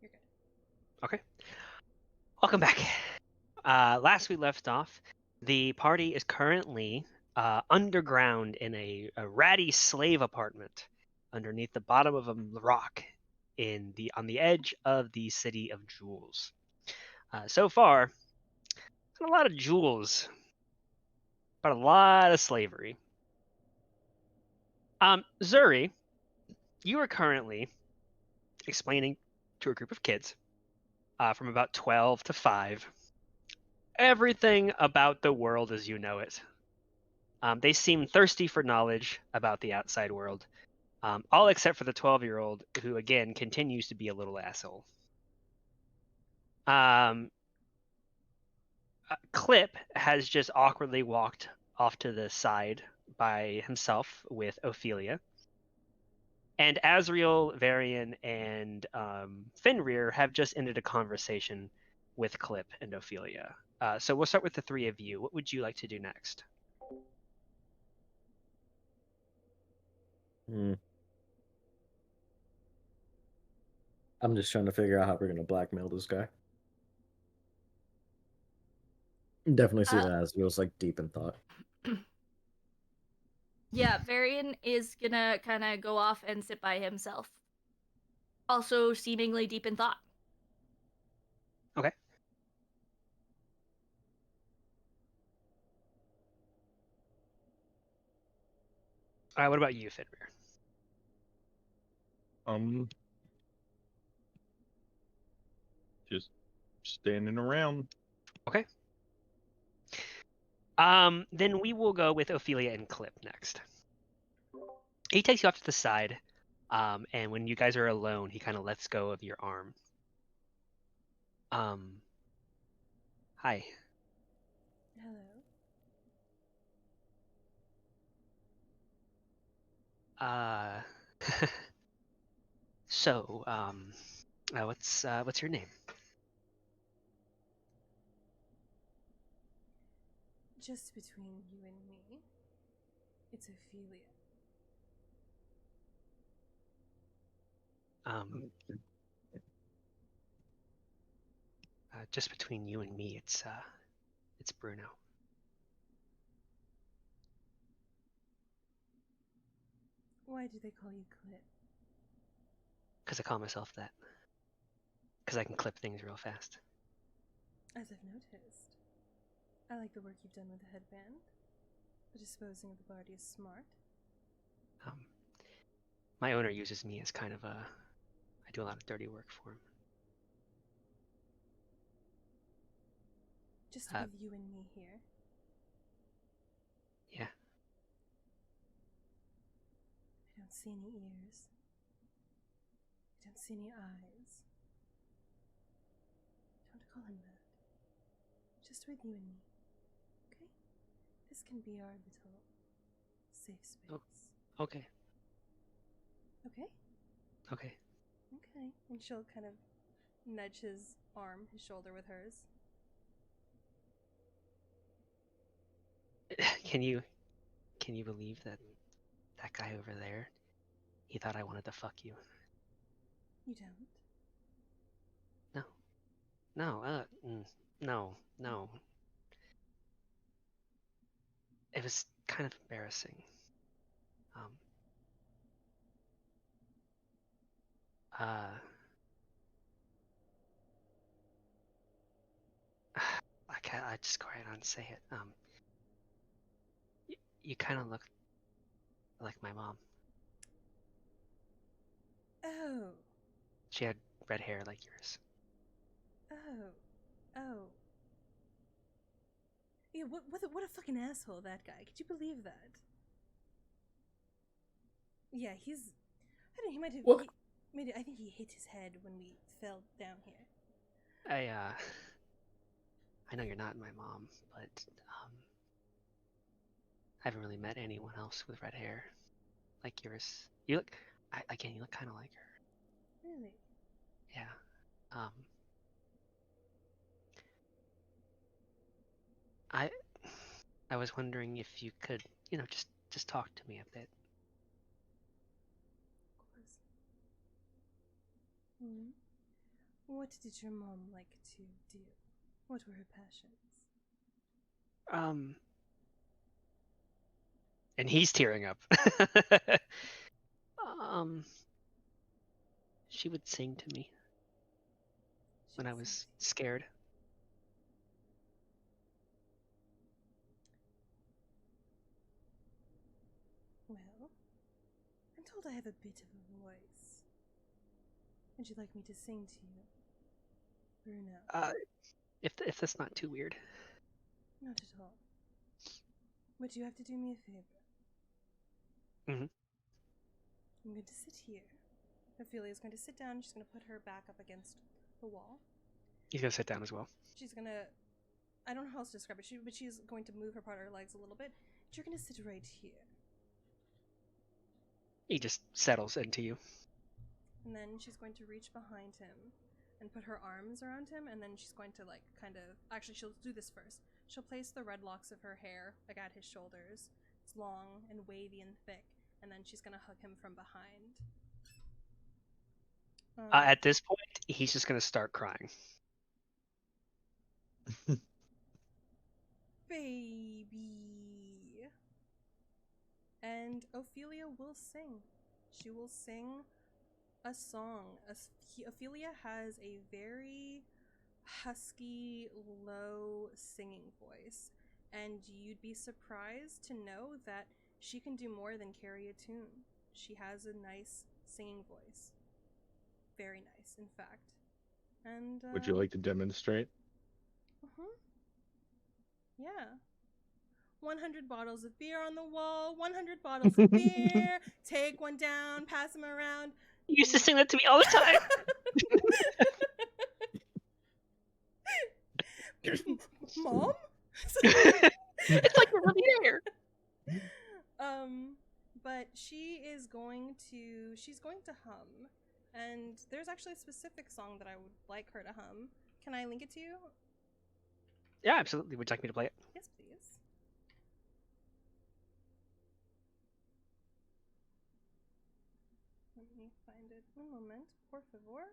You're good. Okay. Welcome back. Last we left off, the party is currently underground in a ratty slave apartment underneath the bottom of a rock on the edge of the city of jewels. So far, a lot of jewels, but a lot of slavery. Zuri, you are currently explaining to a group of kids from about 12 to 5 everything about the world as you know it. They seem thirsty for knowledge about the outside world, all except for the 12-year-old, who again continues to be a little asshole. Clip has just awkwardly walked off to the side by himself with Ophelia. And Azriel, Varian, and Fenrir have just ended a conversation with Clip and Ophelia. So we'll start with the three of you. What would you like to do next? I'm just trying to figure out how we're gonna blackmail this guy. Definitely see that as feels like deep in thought. Yeah, Varian is gonna kind of go off and sit by himself. Also, seemingly deep in thought. Okay. All right. What about you, Fenrir? Just standing around. Okay. Then we will go with Ophelia and Clip next. He takes you off to the side, and when you guys are alone, he kind of lets go of your arm. Hi. Hello. So, what's your name? Just between you and me, it's Ophelia. Just between you and me, it's Bruno. Why do they call you Clip? Because I call myself that. Because I can clip things real fast. As I've noticed. I like the work you've done with the headband. The disposing of the body is smart. My owner uses me as kind of I do a lot of dirty work for him. Just with you and me here. Yeah. I don't see any ears. I don't see any eyes. Don't call him that. Just with you and me. Okay? This can be our little safe space. Oh, okay. Okay? Okay. Okay. And she'll kind of nudge his arm, his shoulder with hers. Can you believe that guy over there, he thought I wanted to fuck you? You don't? No. It was kind of embarrassing. I just go right on and say it. You kind of look like my mom. Oh. She had red hair like yours. Oh. Yeah, what a fucking asshole, that guy. Could you believe that? Yeah, he's... I don't know, he might have... What? I think he hit his head when we fell down here. I know you're not my mom, but I haven't really met anyone else with red hair like yours. You look kind of like her. Really? Yeah. I was wondering if you could, just talk to me a bit. Of course. What did your mom like to do? What were her passions? And he's tearing up. um, she would sing to me when I was scared. Well, I'm told I have a bit of a voice. Would you like me to sing to you, Bruno? If that's not too weird. Not at all. But you have to do me a favor. Mm-hmm. I'm going to sit here. Ophelia's going to sit down. She's going to put her back up against the wall. He's gonna sit down as well. She's going to... I don't know how else to describe it, but she's going to move her part of her legs a little bit. But you're going to sit right here. He just settles into you. And then she's going to reach behind him and put her arms around him, and then she's going to, like, kind of... Actually, she'll do this first. She'll place the red locks of her hair, like, at his shoulders. It's long and wavy and thick. And then she's going to hug him from behind. At this point, he's just gonna start crying. Baby. and Ophelia will sing. She will sing a song. Ophelia has a very husky, low singing voice, and you'd be surprised to know that she can do more than carry a tune. She has a nice singing voice. Very nice, in fact. And Would you like to demonstrate? Yeah. 100 bottles of beer on the wall, 100 bottles of beer. Take one down, pass them around. You used to sing that to me all the time. Mom? It's like we're really there. But she's going to hum. And there's actually a specific song that I would like her to hum. Can I link it to you? Yeah, absolutely. Would you like me to play it? Yes, please. Let me find it. Un moment, por favor.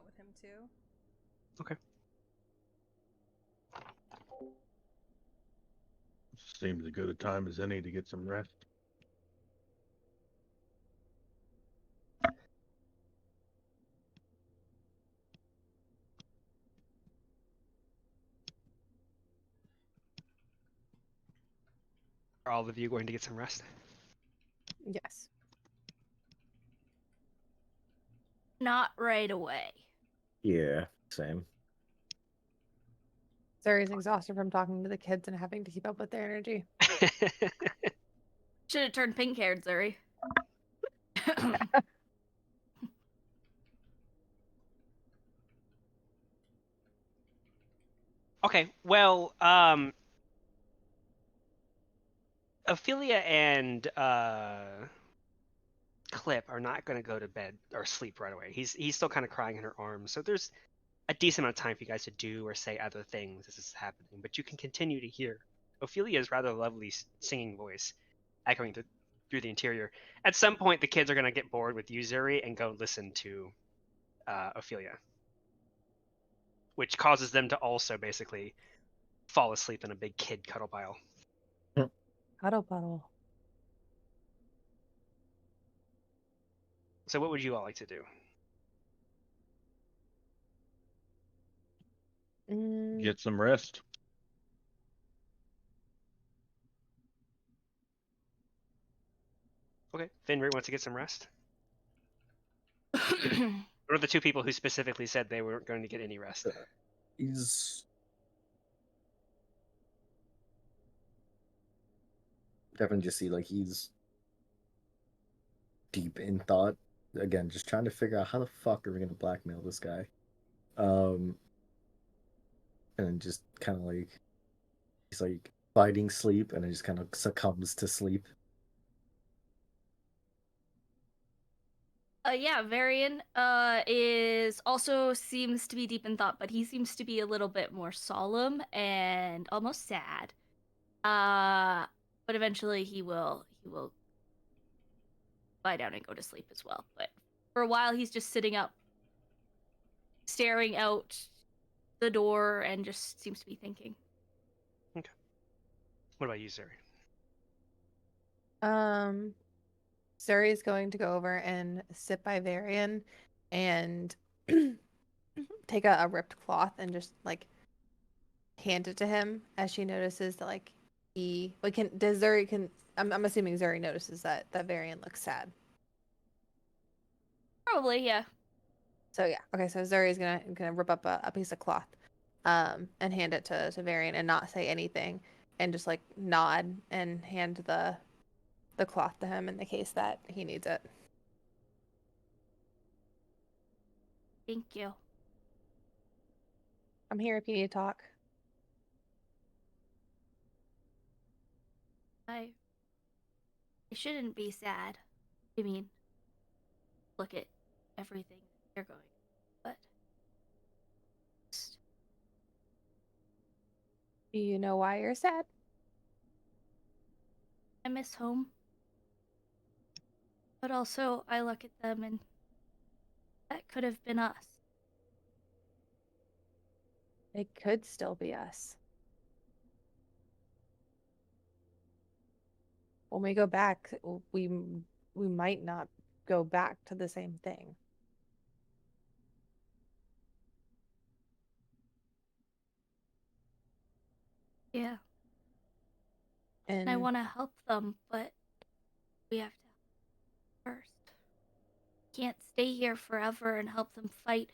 With him too. Okay. Seems as good a time as any to get some rest. Are all of you going to get some rest? Yes. Not right away. Yeah, same. Zuri's exhausted from talking to the kids and having to keep up with their energy. Should have turned pink haired, Zuri. Okay, well, Ophelia and Clip are not going to go to bed or sleep right away. He's still kind of crying in her arms, so there's a decent amount of time for you guys to do or say other things as this is happening. But you can continue to hear Ophelia's rather lovely singing voice echoing through the interior. At some point, the kids are going to get bored with you, Zuri, and go listen to Ophelia, which causes them to also basically fall asleep in a big kid cuddle pile. Cuddle puddle. So what would you all like to do? Get some rest. Okay, Fenrir wants to get some rest. Or the two people who specifically said they weren't going to get any rest? He's definitely just see like he's deep in thought. Again, just trying to figure out how the fuck are we gonna blackmail this guy. And then just kind of like he's like fighting sleep, and it just kind of succumbs to sleep. Yeah, Varian is also seems to be deep in thought, but he seems to be a little bit more solemn and almost sad. But eventually he will lie down and go to sleep as well. But for a while he's just sitting up, staring out the door, and just seems to be thinking. Okay. What about you, Zuri? Zuri is going to go over and sit by Varian and take a ripped cloth and just like hand it to him as she notices that like I'm assuming Zuri notices that Varian looks sad. Probably, yeah. So yeah, okay. So Zuri is gonna rip up a piece of cloth, and hand it to Varian and not say anything, and just like nod and hand the cloth to him in the case that he needs it. Thank you. I'm here if you need to talk. I shouldn't be sad. I mean, look at everything you're going, but Do you know why you're sad? I miss home. But also, I look at them and that could have been us. It could still be us. When we go back, we might not go back to the same thing. Yeah. And I want to help them, but we have to first. Can't stay here forever and help them fight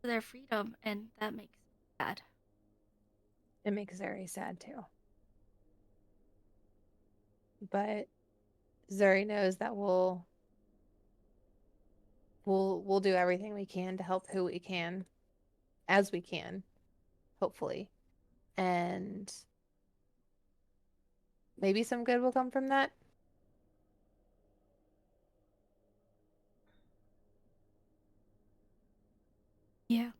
for their freedom, and that makes me sad. it makes Zuri sad too. But Zuri knows that we'll do everything we can to help who we can, as we can, hopefully. And maybe some good will come from that. Yeah.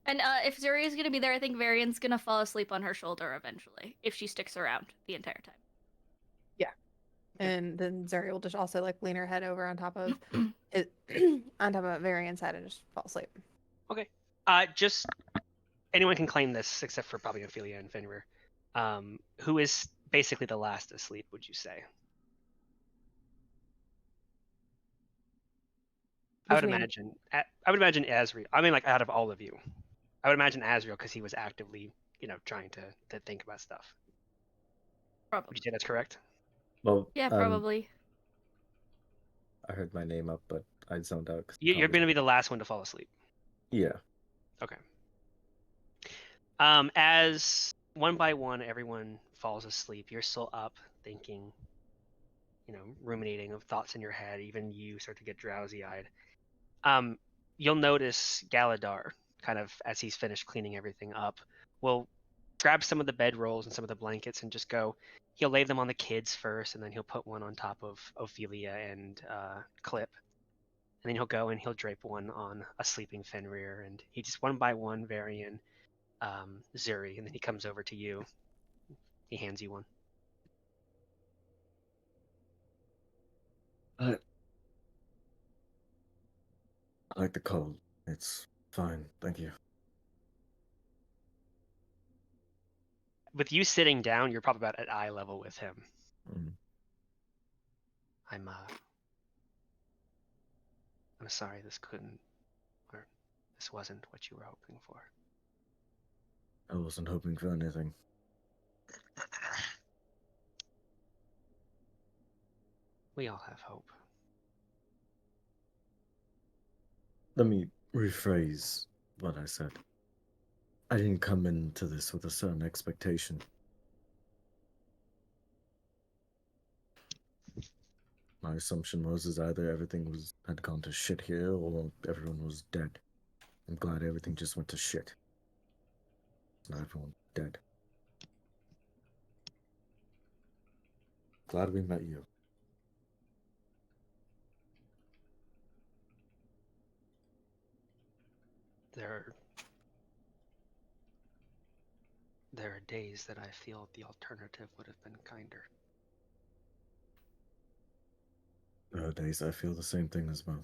And if Zuri is going to be there, I think Varian's going to fall asleep on her shoulder eventually, if she sticks around the entire time. Yeah. And then Zuri will just also like lean her head over on top of on top of Varian's head and just fall asleep. Okay. Just anyone can claim this except for probably Ophelia and Fenrir. Who is basically the last asleep, would you say? I would imagine Azriel. I mean, like out of all of you, I would imagine Azriel because he was actively, trying to think about stuff. Probably. Would you say that's correct? Well, Yeah, probably. I heard my name up, but I zoned out. You're going to be the last one to fall asleep. Yeah. Okay. As one by one everyone falls asleep, you're still up thinking, ruminating of thoughts in your head. Even you start to get drowsy-eyed. You'll notice Galadar, kind of as he's finished cleaning everything up, will grab some of the bedrolls and some of the blankets and just go. He'll lay them on the kids first, and then he'll put one on top of Ophelia and Clip. And then he'll go and he'll drape one on a sleeping Fenrir, and he just one by one, Varian, Zuri, and then he comes over to you. He hands you one. I like the cold. It's fine, thank you. With you sitting down, you're probably about at eye level with him. Mm. I'm sorry this wasn't what you were hoping for. I wasn't hoping for anything. We all have hope. Let me rephrase what I said. I didn't come into this with a certain expectation. My assumption was either everything had gone to shit here or everyone was dead. I'm glad everything just went to shit. Not everyone dead. Glad we met you. There are days that I feel the alternative would have been kinder. There are days I feel the same thing as well.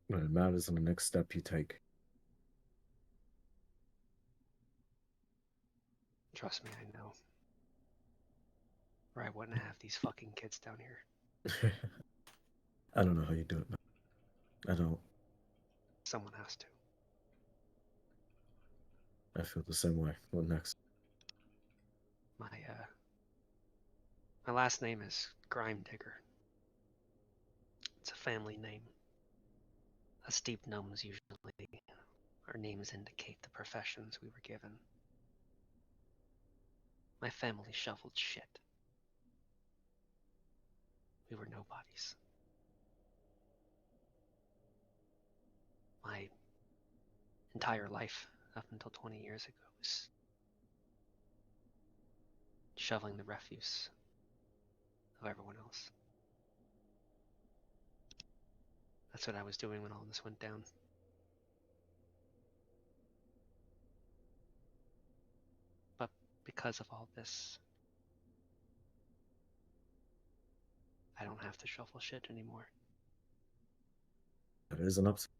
But it matters in the next step you take. Trust me, I know. Or I wouldn't have these fucking kids down here. I don't know how you do it, man. I don't. Someone has to. I feel the same way. What next? My last name is Grime Digger. It's a family name. Us deep gnomes usually, our names indicate the professions we were given. My family shoveled shit. We were nobodies. My entire life, up until 20 years ago, was shoveling the refuse of everyone else. That's what I was doing when all this went down. But because of all this, I don't have to shovel shit anymore. That is an upside.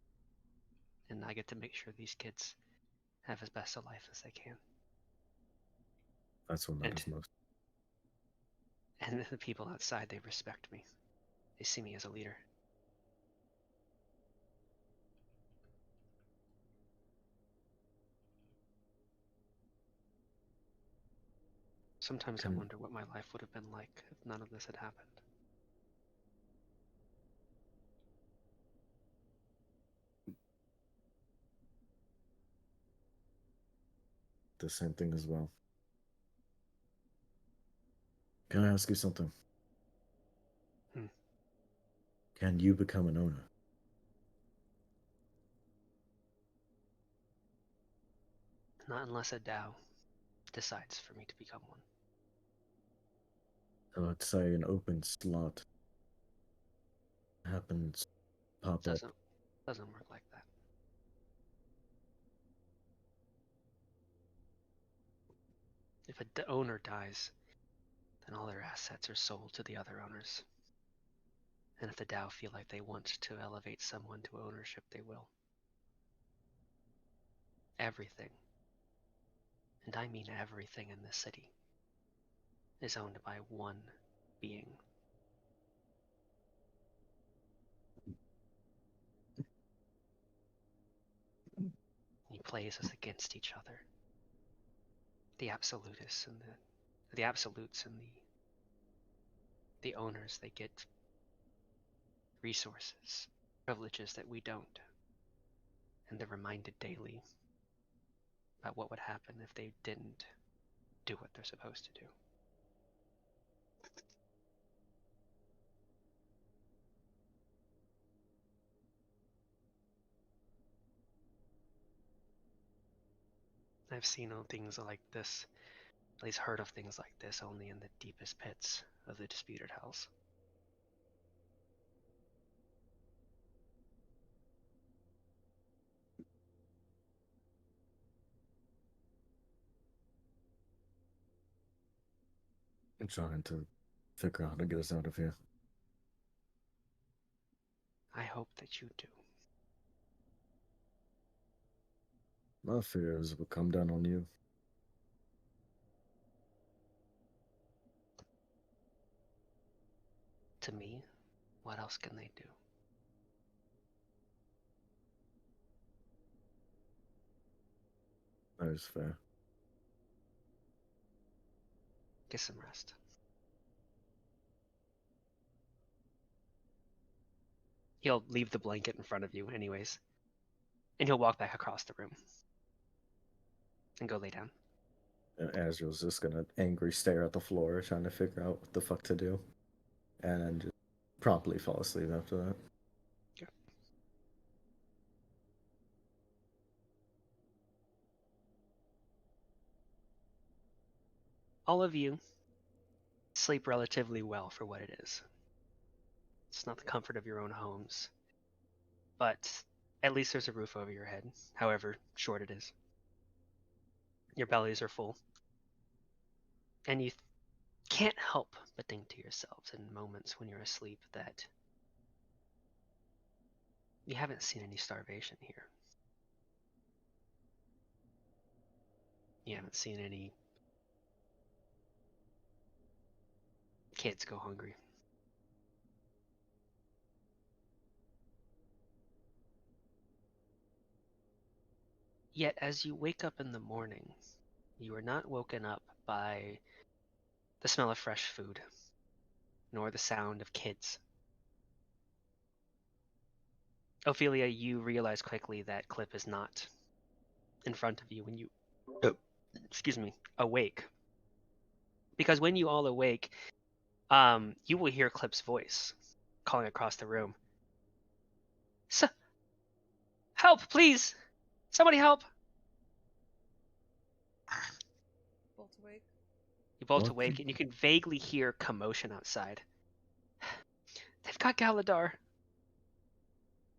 And I get to make sure these kids have as best a life as they can. That's what matters most. And the people outside, they respect me. They see me as a leader. Sometimes I wonder what my life would have been like if none of this had happened. The same thing as well. Can I ask you something? Can you become an owner? Not unless a DAO decides for me to become one. So let's say an open slot happens, pop up. Doesn't work like that. If the owner dies, then all their assets are sold to the other owners. And if the DAO feel like they want to elevate someone to ownership, they will. Everything, and I mean everything in this city, is owned by one being. He plays us against each other. The absolutes and the The owners, they get resources, privileges that we don't. And they're reminded daily about what would happen if they didn't do what they're supposed to do. I've seen things like this, at least heard of things like this, only in the deepest pits of the disputed hells. I'm trying to figure out how to get us out of here. I hope that you do. My fears will come down on you. To me, what else can they do? That is fair. Get some rest. He'll leave the blanket in front of you anyways. And he'll walk back across the room. And go lay down. And Azrael's just gonna angry stare at the floor, trying to figure out what the fuck to do. And just promptly fall asleep after that. Okay. All of you sleep relatively well for what it is. It's not the comfort of your own homes, but at least there's a roof over your head, however short it is. Your bellies are full. And you can't help but think to yourselves in moments when you're asleep that you haven't seen any starvation here. You haven't seen any kids go hungry. Yet as you wake up in the morning, you are not woken up by the smell of fresh food, nor the sound of kids. Ophelia, you realize quickly that Clip is not in front of you when you, awake. Because when you all awake, you will hear Clip's voice calling across the room. Help, please! Somebody help! Bolt awake. You bolt What? awake, and you can vaguely hear commotion outside. They've got Galadar.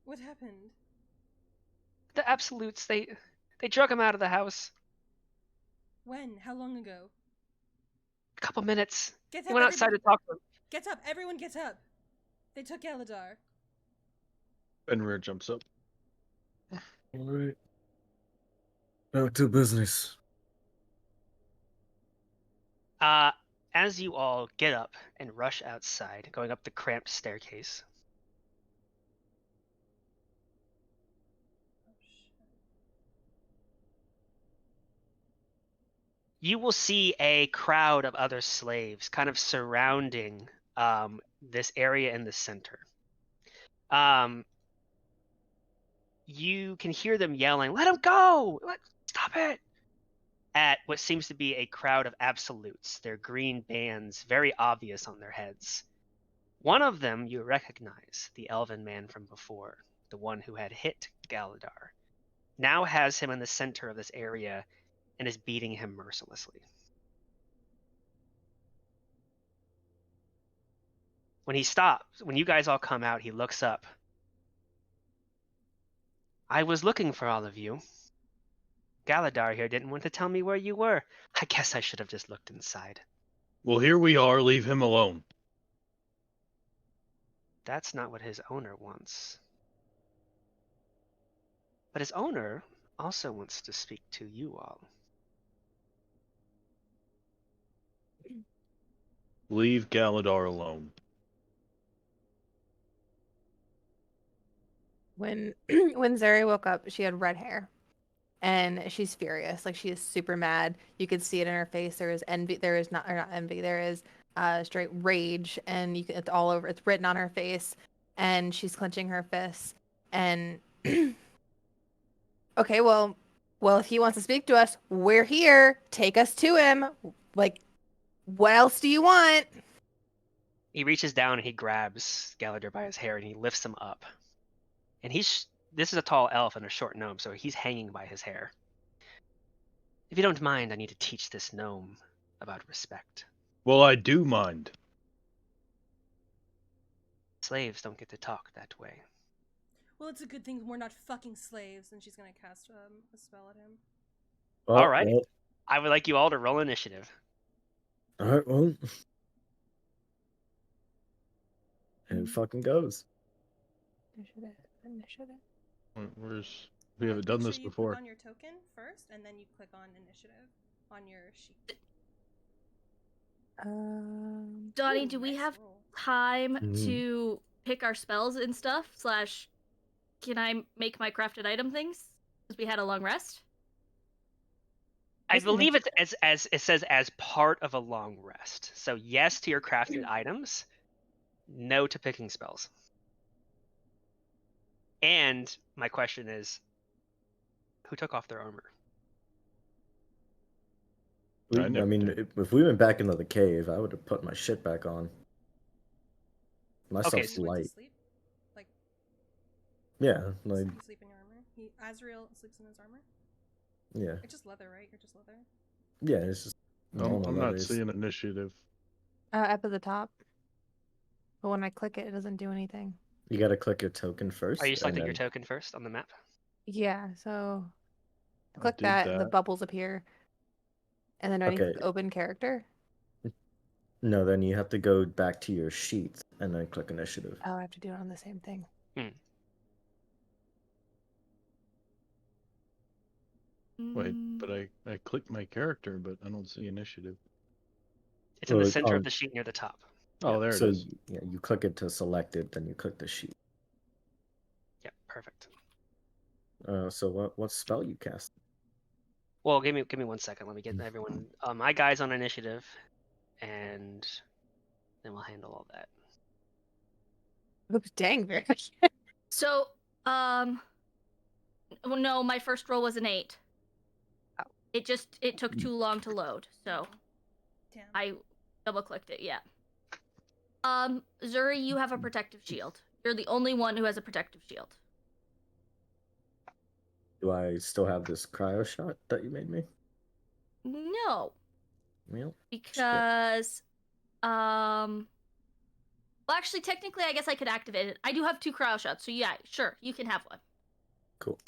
What happened? The Absolutes, they drug him out of the house. When? How long ago? A couple minutes. Get He up, went outside to everybody. talk to him. Get up, everyone get up. They took Galadar. Fenrir jumps up. Alright. Back to business. As you all get up and rush outside, going up the cramped staircase, you will see a crowd of other slaves kind of surrounding this area in the center. You can hear them yelling, "Let him go! Stop it!" at what seems to be a crowd of absolutes, their green bands very obvious on their heads. One of them you recognize, the elven man from before, the one who had hit Galadar, now has him in the center of this area and is beating him mercilessly. When he stops, when you guys all come out, he looks up. I was looking for all of you. Galadar here didn't want to tell me where you were. I guess I should have just looked inside. Well, here we are. Leave him alone. That's not what his owner wants. But his owner also wants to speak to you all. Leave Galadar alone. When Zuri woke up, she had red hair. And she's furious. Like, she is super mad. You could see it in her face. There is envy. There is not envy. There is straight rage, and it's all over. It's written on her face, and she's clenching her fists. And okay, well, if he wants to speak to us, we're here. Take us to him. Like, what else do you want? He reaches down and he grabs Gallagher by his hair and he lifts him up. And this is a tall elf and a short gnome, so he's hanging by his hair. If you don't mind, I need to teach this gnome about respect. Well, I do mind. Slaves don't get to talk that way. Well, it's a good thing we're not fucking slaves. And she's gonna cast a spell at him. All right. Well, I would like you all to roll initiative. all right, well. And it fucking goes. Initiative. We haven't done Make this sure you before. click on your token first, and then you click on initiative on your sheet. Donnie, Ooh, do we nice have roll. time Mhm. to pick our spells and stuff? / can I make my crafted item things? Because we had a long rest. I What's believe it's as it says as part of a long rest. So yes to your crafted items, no to picking spells. And my question is, who took off their armor? I never mean, did. if we went back into the cave, I would have put my shit back on. My Okay, stuff's You went to light. sleep? Like, Yeah, like, you sleep in your armor? Azrael sleeps in his armor? yeah. It's just leather, right? You're just leather? Yeah, it's just normal I'm not leathers. seeing initiative. Up at the top. But when I click it, it doesn't do anything. You gotta click your token first. Are you and selecting your then- token first on the map? Yeah, so I click did that, and the that. bubbles appear. And then do I need to Okay. click open character? No, then you have to go back to your sheet and then click initiative. Oh, I have to do it on the same thing. Wait, but I clicked my character, but I don't see initiative. It's in the Well, center of the sheet near the top. Oh, there so it is. yeah, you click it to select it, then you click the sheet. Yeah, perfect. So what spell you cast? Well, give me 1 second. Let me get everyone my guys on initiative, and then we'll handle all that. Oops, dang, very So, well, no, my first roll was an 8. Oh. It took too long to load, so Damn. I double clicked it. Yeah. Zuri, you have a protective shield. You're the only one who has a protective shield. Do I still have this cryo shot that you made me? No, Well, because well, actually, technically, I guess I could activate it. I do have 2 cryo shots, so yeah, sure, you can have one. cool.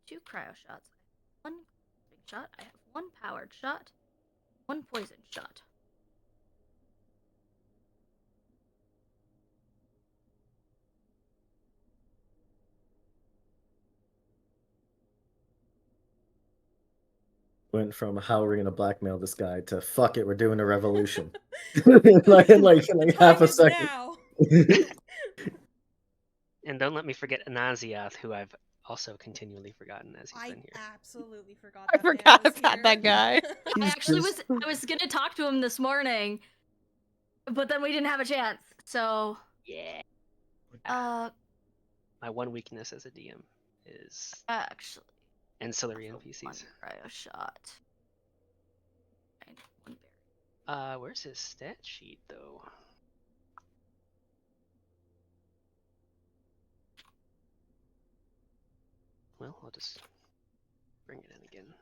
2 cryo shots. 1 poison shot. I have 1 powered shot. 1 poison shot. Went from how we're gonna blackmail this guy to fuck it, we're doing a revolution. like in half Time a is second. now. And don't let me forget Anaziath, who I've also continually forgotten as he's I been here. absolutely forgot. I that man forgot was about here. that guy. I He's actually just- I was gonna talk to him this morning, but then we didn't have a chance. So Yeah. uh, My one weakness as a DM is actually, ancillary that's a 1 NPCs. cryo shot. And 1 berry. Where's his stat sheet though? Well, I'll just bring it in again.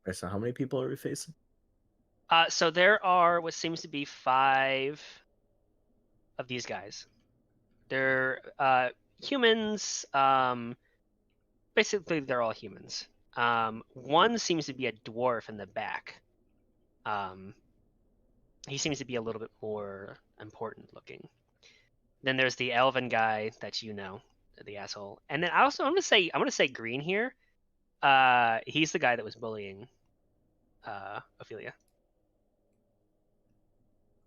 Right, so how many people are we facing? So there are what seems to be 5 of these guys. They're humans. Basically, they're all humans. One seems to be a dwarf in the back. He seems to be a little bit more important looking. Then there's the elven guy that you know, the asshole. And then I'm gonna say green here. He's the guy that was bullying Ophelia.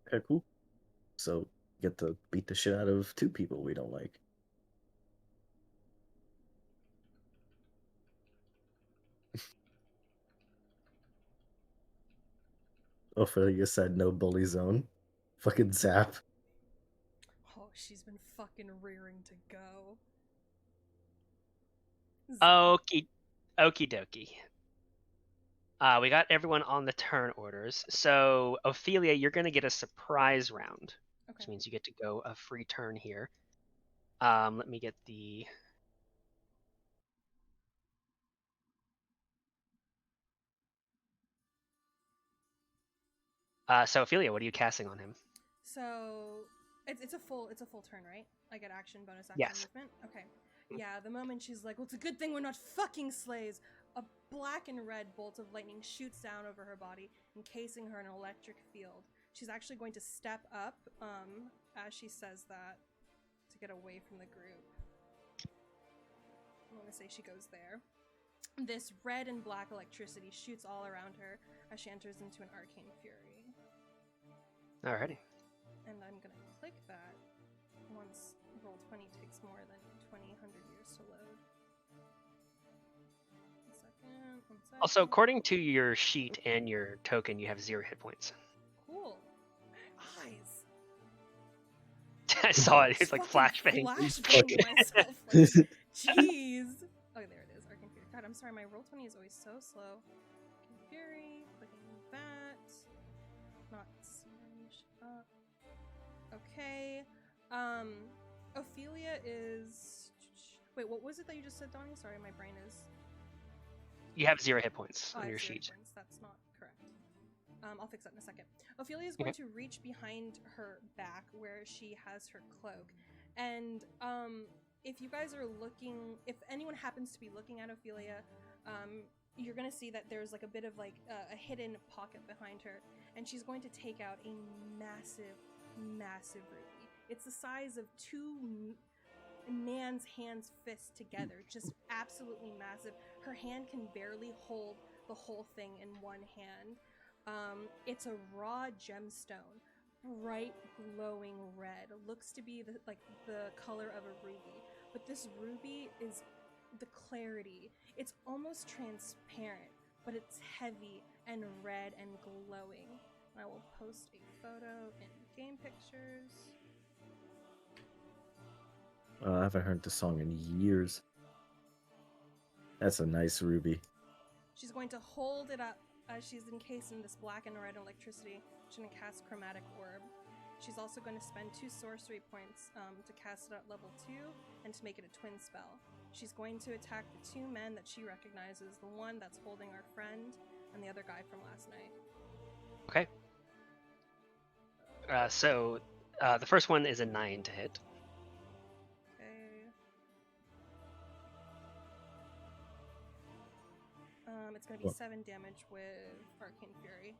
Okay, cool. So you get to beat the shit out of 2 people we don't like. Ophelia said no bully zone. Fucking zap. Oh, she's been fucking rearing to go. Okie dokie. We got everyone on the turn orders. So, Ophelia, you're going to get a surprise round, which Okay. means you get to go a free turn here. Let me get the... so, Ophelia, what are you casting on him? So it's a full turn, right? I get action, bonus action, Yes. movement. Okay. Yeah, the moment she's like, "Well, it's a good thing we're not fucking slaves," a black and red bolt of lightning shoots down over her body, encasing her in an electric field. She's actually going to step up, as she says that, to get away from the group. I'm gonna say she goes there. This red and black electricity shoots all around her as she enters into an arcane fury. Alrighty. And I'm gonna click that once Roll20 takes more than 2,000 years to load. 1 second. Also, according to your sheet and your token, you have 0 hit points. Cool. Eyes. I saw it. It's like Fucking flashbang. flashbanging myself. Like, jeez. Oh, there it is. Arcane Fury. God, I'm sorry. My Roll20 is always so slow. Arcane Fury. Clicking that. Not Surge up. Okay. Ophelia is... Wait, what was it that you just said, Donnie? Sorry, my brain is... You have 0 hit points I on have your 0 sheet. points. That's not correct. I'll fix that in a second. Ophelia is going to reach behind her back where she has her cloak. And if you guys are looking... If anyone happens to be looking at Ophelia, you're going to see that there's like a bit of like a hidden pocket behind her. And she's going to take out a massive, massive ruby. It's the size of 2 man's hands fists together, just absolutely massive. Her hand can barely hold the whole thing in one hand. It's a raw gemstone, bright glowing red. Looks to be the color of a ruby, but this ruby is the clarity. It's almost transparent, but it's heavy and red and glowing. I will post a photo in game pictures. I haven't heard the song in years. That's a nice ruby. She's going to hold it up as she's encased in this black and red electricity. She's going to cast Chromatic Orb. She's also going to spend 2 sorcery points to cast it at level 2 and to make it a twin spell. She's going to attack the 2 men that she recognizes, the one that's holding our friend and the other guy from last night. Okay. So the first one is a 9 to hit. Okay. It's going to be 7 damage with Arcane Fury.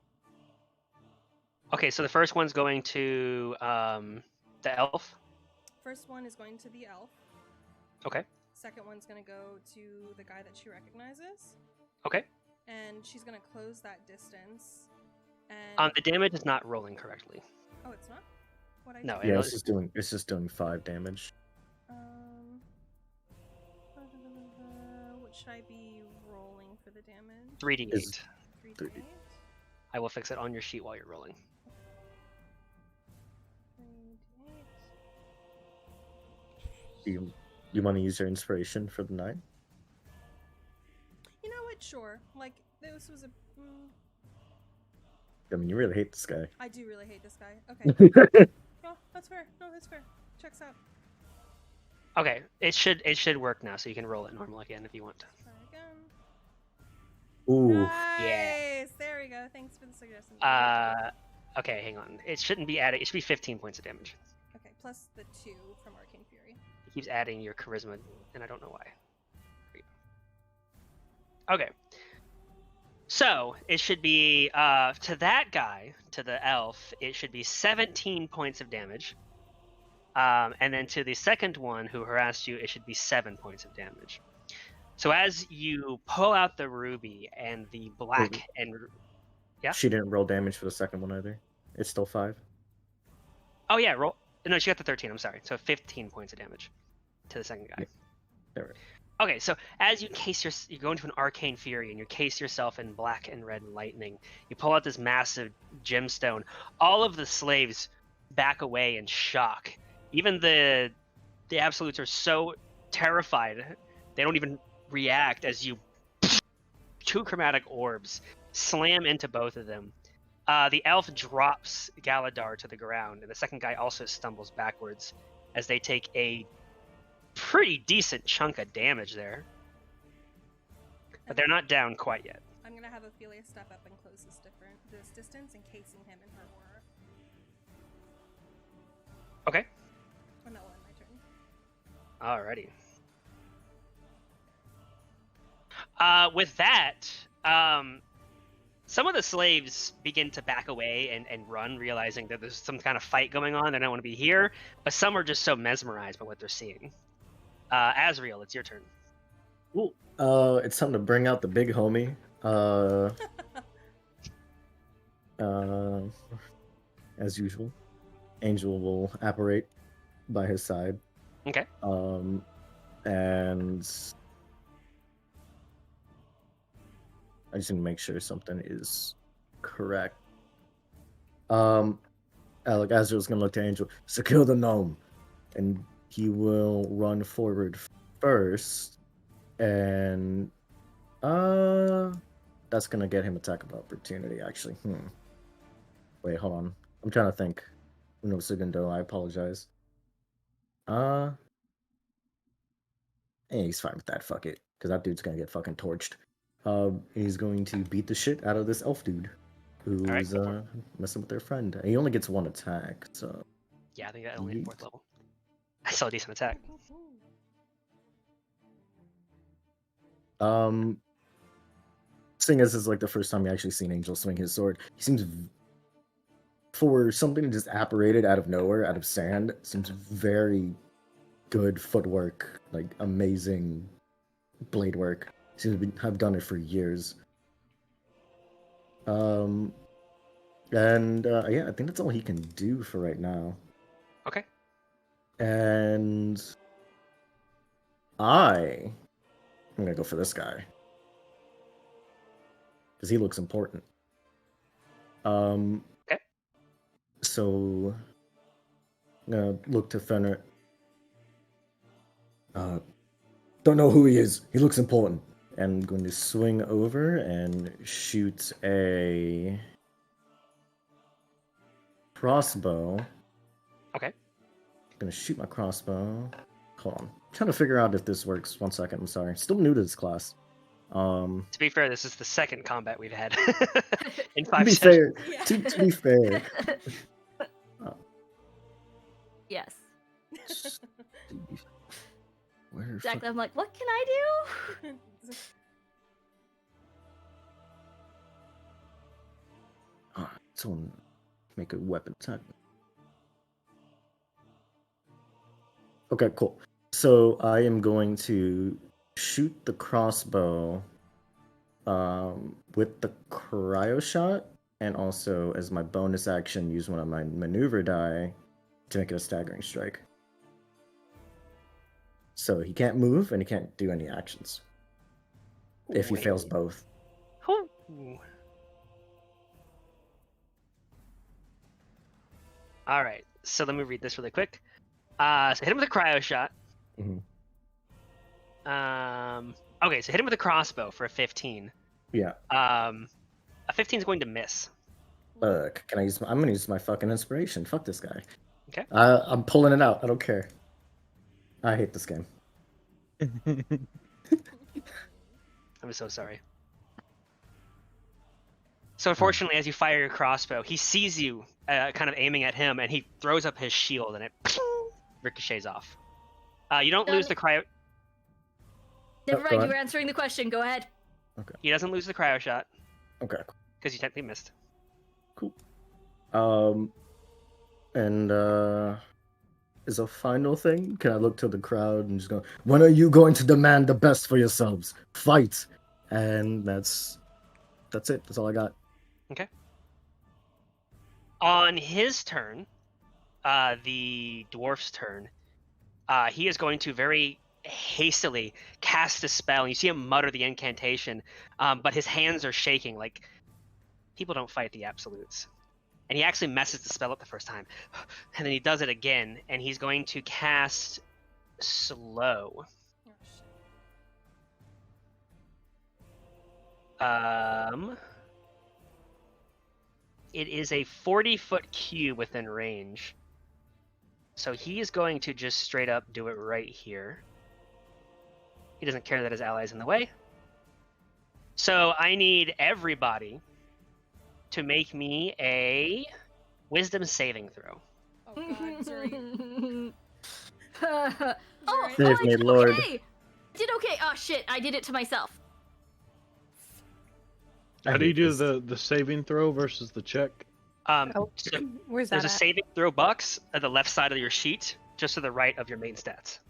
Okay, so the first one's going to the elf. First one is going to the elf. Okay. Second one's going to go to the guy that she recognizes. Okay. And she's going to close that distance. And The damage is not rolling correctly. oh, it's not? What I No, did? Yeah, it's just doing 5 damage. What should I be rolling for the damage? 3d8. 3d8? I will fix it on your sheet while you're rolling. 3d8. You want to use your inspiration for the 9? You know what? Sure. Like, this was a... I mean, you really hate this guy. I do really hate this guy. Okay. Oh, that's fair. No, that's fair. Checks out. Okay, it should work now, so you can roll it normal again if you want. Try again. Ooh. Nice! There we go. Thanks for the suggestion. Okay, hang on. It shouldn't be added. It should be 15 points of damage. Okay, plus the 2 from Arcane Fury. It keeps adding your charisma, and I don't know why. Okay. So it should be to that guy, to the elf, it should be 17 points of damage. And then to the second one who harassed you, it should be 7 points of damage. So as you pull out the ruby and the black and yeah, She didn't roll damage for the second one either. It's still 5. oh yeah, roll. No, she got the 13. I'm sorry. So 15 points of damage to the second guy. There. Okay, so as you you go into an arcane fury and you case yourself in black and red lightning. You pull out this massive gemstone. All of the slaves back away in shock. Even the absolutes are so terrified they don't even react as you 2 chromatic orbs slam into both of them. The elf drops Galadar to the ground, and the second guy also stumbles backwards as they take a pretty decent chunk of damage there. But they're not down quite yet. I'm gonna have Ophelia step up and close this distance, encasing him in her aura. Okay. And that will end my turn. Alrighty. With that, some of the slaves begin to back away and run, realizing that there's some kind of fight going on. They don't want to be here, but some are just so mesmerized by what they're seeing. Azriel, it's your turn. Ooh. It's time to bring out the big homie. As usual, Angel will apparate by his side. Okay. And I just need to make sure something is correct. Azriel's gonna look to Angel. Secure the gnome, and he will run forward first, and that's gonna get him attack of opportunity. Actually, wait, hold on. I'm trying to think. No, Segundo, I apologize. Hey, he's fine with that. Fuck it, because that dude's gonna get fucking torched. He's going to beat the shit out of this elf dude who's messing with their friend. He only gets 1 attack, so. Yeah, I think that only at 4th level. I saw a decent attack. Seeing as this is like the first time we actually seen Angel swing his sword, he seems, for something just apparated out of nowhere, out of sand, seems very good footwork, like amazing blade work. Seems to have done it for years. Yeah, I think that's all he can do for right now. Okay. And I'm gonna go for this guy because he looks important. Okay. So I'm gonna look to Fenrir. Don't know who he is. He looks important. And I'm going to swing over and shoot a crossbow. Okay. I'm gonna shoot my crossbow. Hold on. I'm trying to figure out if this works. 1 second. I'm sorry. Still new to this class. To be fair, this is the second combat we've had in To 5 be sessions. fair, Yeah. to be fair. Yes. Where Exactly. I'm like, what can I do? Someone make a weapon attack. Okay, cool. So I am going to shoot the crossbow with the cryo shot, and also as my bonus action, use one of my maneuver die to make it a staggering strike. So he can't move and he can't do any actions if he Wait. fails both. Ooh. All right, so let me read this really quick. So hit him with a cryo shot. Mhm. Okay, so hit him with a crossbow for a 15. Yeah. A 15 is going to miss. Look, I'm gonna use my fucking inspiration. Fuck this guy. Okay. I'm pulling it out. I don't care. I hate this game. I'm so sorry. So unfortunately, as you fire your crossbow, he sees you kind of aiming at him, and he throws up his shield, and it ricochets off. You don't lose the cryo. Never go mind, you ahead. were answering the question. Go ahead. He doesn't lose the cryo shot Okay. because you technically missed. Cool. And as a final thing, can I look to the crowd and just go, when are you going to demand the best for yourselves? Fight! And that's it. That's all I got. Okay. On his turn, the dwarf's turn. He is going to very hastily cast a spell, and you see him mutter the incantation, but his hands are shaking. Like, people don't fight the absolutes. And he actually messes the spell up the first time. And then he does it again, and he's going to cast Slow. Oh, shit. It is a 40-foot cube within range. So he is going to just straight up do it right here. He doesn't care that his ally is in the way. So I need everybody to make me a wisdom saving throw. Oh god, Zuri. Oh, Zuri. Save I me, did Lord. okay. I did okay. Oh shit, I did it to myself. How do you do the saving throw versus the check? Oh, So where's there's that a at? saving throw box at the left side of your sheet, just to the right of your main stats.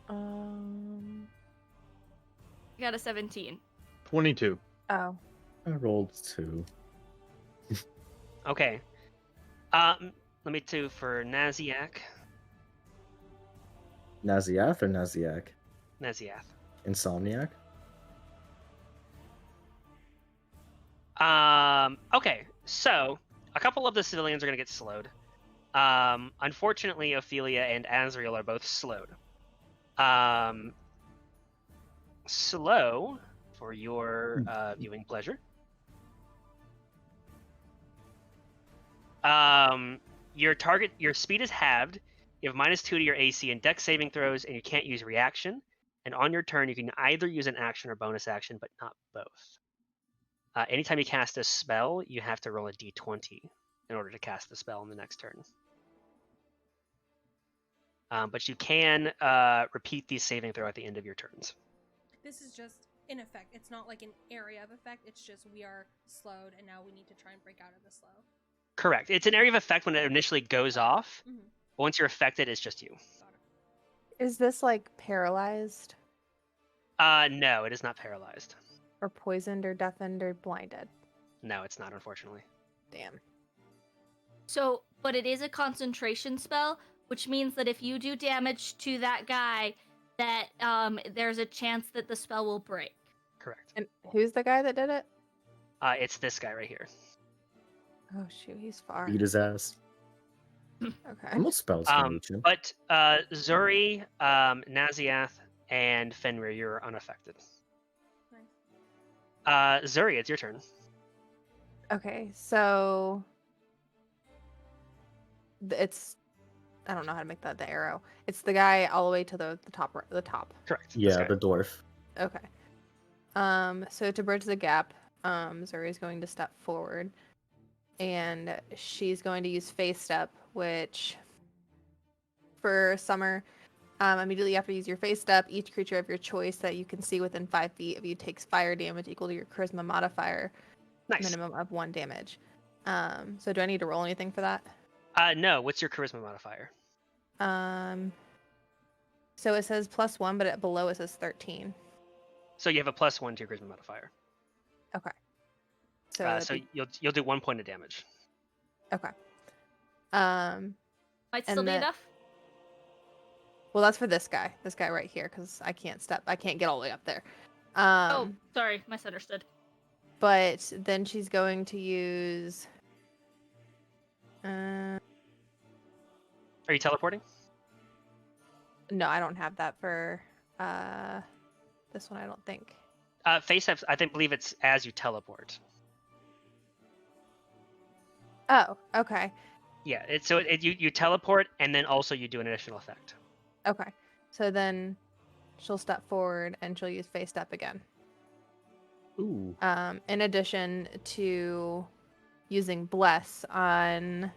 I got a 17. 22. Oh. I rolled 2. Okay. Let me do for Naziak. Naziath or Naziak? Naziath. Insomniac? Okay, so a couple of the civilians are going to get slowed. Unfortunately, Ophelia and Azriel are both slowed. Slow, for your viewing pleasure. Your speed is halved. You have -2 to your AC and Dex saving throws, and you can't use reaction. And on your turn, you can either use an action or bonus action, but not both. Anytime you cast a spell, you have to roll a d20 in order to cast the spell in the next turn. But you can repeat these saving throw at the end of your turns. This is just in effect. It's not like an area of effect. It's just we are slowed, and now we need to try and break out of the slow. Correct. It's an area of effect when it initially goes off. Mhm. But once you're affected, it's just you. Got it. Is this like paralyzed No, it is not paralyzed. or poisoned or deafened or blinded? No, it's not, unfortunately. Damn. So, but it is a concentration spell, which means that if you do damage to that guy, that there's a chance that the spell will break. Correct. And who's the guy that did it? It's this guy right here. Oh shoot, he's far. Beat his ass. Okay. What spells can reach him? But Zuri, Naziath, and Fenrir, you're unaffected. Zuri, it's your turn. Okay, so it's I don't know how to make that the arrow. It's the guy all the way to the top. The top. Correct. this Yeah, guy. the dwarf. Okay. So to bridge the gap, Zuri is going to step forward, and she's going to use Face Step, which for Summer, immediately after you use your Face Step, each creature of your choice that you can see within 5 feet of you takes fire damage equal to your Charisma modifier, Nice. minimum of 1 damage. So do I need to roll anything for that? No, what's your charisma modifier? So it says +1, but below it says 13. So you have a +1 to your charisma modifier. Okay. So, So you'll do 1 point of damage. okay. Might still And be the- enough. Well, that's for this guy right here, because I can't get all the way up there. Oh, sorry, misunderstood. But then she's going to use. Are you teleporting? No, I don't have that for this one. I don't think. Face steps, I believe it's as you teleport. Oh, okay, Yeah, you teleport and then also you do an additional effect. okay. So then she'll step forward and she'll use Face Step again. Ooh. In addition to using Bless on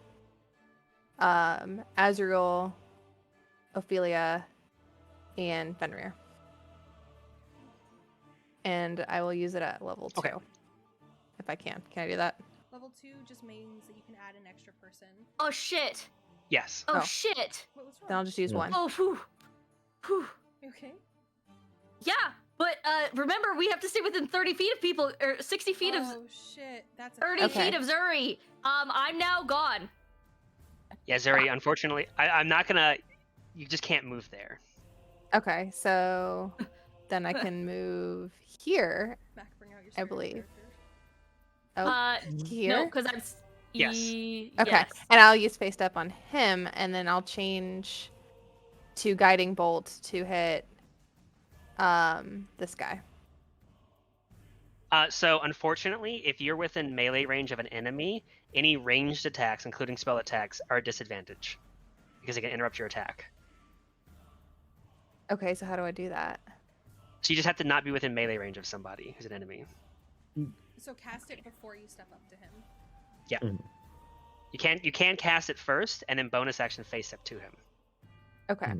Azriel, Ophelia, and Fenrir. And I will use it at level 2. Okay. If I can. Can I do that? Level 2 just means that you can add an extra person. Oh shit! Yes. Oh, Oh. shit! What was wrong? Then I'll just use Yeah. 1. Oh, whew. Whew. You okay? Yeah, but remember we have to stay within 30 feet of people, or 60 feet of Oh shit, that's a 30 Okay. feet of Zuri. I'm now gone. Yeah, Zuri, unfortunately, I'm not gonna. You just can't move there. Okay, so then I can move here. Mac, bring out your I spirit believe. character. Oh, No, here. because I'm. Yes. Okay, Yes. and I'll use face up on him, and then I'll change to guiding bolt to hit this guy. So unfortunately, if you're within melee range of an enemy, any ranged attacks, including spell attacks, are a disadvantage because they can interrupt your attack. Okay, so how do I do that? So you just have to not be within melee range of somebody who's an enemy. So cast it before you step up to him. Yeah. Mhm. You can cast it first, and then bonus action face up to him. Okay.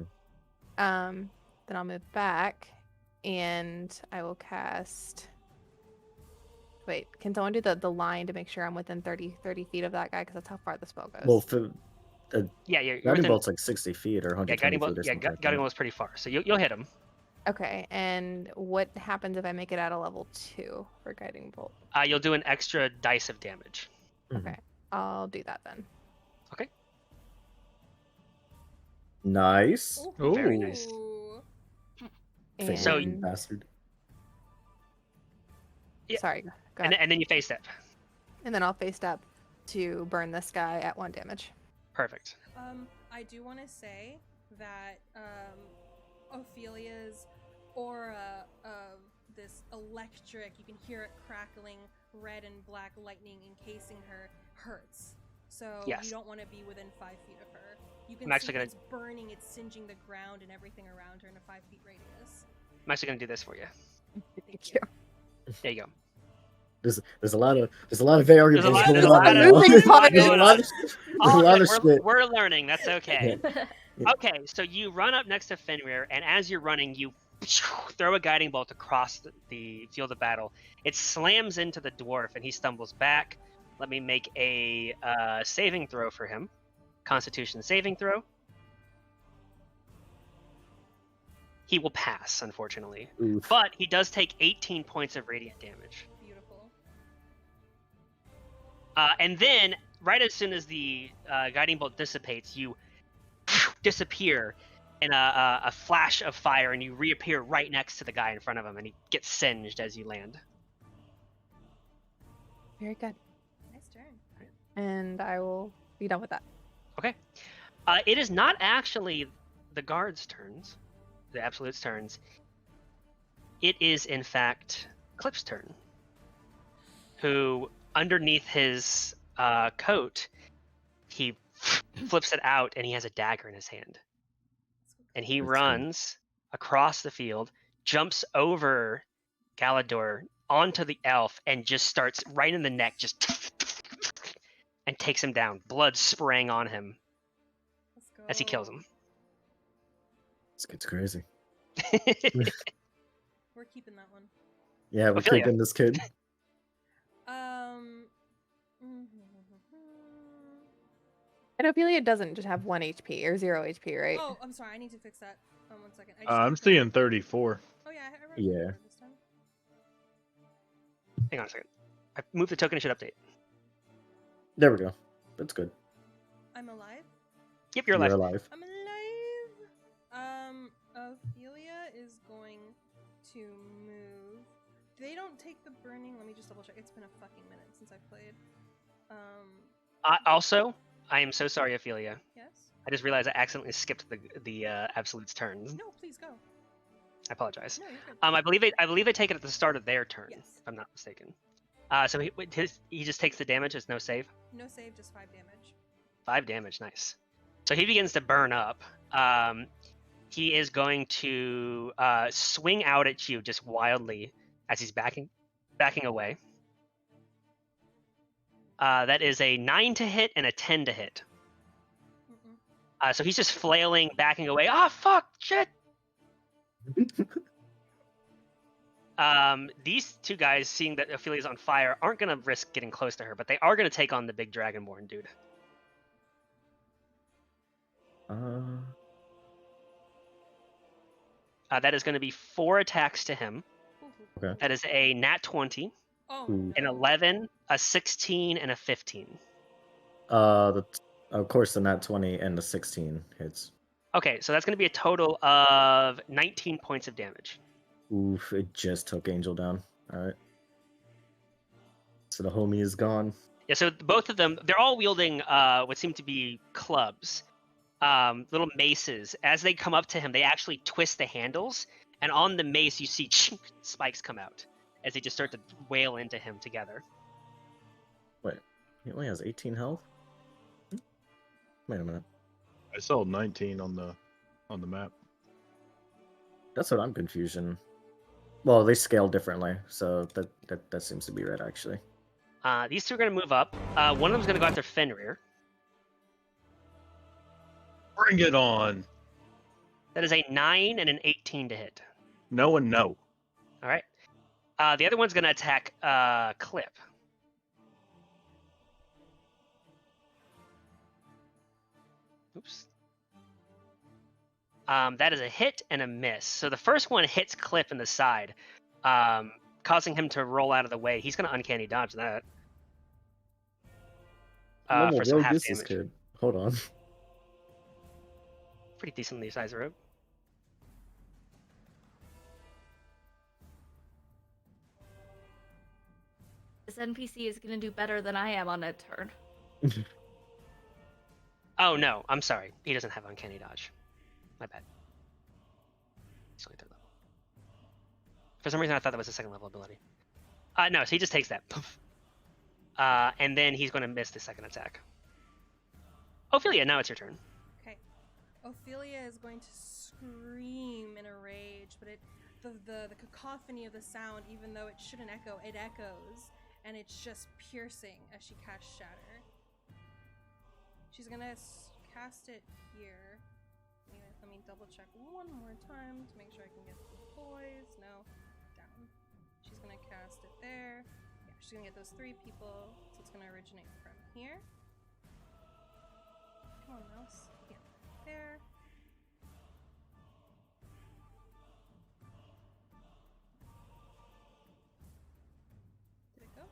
Mhm. Then I'll move back, and I will cast. Wait, can someone do the line to make sure I'm within 30 feet of that guy? Because that's how far the spell goes. Well, for Yeah, you're guiding within. bolt's like 60 feet or Yeah, 120 guiding feet bolt. or Yeah, something like guiding that. bolt is pretty far, so you'll hit him. Okay, and what happens if I make it at a level 2 for guiding bolt? You'll do an extra dice of damage. Mhm. Okay, I'll do that then. Okay. Nice. Very nice. Ooh. And So- You bastard. Yeah. sorry, go ahead. And then you face step. And then I'll face step to burn this guy at 1 damage. Perfect. I do want to say that Ophelia's aura of this electric, you can hear it crackling, red and black lightning encasing her, hurts. So Yes. you don't want to be within 5 feet of her. You can I'm actually see gonna- it's burning, it's singeing the ground and everything around her in a 5 feet radius. I'm actually gonna do this for you. Thank you. There you go. There's a lot of variables lot- going there's a on lot right of- now. moving parts. There's a lot of, there's a lot of shit. We're learning. That's okay. Okay, so you run up next to Fenrir, and as you're running, you throw a guiding bolt across the field of battle. It slams into the dwarf, and he stumbles back. Let me make a saving throw for him. Constitution saving throw. He will pass, unfortunately. Oof. But he does take 18 points of radiant damage. Beautiful. And then, right as soon as the guiding bolt dissipates, you disappear in a flash of fire, and you reappear right next to the guy in front of him, and he gets singed as you land. Very good. Nice turn. And I will be done with that. Okay. It is not actually the guards' turns, the Absolute's turns. It is, in fact, Clip's turn, who, underneath his coat, he flips it out, and he has a dagger in his hand. And he That's runs across the field, jumps over Galador onto the elf, and just starts right in the neck, just and takes him down, blood spraying on him Let's go. as he kills him. This kid's crazy. We're keeping that one. Yeah, we're Ophelia. keeping this kid. And Ophelia doesn't just have 1 HP or 0 HP, right? Oh, I'm sorry. I need to fix that. 1 second. I'm seeing 34. Oh yeah, I read Yeah. it this time. Hang on a second. I moved the token, it should update. There we go. That's good. I'm alive. Yep, you're alive. alive. I'm alive. Ophelia is going to move. They don't take the burning. Let me just double check. It's been a fucking minute since I played. Also, I am so sorry, Ophelia. Yes. I just realized I accidentally skipped the Absolute's turns. No, please go. I apologize. No, you're good. I believe they take it at the start of their turn, Yes. if I'm not mistaken. So he just takes the damage. It's no save. No save, just 5 damage. 5 damage, nice. So he begins to burn up. He is going to swing out at you just wildly as he's backing away. That is a 9 to hit and a 10 to hit. Mm-mm. So he's just flailing, backing away. Ah, fuck, shit. These two guys, seeing that Ophelia's on fire, aren't going to risk getting close to her, but they are going to take on the big Dragonborn dude. That is going to be 4 attacks to him. Okay. That is a nat 20, Oh, Ooh. an 11, a 16, and a 15. The Of course, the nat 20 and the 16 hits. Okay, so that's going to be a total of 19 points of damage. Oof, it just took Angel down. Alright. So the homie is gone. Yeah, so both of them, they're all wielding what seem to be clubs, little maces. As they come up to him, they actually twist the handles, and on the mace you see spikes come out as they just start to wail into him together. Wait, he only has 18 health? Wait a minute. I saw 19 on the map. That's what I'm confusing. Well, they scale differently, so that seems to be right, actually. These two are going to move up. One of them's going to go after Fenrir. Bring it on. That is a 9 and an 18 to hit. No and no. All right. The other one's going to attack Clip. Oops. That is a hit and a miss. So the first one hits Clip in the side, causing him to roll out of the way. He's going to uncanny dodge that. For some half damage. Kid. Hold on. Pretty decently sized rogue. This NPC is gonna do better than I am on a turn. Oh no, I'm sorry. He doesn't have uncanny dodge. My bad. He's only 3rd level. For some reason I thought that was a 2nd level ability. No, so he just takes that. And then he's going to miss the 2nd attack. Ophelia, now it's your turn. Okay. Ophelia is going to scream in a rage, but the cacophony of the sound, even though it shouldn't echo, it echoes, and it's just piercing as she casts Shatter. She's gonna cast it here. Let me double check one more time to make sure I can get the boys. No, down. She's gonna cast it there. Yeah, she's gonna get those 3 people, so it's gonna originate from here. Come on, mouse. Yeah, there. Did it go?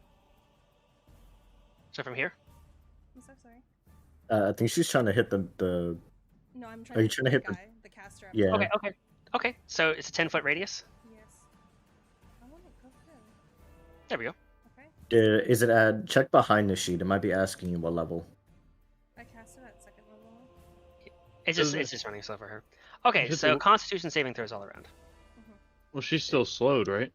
So from here? I'm so sorry. I think she's trying to hit the. No, I'm trying Are to you trying to hit the the guy, the caster. Up Yeah. there. Okay. So it's a 10-foot radius. Yes. I want to go through. There we go. Okay. Is it at check behind the sheet? It might be asking you what level. I cast it at 2nd level. It's just running slow for her. Okay, Is it so the- Constitution saving throws all around. Well, she's still slowed, right?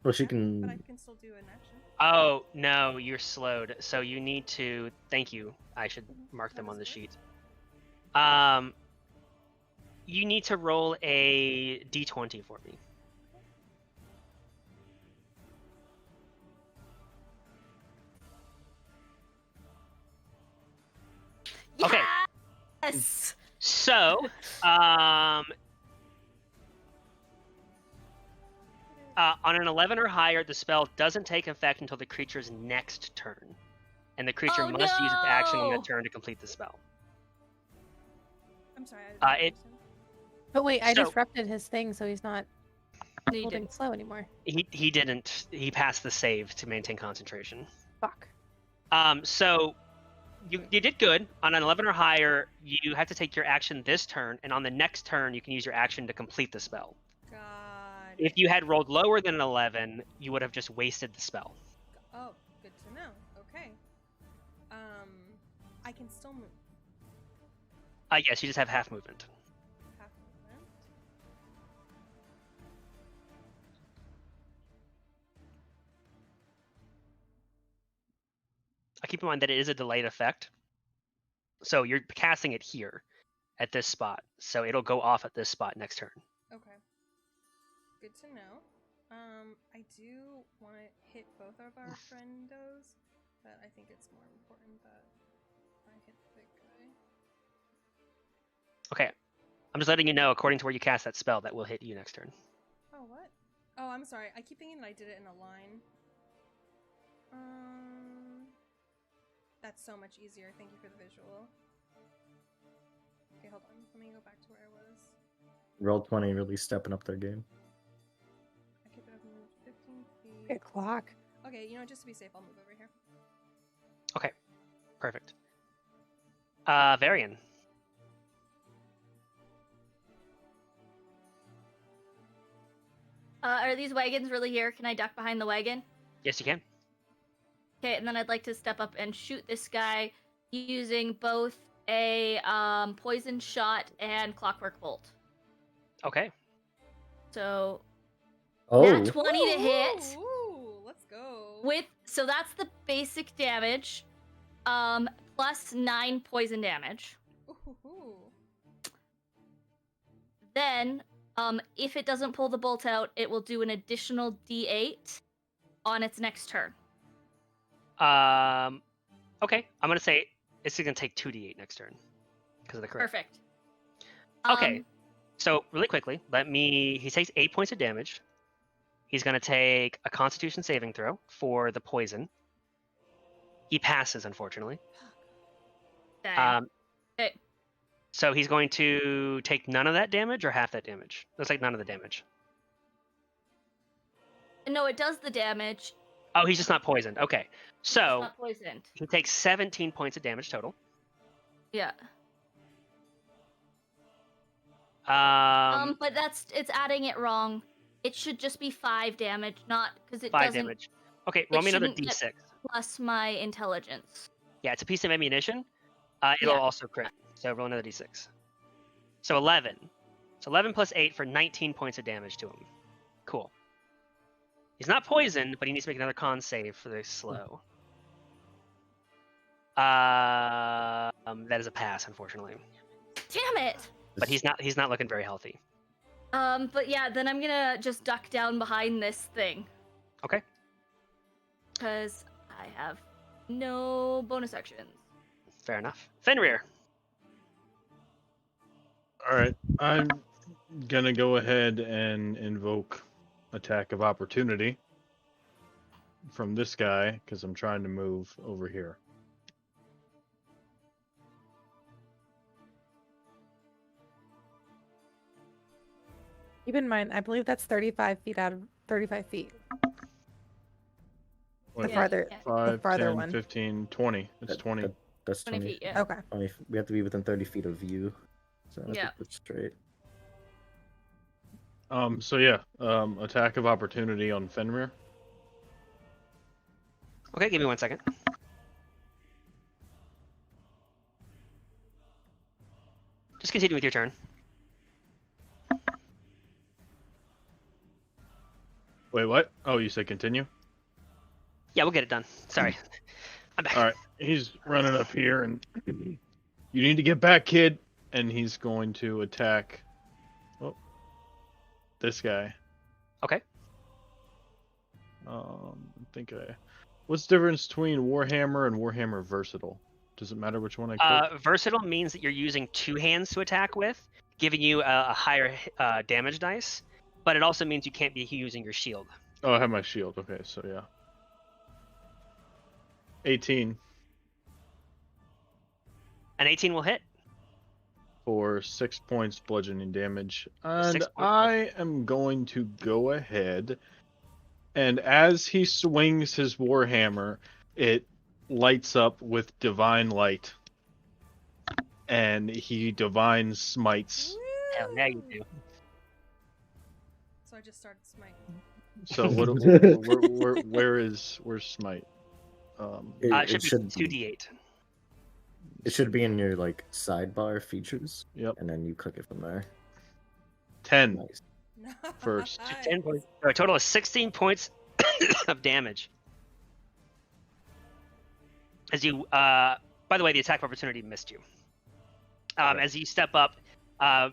Well, she But can. I can still do an action. Oh no, you're slowed. So you need to. Thank you. I should mark them on the sheet. You need to roll a d20 for me. Okay. Yes. So, on an 11 or higher, the spell doesn't take effect until the creature's next turn, and the creature Oh, must use its action on no! that turn to complete the spell. I'm sorry. I didn't understand. But wait, I So- disrupted his thing, so he's not No, you holding didn't. slow anymore. He didn't. He passed the save to maintain concentration. Fuck. So you did good. On an 11 or higher, you have to take your action this turn, and on the next turn, you can use your action to complete the spell. God. If you had rolled lower than an 11, you would have just wasted the spell. Oh, good to know. Okay. I can still move. Yes, you just have half movement. Half movement. Keep in mind that it is a delayed effect. So you're casting it here at this spot. So it'll go off at this spot next turn. Okay. Good to know. I do want to hit both of our friendos, but I think it's more important that I hit the big guy. Okay. I'm just letting you know, according to where you cast that spell, that will hit you next turn. Oh, what? Oh, I'm sorry. I keep thinking that I did it in a line. That's so much easier. Thank you for the visual. Okay, hold on. Let me go back to where I was. Roll20 really stepping up their game. I could have moved 15 feet. Good clock. Okay, just to be safe, I'll move over here. Okay. Perfect. Varian. Are these wagons really here? Can I duck behind the wagon? Yes, you can. Okay, and then I'd like to step up and shoot this guy using both a poison shot and clockwork bolt. Okay. So Oh, nat 20 to hit. Ooh, let's go. So that's the basic damage, plus 9 poison damage. Ooh. Then, if it doesn't pull the bolt out, it will do an additional D8 on its next turn. Okay. I'm gonna say it's gonna take 2d8 next turn because of the crit. Perfect. Okay. So really quickly, he takes 8 points of damage. He's gonna take a Constitution saving throw for the poison. He passes, unfortunately. Dang. Okay. So he's going to take none of that damage or half that damage. Looks like none of the damage. No, it does the damage. Oh, he's just not poisoned. Okay. It's So not poisoned. he takes 17 points of damage total. Yeah. Um, But it's adding it wrong. It should just be 5 damage, not because it 5 doesn't damage. Okay, roll me another shouldn't get d6. plus my intelligence. Yeah, it's a piece of ammunition. It'll Yeah. also crit. So roll another d6. So 11. So 11 plus 8 for 19 points of damage to him. Cool. He's not poisoned, but he needs to make another con save for the slow. That is a pass, unfortunately. Damn it! But he's not looking very healthy. But yeah, then I'm gonna just duck down behind this thing. Okay. Because I have no bonus actions. Fair enough. Fenrir. All right, I'm gonna go ahead and invoke attack of opportunity from this guy because I'm trying to move over here. Keep in mind, I believe that's 35 feet out of 35 feet. What, Yeah, farther, yeah. 5, farther 10, one. 15, 20. It's 20. That's 20 20. feet, yeah. Okay. 20. We have to be within 30 feet of you. So I have Yeah. to put straight. So yeah, attack of opportunity on Fenrir. Okay, give me 1 second. Just continue with your turn. Wait, what? Oh, you said continue? Yeah, we'll get it done. Sorry. I'm back. All right, he's running up here, and you need to get back, kid. And he's going to attack. Oh, this guy. Okay. What's the difference between Warhammer and Warhammer Versatile? Does it matter which one I click? Versatile means that you're using 2 hands to attack with, giving you a higher damage dice, but it also means you can't be using your shield. Oh, I have my shield. Okay, so yeah. 18 An 18 will hit. for 6 points bludgeoning damage. And 6 points. I am going to go ahead, and as he swings his Warhammer, it lights up with divine light. And he divine smites. Hell, now you do. So I just started smiting. So where's smite? It should be 2d8. It should be in your like sidebar features. Yep. And then you click it from there. 10 Nice. first. 10 points. A total of 16 points of damage. As you, by the way, the attack of opportunity missed you. As you step up,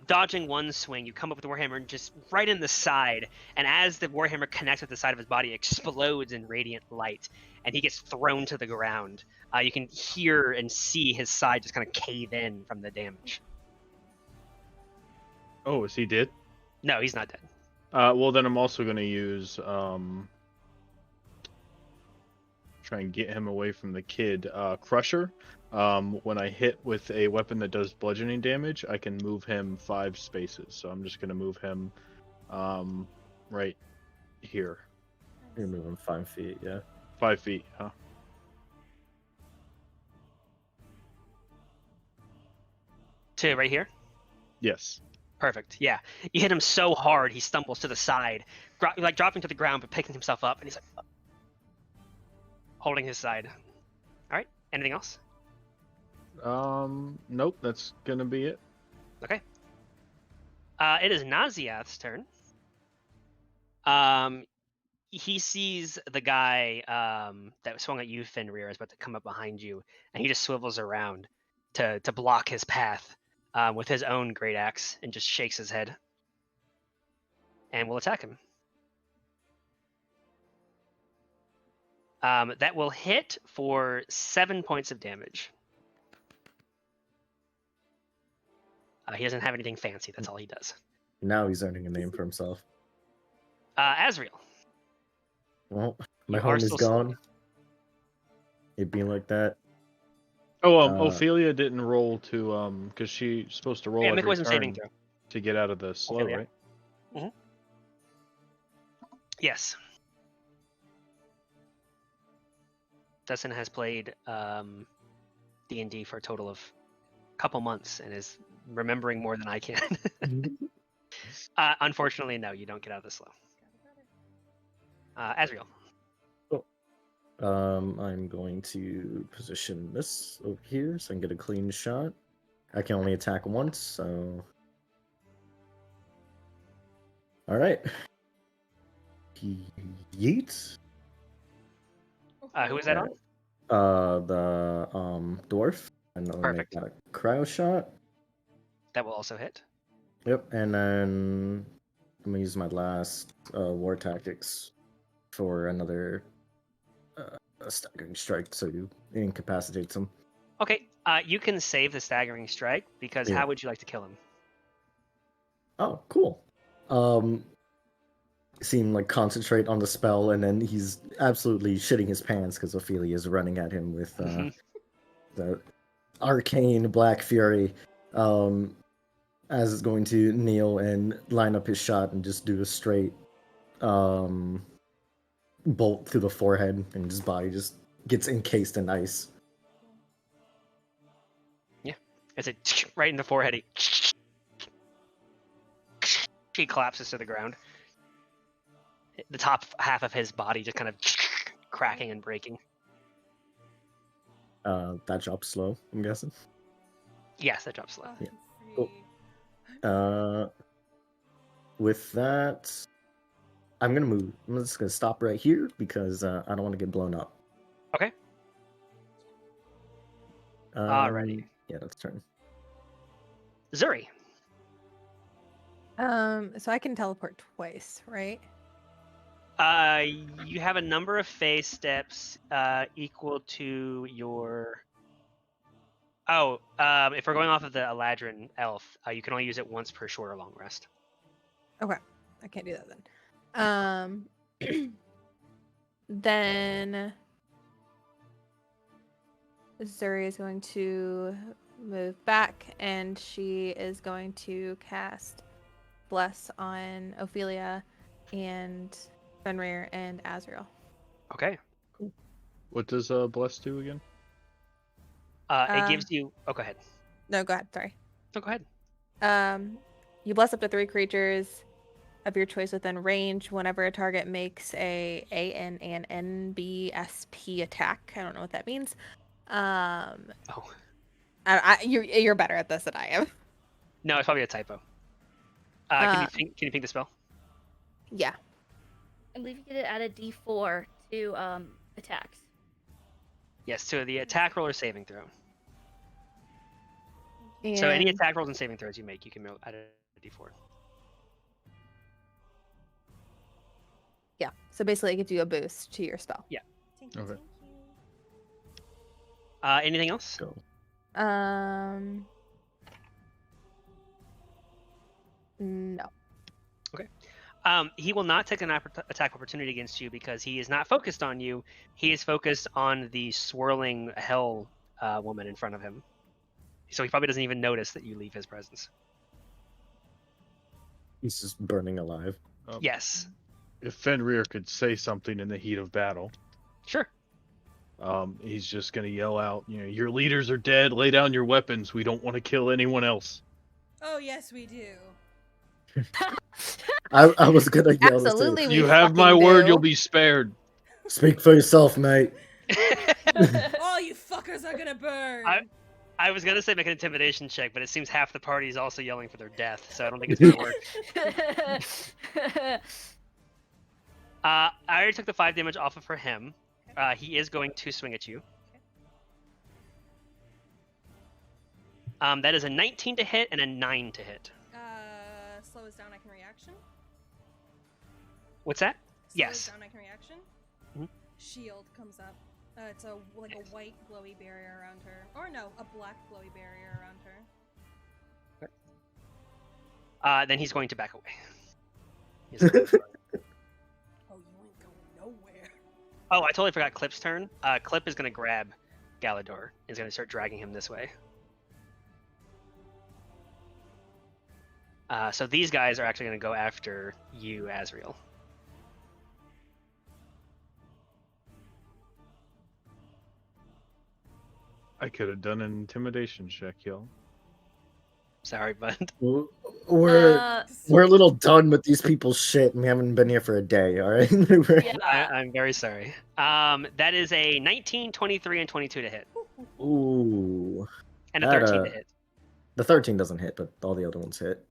dodging one swing, you come up with the Warhammer and just right in the side. And as the Warhammer connects with the side of his body, it explodes in radiant light, and he gets thrown to the ground. You can hear and see his side just kind of cave in from the damage. Oh, is he dead? No, he's not dead. Well, then I'm also going to use try and get him away from the kid. Crusher. When I hit with a weapon that does bludgeoning damage, I can move him 5 spaces. So I'm just going to move him right here. You're moving 5 feet, yeah. 5 feet, huh? To right here? Yes. Perfect. Yeah. You hit him so hard, he stumbles to the side, like dropping to the ground, but picking himself up, and he's like, holding his side. All right. Anything else? Nope. That's gonna be it. Okay. It is Naziath's turn. He sees the guy that swung at you, Fenrir, is about to come up behind you, and he just swivels around to block his path with his own great axe and just shakes his head. And will attack him. That will hit for 7 points of damage. He doesn't have anything fancy. That's all he does. Now he's earning a name for himself. Azriel. Well, my You home are is still gone. slow. It being like that. Oh, Uh, Ophelia didn't roll to because she's supposed to roll Yeah, make a every wisdom saving turn throw. to get out of the slow, Ophelia. right? Yes. Dustin has played D&D for a total of a couple months and is remembering more than I can. Unfortunately, no, you don't get out of the slow. Azriel. I'm going to position this over here so I can get a clean shot. I can only attack once, so... Alright. Yeet. Who is that on? The dwarf. And then Perfect. I got a cryo shot. That will also hit. Yep, and then I'm gonna use my last war tactics for another a staggering strike, so you incapacitates him. Okay, you can save the staggering strike because Yeah. how would you like to kill him? Oh, cool. See him like concentrate on the spell, and then he's absolutely shitting his pants because Ophelia is running at him with the arcane black fury. As is going to kneel and line up his shot and just do a straight bolt through the forehead, and his body just gets encased in ice. Yeah, it's right in the forehead. He collapses to the ground. The top half of his body just kind of cracking and breaking. That drops slow, I'm guessing. Yes, that drops slow. Yeah. Cool. With that, I'm gonna move. I'm just gonna stop right here because I don't want to get blown up. Okay. Alrighty. Yeah, that's turn. Zuri. So I can teleport twice, right? You have a number of phase steps equal to your. Oh, if we're going off of the Eladrin elf, you can only use it once per short or long rest. Okay, I can't do that then. Then Zuri is going to move back, and she is going to cast Bless on Ophelia and Fenrir and Azrael. Okay. What does bless do again? It gives you. Oh, go ahead. No, go ahead. Sorry. No, go ahead. You bless up to 3 creatures of your choice within range whenever a target makes a NBSP attack. I don't know what that means. Oh. You're better at this than I am. No, it's probably a typo. Can you ping the spell? Yeah. I believe you get it at a D4 to attacks. Yes, so the attack roll or saving throw. And So any attack rolls and saving throws you make, you can add a D4. yeah. So basically, it gives you a boost to your spell. Okay. Anything else? Go. No. He will not take an attack opportunity against you because he is not focused on you. He is focused on the swirling hell woman in front of him. So he probably doesn't even notice that you leave his presence. He's just burning alive. Yes. If Fenrir could say something in the heat of battle. Sure. He's just gonna yell out, your leaders are dead. Lay down your weapons. We don't want to kill anyone else. Oh yes, we do. I was gonna yell this Absolutely, too. we You have my fucking word. do. You'll be spared. Speak for yourself, mate. All you fuckers are gonna burn. I was gonna say make an intimidation check, but it seems half the party is also yelling for their death, so I don't think it's gonna work. I already took the 5 damage off of for him. He is going to swing at you. That is a 19 to hit and a 9 to hit. Slow us down. I can reaction. What's that? Slow Yes. us down. I can reaction. Mhm. Shield comes up. It's a white glowy barrier around her, or no, a black glowy barrier around her. Then he's going to back away. Oh, you ain't going nowhere. Oh, I totally forgot Clip's turn. Clip is going to grab Galador. He's going to start dragging him this way. So these guys are actually going to go after you, Azriel. I could have done an intimidation check, yo. Sorry, bud. We're a little done with these people's shit, and we haven't been here for a day. All right. I'm very sorry. That is a 19, 23, and 22 to hit. Ooh. And a 13 to hit. The 13 doesn't hit, but all the other ones hit.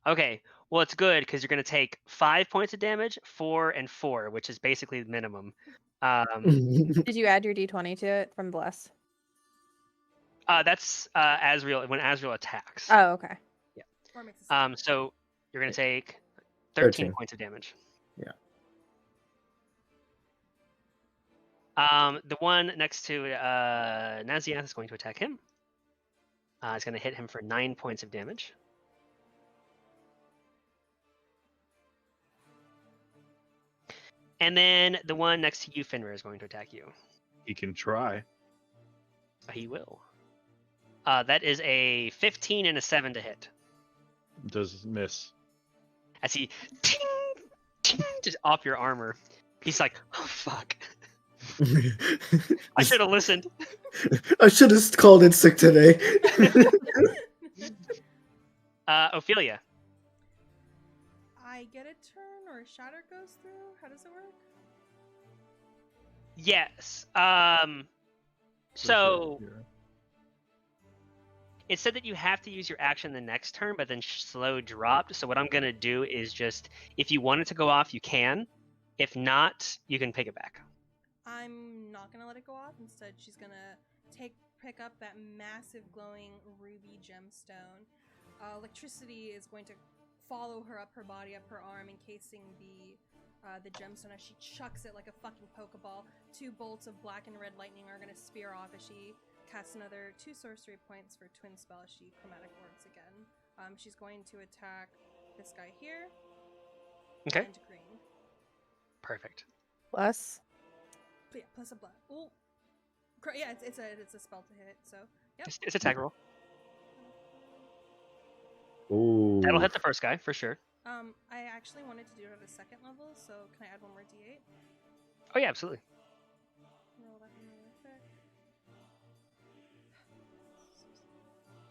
Okay. Well, it's good because you're going to take 5 points of damage, 4 and 4, which is basically the minimum. Did you add your d20 to it from Bless? That's Azriel when Azriel attacks. Oh, okay. Yeah. Or makes a So you're going to take 13 13. points of damage. Yeah. The one next to Naziath is going to attack him. It's going to hit him for 9 points of damage. And then the one next to you, Fenrir, is going to attack you. He can try. He will. That is a 15 and a 7 to hit. Does miss. As he ting, ting, just off your armor. He's like, oh fuck. I should have listened. I should have called in sick today. Ophelia. I get a turn or a shatter goes through? How does it work? Yes. So it said that you have to use your action the next turn, but then slow dropped. So what I'm gonna do is just, if you want it to go off, you can. If not, you can pick it back. I'm not gonna let it go off. Instead, she's gonna pick up that massive glowing ruby gemstone. Electricity is going to follow her up her body, up her arm, encasing the gemstone as she chucks it like a fucking pokeball. 2 bolts of black and red lightning are gonna spear off as she casts another 2 sorcery points for twin spell as she chromatic orbs again. She's going to attack this guy here. Okay. And green. Plus. Perfect. But yeah, plus a blood. Ooh. Yeah, it's a spell to hit. So yep. It's attack roll. Ooh. That'll hit the first guy for sure. I actually wanted to do it at a 2nd level, so can I add 1 more d8? Oh yeah, absolutely. Roll that one really quick.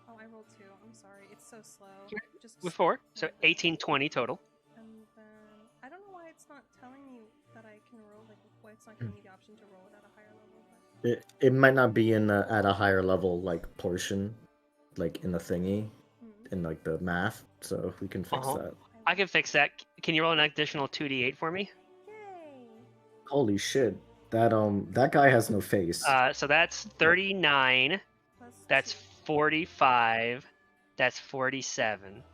Oh, I rolled 2. I'm sorry. It's so slow. Just With 4, so 18, 20 total. And then I don't know why it's not telling me that I can roll. Like, why it's not giving me the option to roll it at a higher level. But... It might not be in at a higher level portion, like in the thingy, in like the math. So we can fix that. I can fix that. Can you roll an additional 2d8 for me? Yay! Holy shit! That guy has no face. So that's 39. Plus That's 2. 45. That's 47.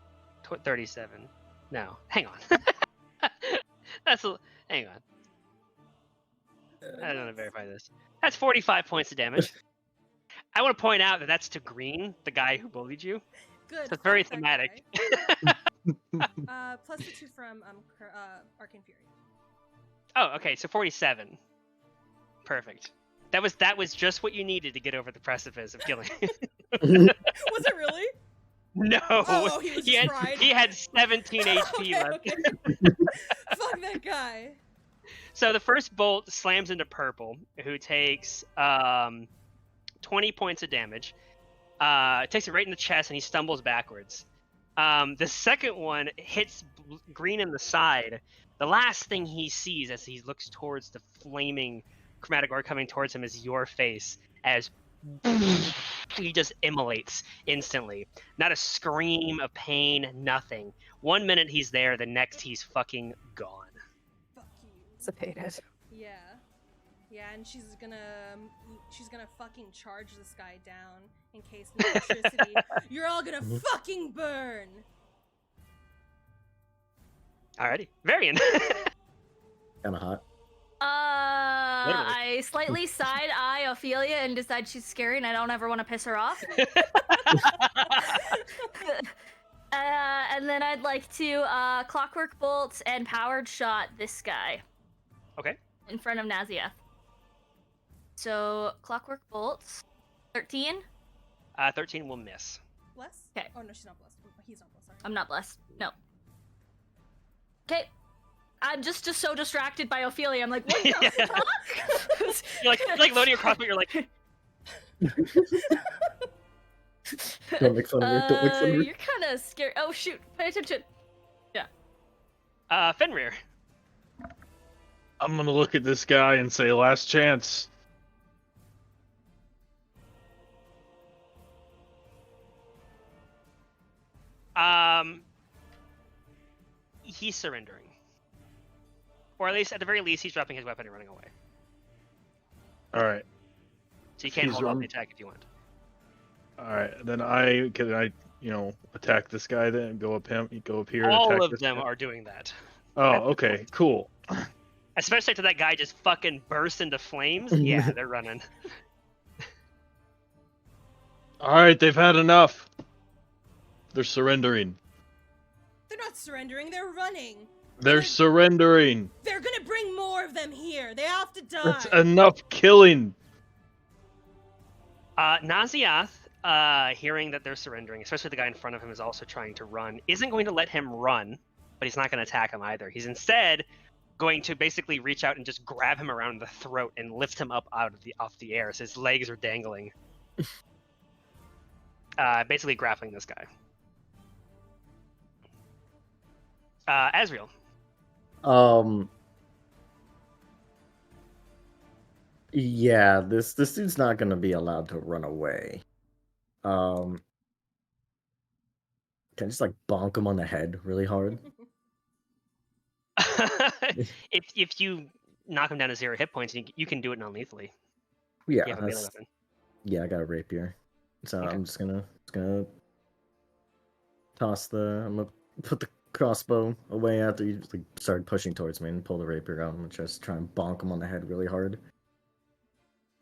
37. No, hang on. Hang on. I don't want to verify this. That's 45 points of damage. I want to point out that that's to Green, the guy who bullied you. Good. So it's very fuck that thematic. guy. Plus the 2 from Arcane Fury. Oh, okay, so 47. Perfect. That was just what you needed to get over the precipice of killing. Was it really? No. Oh, he was just fried. He had 17 HP Okay, left. okay. Fuck that guy. So the first bolt slams into Purple, who takes 20 points of damage. Takes it right in the chest, and he stumbles backwards. The second one hits Green in the side. The last thing he sees as he looks towards the flaming chromatic orb coming towards him is your face, as he just immolates instantly. Not a scream of pain, nothing. 1 minute he's there, the next he's fucking gone. Fuck you. Dissipated. Yeah. Yeah, and she's gonna fucking charge this guy down in case no electricity. You're all gonna fucking burn. Alrighty, Varian. Kind of hot. Literally. I slightly side eye Ophelia and decide she's scary and I don't ever want to piss her off. And then I'd like to clockwork bolts and powered shot this guy. Okay. In front of Naziath. So clockwork bolts. 13. 13 will miss. Bless? 'Kay. Oh no, she's not blessed. He's not blessed. Sorry. I'm not blessed. No. Okay. I'm just so distracted by Ophelia. I'm like, what the Yeah. fuck? You're like loading across, but you're like, Don't make fun of her. Don't make fun of her. You're kind of scared. Oh shoot! Pay attention. Fenrir. I'm gonna look at this guy and say, "Last chance." He's surrendering, or at least, at the very least, he's dropping his weapon and running away. All right, So you can't He's hold off run- the attack if you want. all right. Then can I attack this guy then? Go up here and All attack of this them guy? are doing that. Oh, okay, cool. Especially after that guy just fucking bursts into flames. Yeah, they're running. All right, they've had enough. They're surrendering. They're not surrendering. They're running. They're surrendering. They're gonna bring more of them here. They have to die. That's enough killing. Naziath, hearing that they're surrendering, especially the guy in front of him is also trying to run, isn't going to let him run, but he's not going to attack him either. He's instead going to basically reach out and just grab him around the throat and lift him up off the air, so his legs are dangling. Basically grappling this guy. Azriel. Yeah, this dude's not gonna be allowed to run away. Can I just like bonk him on the head really hard? if you knock him down to 0 hit points, you can do it non-lethally. Yeah, You have a melee weapon. yeah, I got a rapier, so Okay. I'm just gonna I'm gonna put the crossbow away after you like start pushing towards me and pull the rapier out. I'm gonna just try and bonk him on the head really hard.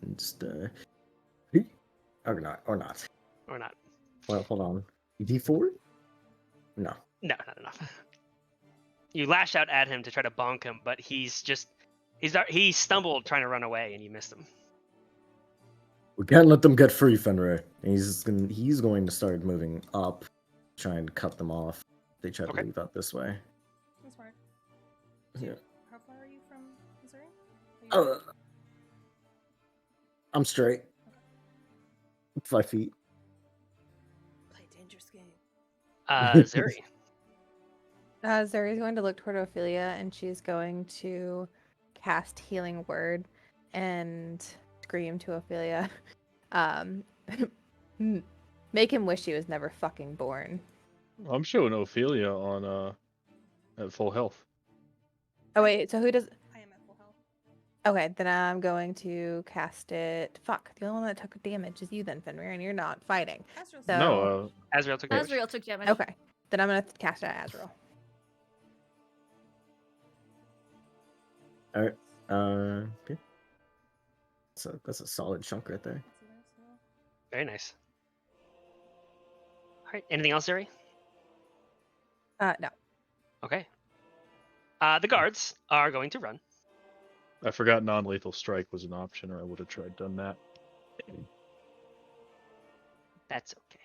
And just or not. Or not. Well, hold on. D4? No. No, not enough. You lash out at him to try to bonk him, but he stumbled trying to run away, and you missed him. We can't let them get free, Fenrir. He's going to start moving up, try and cut them off. They try to Okay. leave out this way. That's smart. Yeah. How far are you from Missouri? Are you- I'm straight. 5 feet. Play a dangerous game. Zuri. Zuri's going to look toward Ophelia and she's going to cast Healing Word and scream to Ophelia. Make him wish he was never fucking born. I'm showing Ophelia on at full health. Oh wait, so who does? I am at full health. Okay, then I'm going to cast it. Fuck, the only one that took damage is you then, Fenrir, and you're not fighting. Azrael's So- No, Azrael took damage. Azrael took damage. Okay, then I'm gonna cast it at Azrael. Alright. Okay. That's a solid chunk right there. That's a nice roll. Very nice. All right. Anything else, Zuri? No. Okay. The guards are going to run. I forgot non-lethal strike was an option, or I would have done that. That's okay.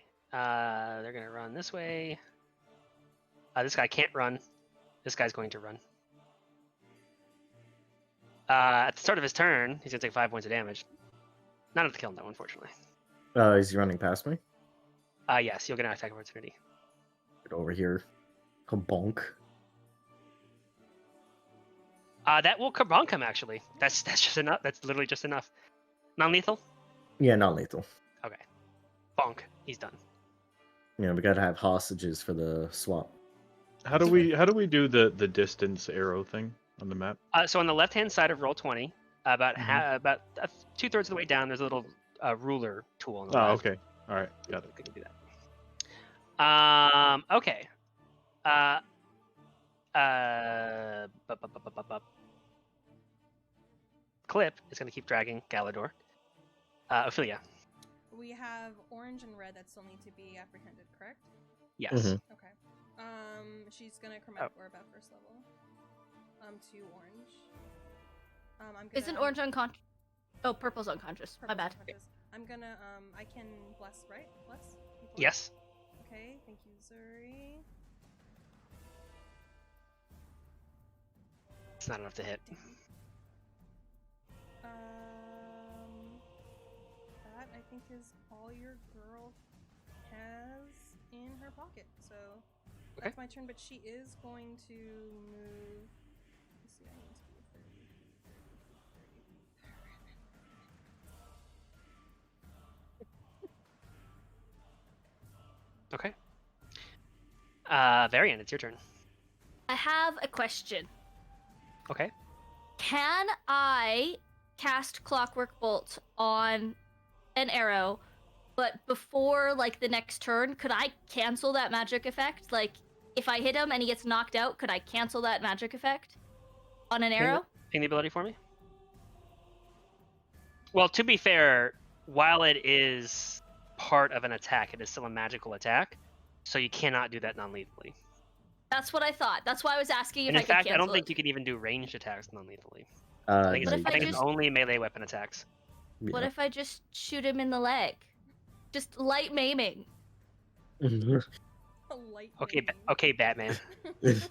They're going to run this way. This guy can't run. This guy's going to run. At the start of his turn, he's gonna take 5 points of damage. Not enough to kill him though, unfortunately. Is he running past me? Yes, you'll get an attack of opportunity. Get over here. Kabonk. That will kabonk him actually. That's just enough. That's literally just enough. Non-lethal? Yeah, not lethal. Okay. Bonk. He's done. Yeah, we gotta have hostages for the swap. How do we do the distance arrow thing on the map? So on the left-hand side of roll 20, about Mhm. about 2/3 of the way down, there's a little ruler tool on the Oh, left. okay. All right, got it. We can do that. Okay. Clip is going to keep dragging Galador. Ophelia. We have orange and red that still need to be apprehended, correct? Yes. Mhm. Okay. She's gonna chromatic orb at first level. To orange. I'm gonna. Isn't orange unconscious? Oh, purple's unconscious. My Purple's bad. unconscious. I'm gonna. I can bless, right? Bless. Before? Yes. Okay. Thank you, Zuri. It's not enough to hit. That I think is all your girl has in her pocket. So that's my turn. But she is going to move. Let's see. I need to be 30, 30, 30. Okay. Varian, it's your turn. I have a question. Okay. Can I cast Clockwork Bolt on an arrow, but before like the next turn, could I cancel that magic effect? Like, if I hit him and he gets knocked out, could I cancel that magic effect on an arrow? Ping the ability for me. Well, to be fair, while it is part of an attack, it is still a magical attack, so you cannot do that non-lethally. That's what I thought. That's why I was asking if And I in could fact, I cancel don't think it. you can even do ranged attacks non-lethally. I think, No, it's, if I I think it's just- only melee weapon attacks. What if I just shoot him in the leg? Just light maiming. A light. Okay, maiming. okay, Batman. Yes!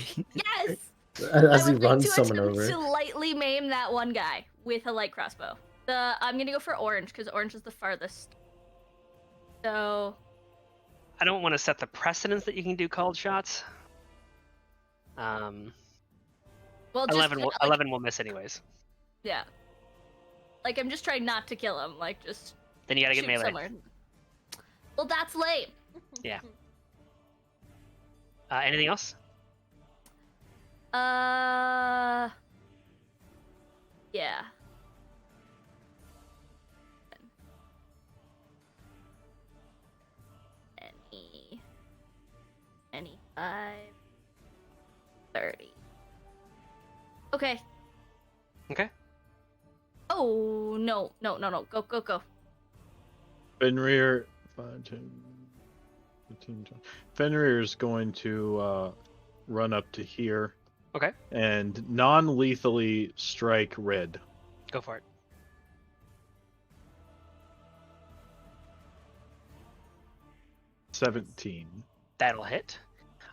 As I he would like runs to someone attempt over. to lightly maim that one guy with a light crossbow. I'm gonna go for orange because orange is the farthest. So I don't want to set the precedence that you can do called shots. well, just 11 will, like, 11 will miss anyways. yeah. Like I'm just trying not to kill him. Like just Then you gotta get shoot melee. somewhere. Well, that's lame. Yeah. Anything else? Yeah. Any 5, 30. Okay. Okay. Oh no. Go. Fenrir, 5, 10, 15, 20. Fenrir is going to run up to here. Okay. And non-lethally strike red. Go for it. $17. That'll hit.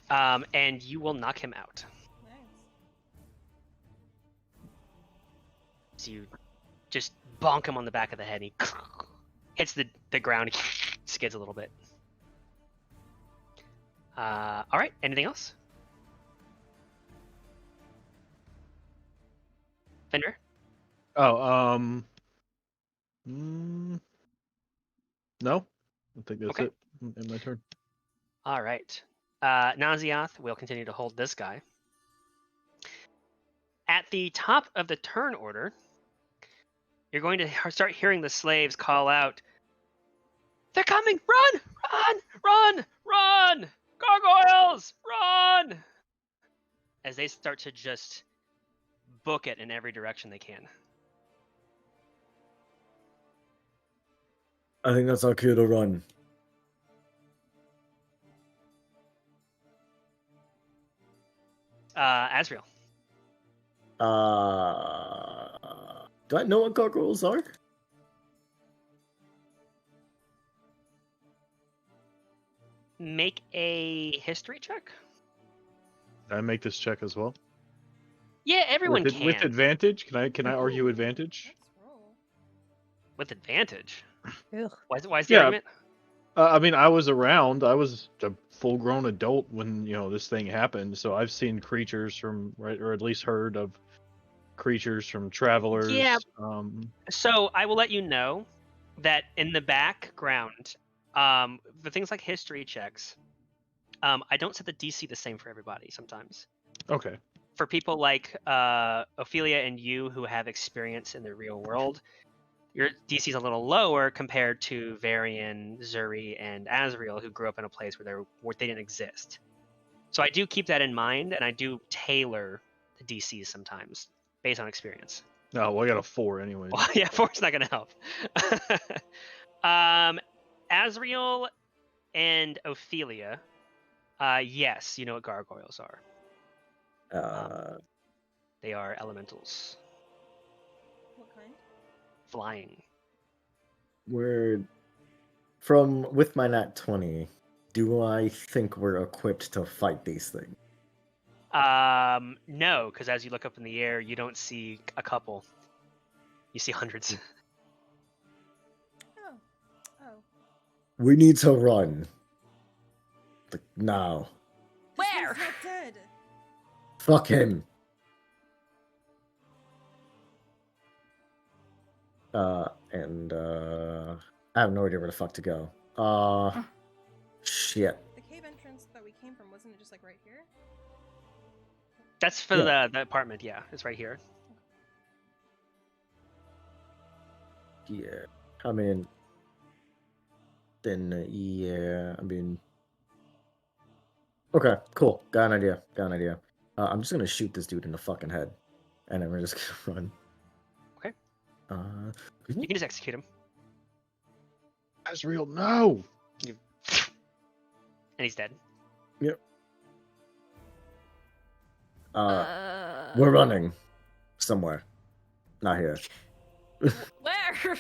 And you will knock him out. Nice. So you just bonk him on the back of the head. And he hits the ground. He skids a little bit. All right. Anything else? Fender? Oh, no. I think that's Okay. it. In my turn. All right. Naziath will continue to hold this guy. At the top of the turn order, you're going to start hearing the slaves call out, "They're coming! Run! Run! Run! Run! Gargoyles! Run!" As they start to just book it in every direction they can. I think that's our cue to run. Asriel. Do I know what gargoyles are? Make a history check. Did I make this check as well? Yeah, everyone with, can. with advantage? Can I argue Ooh, advantage? Let's roll. With advantage. Ugh. Why is the Yeah. argument? I mean, I was around. I was a full-grown adult when this thing happened. So I've seen creatures from or at least heard of creatures from travelers. Yeah. So I will let you know that in the background, for things like history checks, I don't set the DC the same for everybody sometimes. Okay. For people like Ophelia and you who have experience in the real world, your DC is a little lower compared to Varian, Zuri, and Azriel, who grew up in a place where they didn't exist. So I do keep that in mind, and I do tailor the DCs sometimes based on experience. No, well, I got a 4 anyway. Well, yeah, 4's not going to help. Azriel and Ophelia, yes, you know what gargoyles are. They are elementals. What kind? Flying. with my nat 20, do I think we're equipped to fight these things? No, because as you look up in the air, you don't see a couple. You see hundreds. Oh. We need to run. Like, now. Where? This one's not dead. Fuck him. I have no idea where the fuck to go. Shit. The cave entrance that we came from, wasn't it just like right here? That's for Yeah. the apartment, yeah. It's right here. Yeah. I mean, then, yeah, I mean... Okay, cool. Got an idea. I'm just gonna shoot this dude in the fucking head. And then we're just gonna run. Okay. Uh, You can just execute him. Azriel, no! And he's dead. We're running. Somewhere. Not here. Where?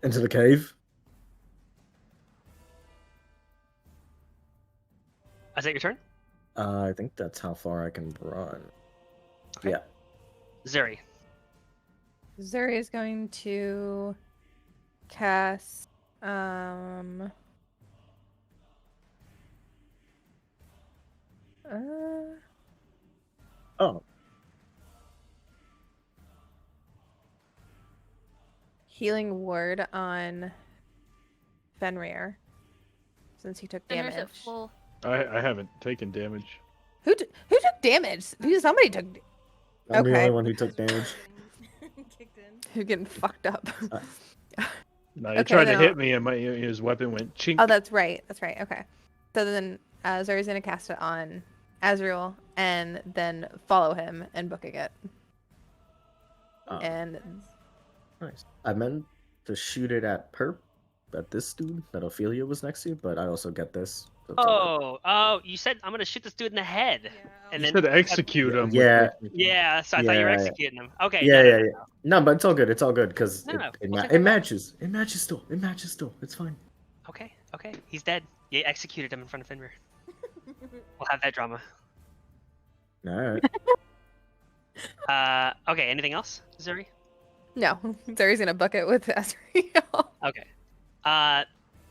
Into the cave? Is that your turn? I think that's how far I can run. Okay. Yeah. Zuri. Zuri is going to cast Oh. healing word on Fenrir since he took Fenrir's damage. at full. I haven't taken damage. Who took damage? Somebody took. I'm the Okay. only one who took damage. Kicked in. Who getting fucked up? No, he Okay, tried to then hit me, and his weapon went chink. Oh, that's right. Okay. So then Zuri's gonna cast it on Azriel and then follow him and booking it. And Nice. I meant to shoot it at this dude that Ophelia was next to, but I also get this. So it's all Oh, you said I'm gonna shoot this dude in the head. Yeah. And You then said execute him. Yeah. Yeah, so I thought you were Yeah. executing him. Okay. Yeah, no, yeah. No, but it's all good. It's all good because No, it we'll take that back. matches. It matches still. It's fine. Okay. He's dead. You executed him in front of Fenrir. We'll have that drama. All right. Okay, anything else, Zuri? no, Zuri's gonna book it with Azriel. Okay.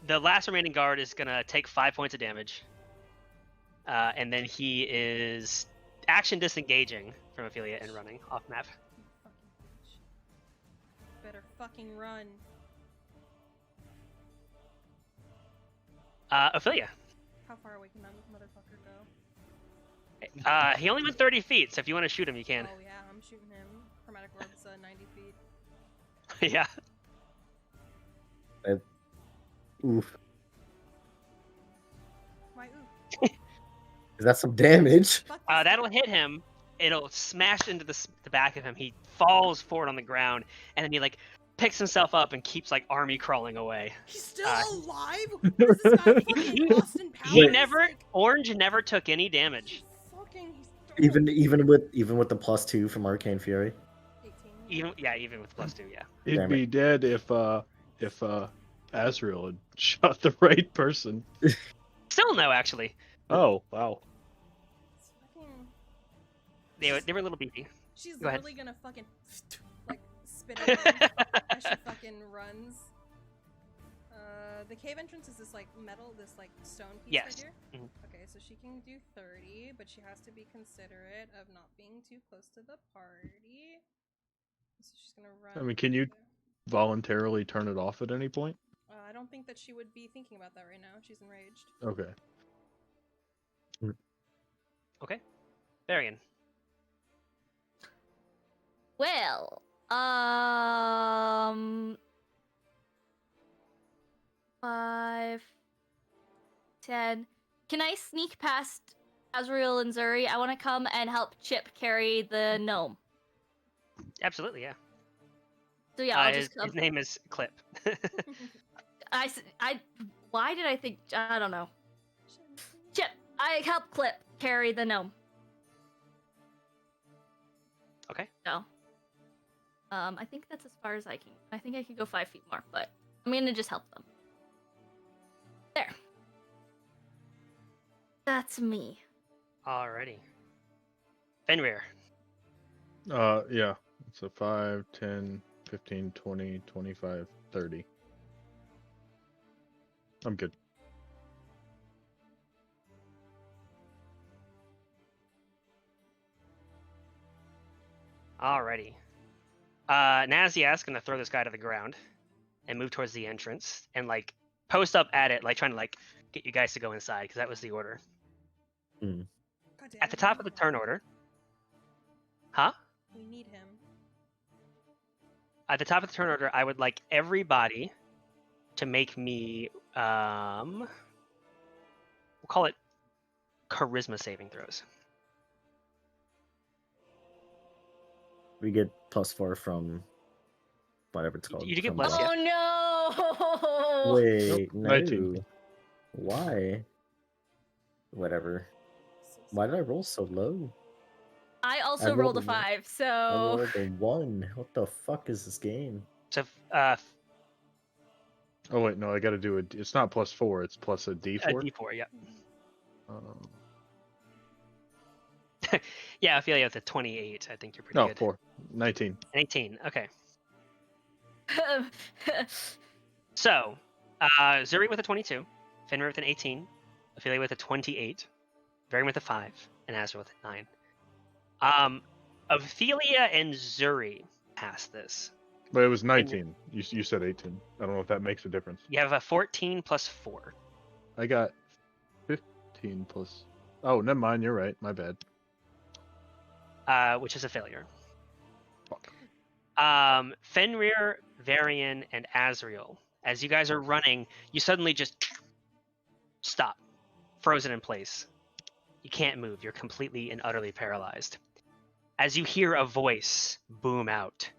The last remaining guard is gonna take 5 points of damage. And then he is action disengaging from Ophelia and running off map. You fucking bitch. Better fucking run. Ophelia. How far away can that motherfucker go? He only went 30 feet, so if you want to shoot him, you can. Oh yeah, I'm shooting him. Chromatic orb's 90 feet. Yeah. Oof. Why ooh? Is that some damage? Fuck this That'll guy. hit him. It'll smash into the back of him. He falls forward on the ground, and then he picks himself up and keeps army crawling away. He's still Uh, alive? What is this guy fucking Austin Powers? He never Orange never took any damage. He's Even with the +2 from Arcane Fury. 18. Even with +2, yeah. He'd Damn be dead if Azriel had shot the right person. Still no, actually. Oh wow. It's fucking... They were a little beefy. She's Go ahead. literally gonna fucking like spit it in as she fucking runs. The cave entrance is this like metal, this like stone piece Yes. right here. Mhm. Okay, so she can do 30, but she has to be considerate of not being too close to the party. So she's gonna run. I mean, can you voluntarily turn it off at any point? I don't think that she would be thinking about that right now. She's enraged. Okay. Okay. Varian. Well, 5, 10. Can I sneak past Azrael and Zuri? I want to come and help Chip carry the gnome. Absolutely, yeah. So yeah, I'll his, just come. his name is Clip. Why did I think? I don't know. Chip, I help Clip carry the gnome. Okay. So, I think that's as far as I can. I think I can go 5 feet more, but I'm gonna just help them. There. That's me. Alrighty. Fenrir. Yeah. So 5, 10, 15, 20, 25, 30. I'm good. Alrighty. Nazia's gonna throw this guy to the ground and move towards the entrance and like post up at it, like trying to like get you guys to go inside because that was the order. Goddamn, At the top of the turn order. Huh? we need him. At the top of the turn order, I would like everybody to make me we'll call it charisma saving throws. We get +4 from whatever it's called. You do get from, plus, yeah. Oh no! Wait, no. 19. Why? Whatever. Why did I roll so low? I also rolled rolled a a one. 5, I so rolled a 1. What the fuck is this game? So Oh wait, no, I got to do it. It's not +4. It's plus a a D4. D4, yeah. Um, Yeah, Ophelia with a 28. I think you're pretty no, good. 4. 19. 18. Okay. So, Zuri with a 22, Fenrir with an 18, Ophelia with a 28, Varian with a 5, and Azra with a 9. Ophelia and Zuri passed this. But it was 19. You said 18. I don't know if that makes a difference. You have a 14 plus 4. I got 15 plus. Oh, never mind. You're right. My bad. Which is a failure. Fuck. Fenrir, Varian, and Azrael. As you guys are running, you suddenly just stop, frozen in place. You can't move. You're completely and utterly paralyzed. As you hear a voice boom out.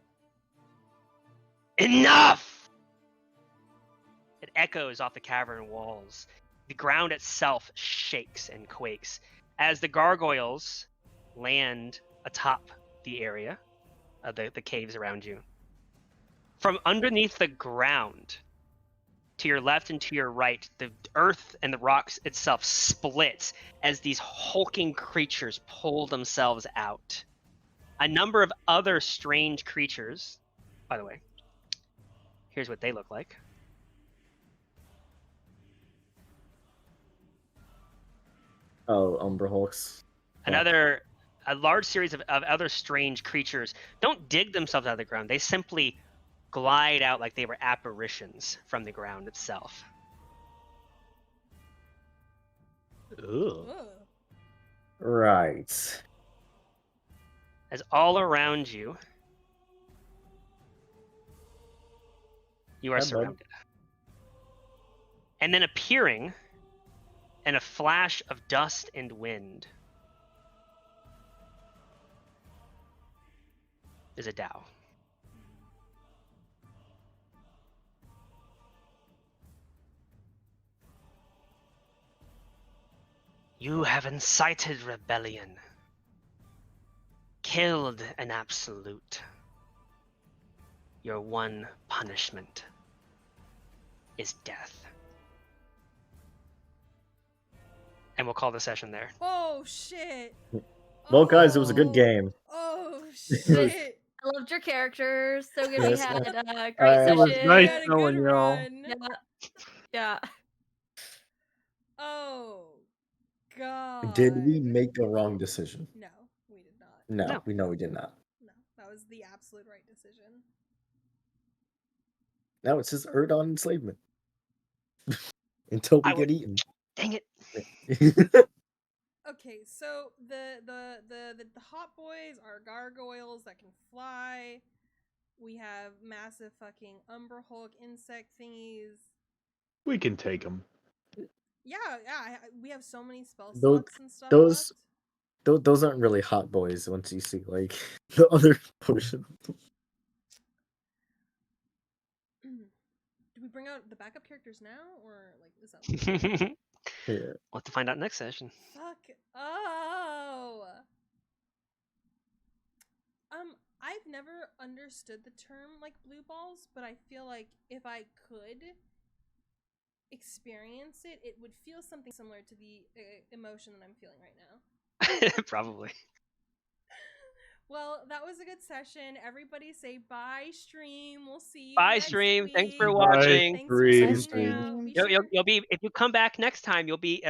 Enough! It echoes off the cavern walls. The ground itself shakes and quakes as the gargoyles land atop the area of the caves around you. From underneath the ground, to your left and to your right, the earth and the rocks itself splits as these hulking creatures pull themselves out. A number of other strange creatures, by the way, here's what they look like. Oh, Umbra Hulks. A large series of other strange creatures don't dig themselves out of the ground. They simply glide out like they were apparitions from the ground itself. Ugh. Ugh. Right. As all around you, you are Hi, bud. surrounded. And then appearing in a flash of dust and wind is a Dao. You have incited rebellion, killed an absolute. Your one punishment is death. And we'll call the session there. Oh shit! Well, guys, it was a good Oh. game. Oh Yes. shit! I loved your characters. So good. Yes, We had a great it It was session. nice We had a knowing good y'all. run. Yeah. Oh god. Did we make a wrong decision? No, we did not. No, No. we know we did not. No, that was the absolute right decision. Now it's just Erdon enslavement. Until we I would- get eaten. Dang it. Okay, so the hot boys are gargoyles that can fly. We have massive fucking Umber Hulk insect thingies. We can take them. Yeah, we have so many spell Those- slots and stuff those- left. Those aren't really hot boys once you see like the other potion. Do we bring out the backup characters now, or like is that? We'll Yeah. have to find out next session. Fuck. Oh. I've never understood the term like blue balls, but I feel like if I could experience it, it would feel something similar to the emotion that I'm feeling right now. Probably. Well, that was a good session. Everybody say bye, stream. We'll see you Bye, next stream. week. Thanks for Bye, watching. Thanks for stream. hanging Stream. out. Be You'll sure- be if you come back next time. You'll be